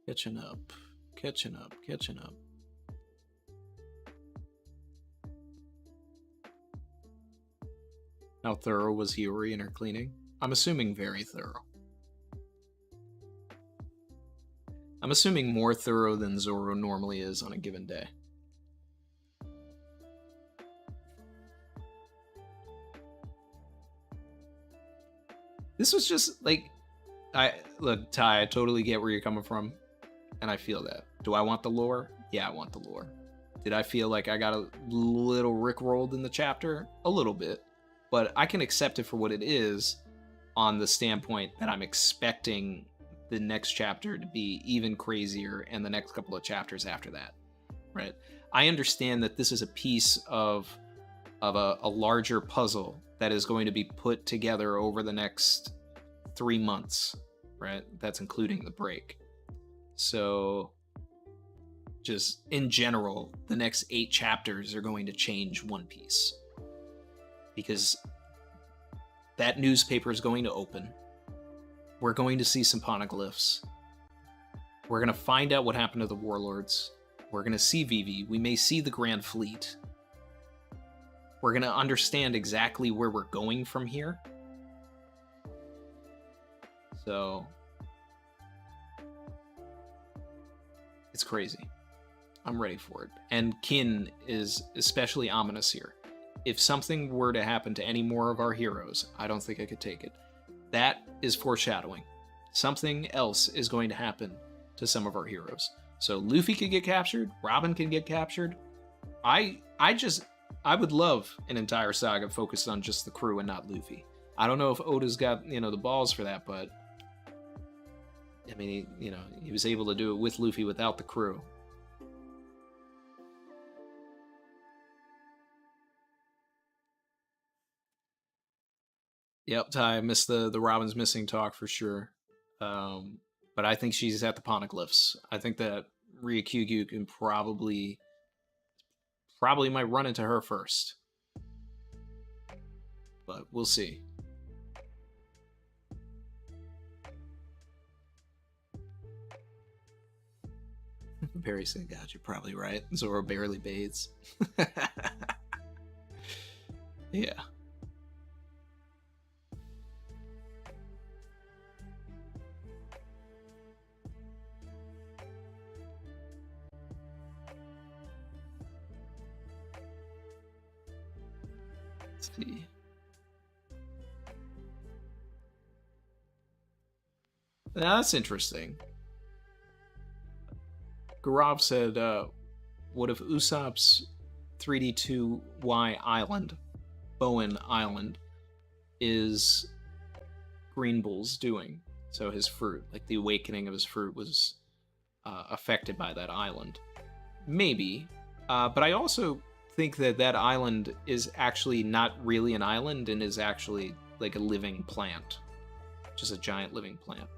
catching up. How thorough was Hiyori in her cleaning? I'm assuming very thorough. I'm assuming more thorough than Zoro normally is on a given day. This was just like, look, Ty, I totally get where you're coming from, and I feel that. Do I want the lore? Yeah, I want the lore. Did I feel like I got a little rickrolled in the chapter? A little bit. But I can accept it for what it is on the standpoint that I'm expecting the next chapter to be even crazier and the next couple of chapters after that, right? I understand that this is a piece of a larger puzzle that is going to be put together over the next 3 months, right? That's including the break. So just in general, the next 8 chapters are going to change One Piece. Because that newspaper is going to open. We're going to see some poneglyphs. We're going to find out what happened to the warlords. We're going to see Vivi. We may see the Grand Fleet. We're going to understand exactly where we're going from here. So it's crazy. I'm ready for it. And Kin is especially ominous here. If something were to happen to any more of our heroes, I don't think I could take it. That is foreshadowing. Something else is going to happen to some of our heroes. So Luffy could get captured, Robin can get captured. I would love an entire saga focused on just the crew and not Luffy. I don't know if Oda's got, the balls for that, but I mean, he was able to do it with Luffy without the crew. Yep, Ty, I missed the Robin's missing talk for sure. But I think she's at the poneglyphs. I think that Ryukyu can probably might run into her first. But we'll see. Barry said, God, you're probably right. Zoro barely bathes. Yeah. See. Now that's interesting. Garov said, what if Usopp's 3D2Y island, Bowen Island, is Green Bull's doing? So his fruit, like the awakening of his fruit was affected by that island. Maybe. But I also think that island is actually not really an island and is actually like a living plant. Just a giant living plant.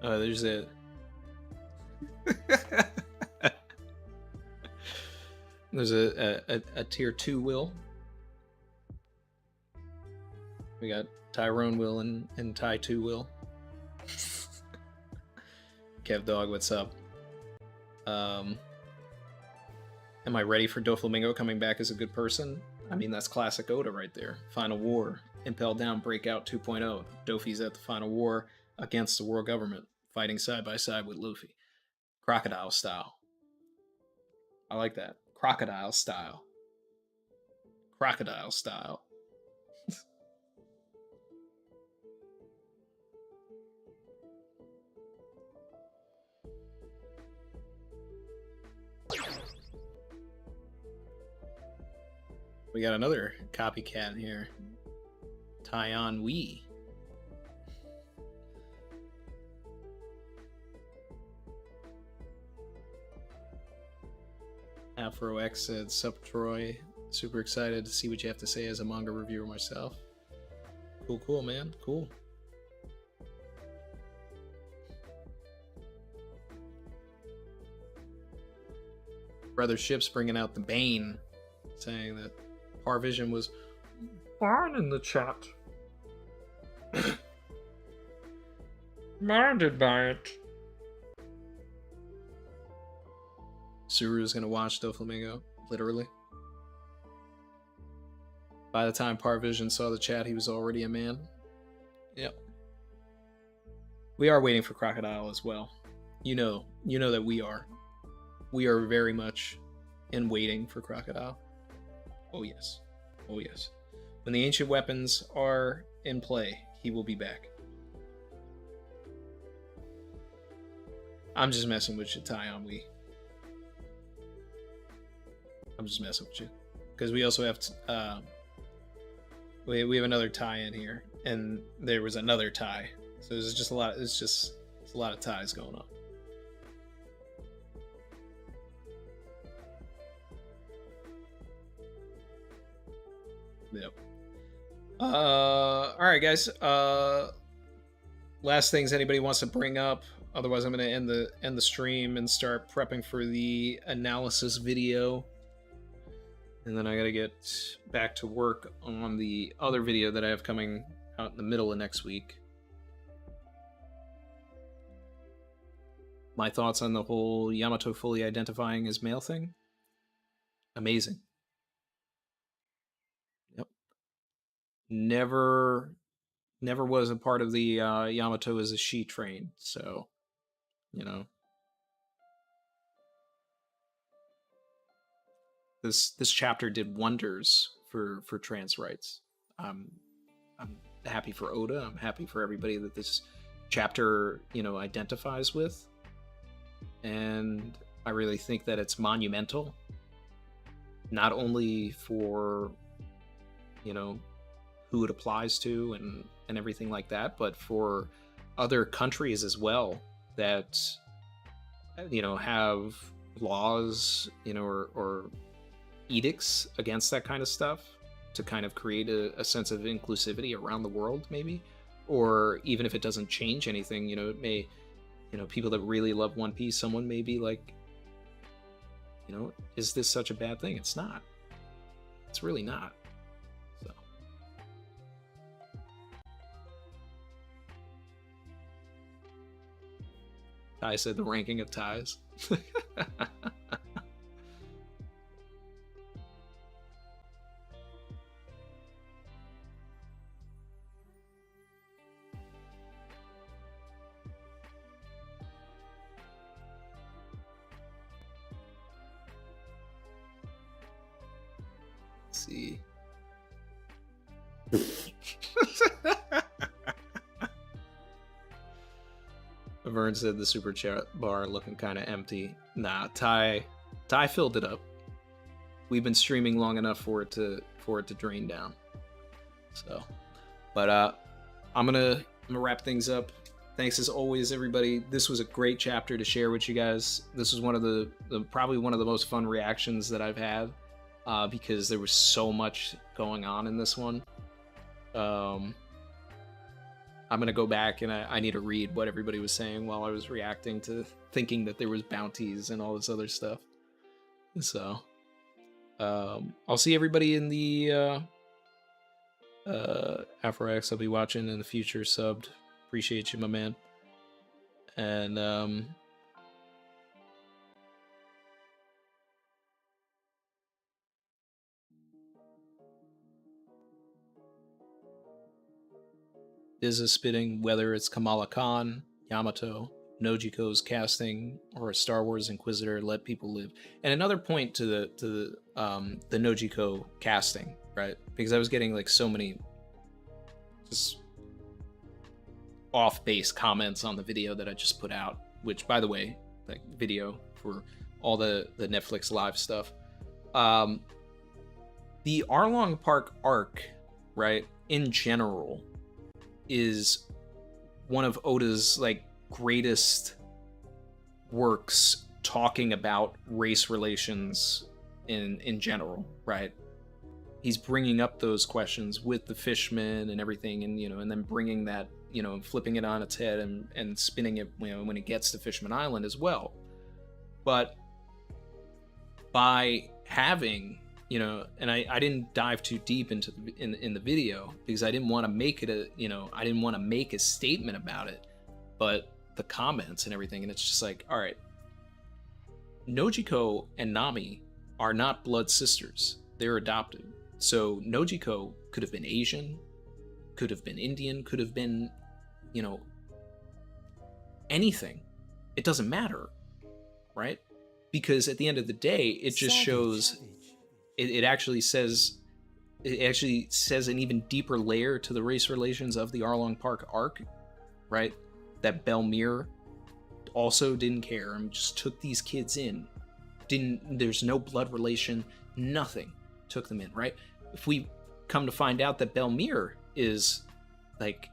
There's a there's a tier 2 will. We got Tyrone will and Ty 2 will. Kev Dog, what's up? Am I ready for Doflamingo coming back as a good person? I mean, that's classic Oda right there. Final War, Impel Down, Breakout 2.0. Dofi's at the Final War against the world government, fighting side by side with Luffy. Crocodile style. I like that. Crocodile style. Crocodile style. We got another copycat here. Tyon Wee. Afro X said, Sup Troy. Super excited to see what you have to say as a manga reviewer myself. Cool, man. Cool. Brother Ships bringing out the Bane, saying that Parvision was Fine in the chat. Minded by it. Suru's gonna watch Doflamingo, literally. By the time Parvision saw the chat, he was already a man. Yep. We are waiting for Crocodile as well. You know that we are. We are very much in waiting for Crocodile. Oh yes. Oh yes. When the ancient weapons are in play, he will be back. I'm just messing with you, Tyon Wee. I'm just messing with you. Because we also have we have another tie in here. And there was another tie. So there's just a lot it's a lot of ties going on. Yep. Alright guys. Last things anybody wants to bring up. Otherwise I'm gonna end the stream and start prepping for the analysis video. And then I gotta get back to work on the other video that I have coming out in the middle of next week. My thoughts on the whole Yamato fully identifying as male thing? Amazing. Yep. Never was a part of the Yamato as a she train, so, you know. This chapter did wonders for trans rights. I'm happy for Oda. I'm happy for everybody that this chapter, identifies with. And I really think that it's monumental. Not only for, who it applies to and everything like that, but for other countries as well that, have laws, or edicts against that kind of stuff to kind of create a sense of inclusivity around the world, maybe. Or even if it doesn't change anything, it may, people that really love One Piece, someone may be like, is this such a bad thing? It's not. It's really not. So. I said the ranking of ties. See. Vern said the super chat bar looking kind of empty. Nah, Ty filled it up. We've been streaming long enough for it to drain down. So, but I'm gonna wrap things up. Thanks as always, everybody. This was a great chapter to share with you guys. This was one of the probably one of the most fun reactions that I've had. Because there was so much going on in this one. I'm gonna go back and I need to read what everybody was saying while I was reacting to thinking that there was bounties and all this other stuff. So, I'll see everybody in the Afro X. I'll be watching in the future, subbed. Appreciate you, my man. And is spitting, whether it's Kamala Khan, Yamato, Nojiko's casting, or a Star Wars Inquisitor. Let people live. And another point to the Nojiko casting, right? Because I was getting like so many just off-base comments on the video that I just put out, which, by the way, like video for all the Netflix live stuff. The Arlong Park arc, right, in general, is one of Oda's like greatest works talking about race relations in general, right? He's bringing up those questions with the fishmen and everything, and and then bringing that, and flipping it on its head and spinning it, when it gets to Fishman Island as well. But by having, and I didn't dive too deep into in the video because I didn't want to make it I didn't want to make a statement about it, but the comments and everything, and it's just like, all right, Nojiko and Nami are not blood sisters. They're adopted. So Nojiko could have been Asian, could have been Indian, could have been, anything. It doesn't matter, right? Because at the end of the day, it just shows, it actually says an even deeper layer to the race relations of the Arlong Park arc, right? That Belmere also didn't care and just took these kids in. There's no blood relation, nothing. Took them in, right? If we come to find out that Belmere is, like,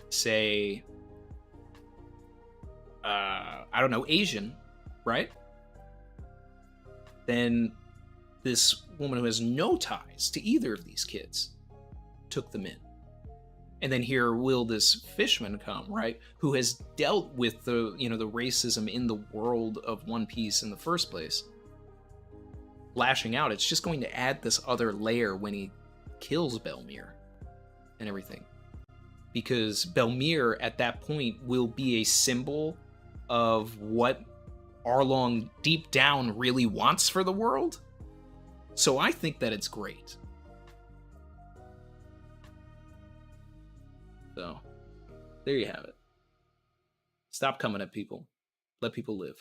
say, I don't know, Asian, right? Then this woman who has no ties to either of these kids took them in. And then here will this fishman come, right? Who has dealt with the racism in the world of One Piece in the first place. Lashing out, it's just going to add this other layer when he kills Belmere and everything. Because Belmere at that point will be a symbol of what Arlong deep down really wants for the world. So I think that it's great. So, there you have it. Stop coming at people. Let people live.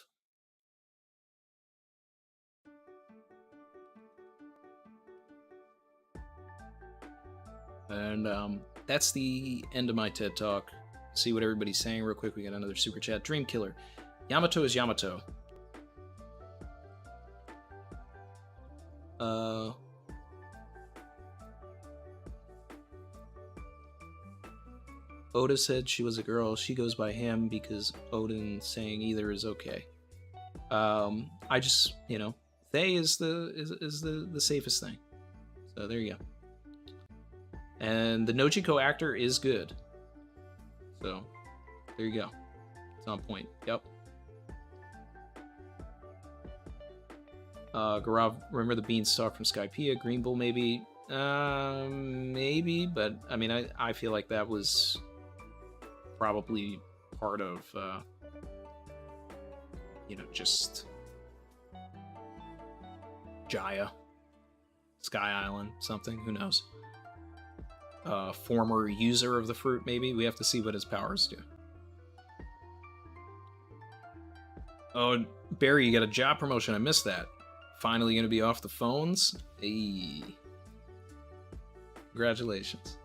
And that's the end of my TED Talk. See what everybody's saying real quick. We got another super chat. Dream Killer. Yamato is Yamato. Oda said she was a girl. She goes by him because Odin saying either is okay. I just, they is the safest thing. So there you go. And the Nojiko actor is good. So, there you go. It's on point. Yep. Garav, remember the beanstalk from Skypiea? Green Bull, maybe? Maybe, but, I mean, I feel like that was probably part of, just Jaya. Sky Island, something, who knows? Former user of the fruit, maybe? We have to see what his powers do. Oh, Barry, you got a job promotion. I missed that. Finally gonna be off the phones? Hey. Congratulations.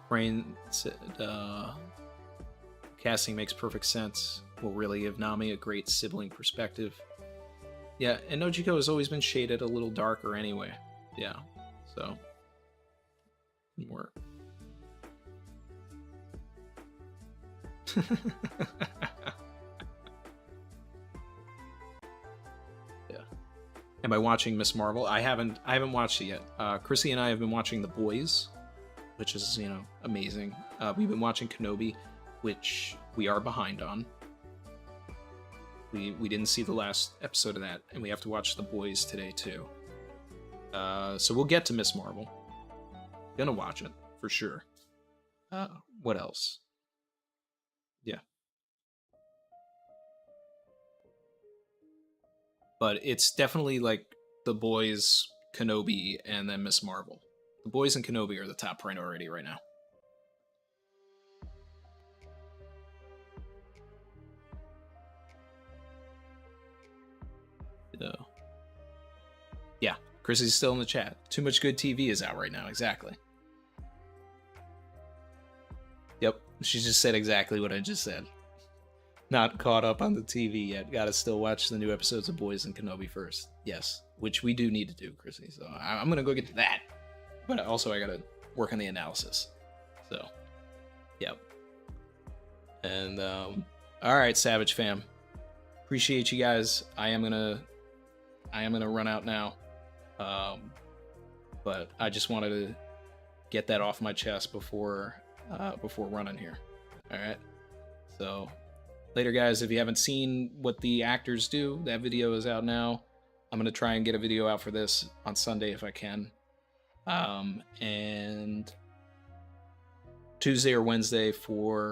Brain said, casting makes perfect sense. Will really give Nami a great sibling perspective. Yeah, and Nojiko has always been shaded a little darker anyway. Yeah, so more. Yeah. Am I watching Miss Marvel? I haven't watched it yet. Chrissy and I have been watching The Boys, which is, amazing. We've been watching Kenobi, which we are behind on. We didn't see the last episode of that, and we have to watch The Boys today, too. So we'll get to Miss Marvel. Gonna watch it, for sure. What else? Yeah. but it's definitely like The Boys, Kenobi, and then Miss Marvel. The Boys and Kenobi are the top priority right now. Yeah, Chrissy's still in the chat. Too much good TV is out right now. Exactly. Yep, she just said exactly what I just said. Not caught up on the TV yet. Gotta still watch the new episodes of Boys and Kenobi first. Yes, which we do need to do, Chrissy. So I'm gonna go get to that. But also I gotta work on the analysis. So, yep. And all right, Savage fam. Appreciate you guys. I am gonna run out now. But I just wanted to get that off my chest before running here. All right. So later, guys. If you haven't seen what the actors do, that video is out now. I'm gonna try and get a video out for this on Sunday if I can. And Tuesday or Wednesday for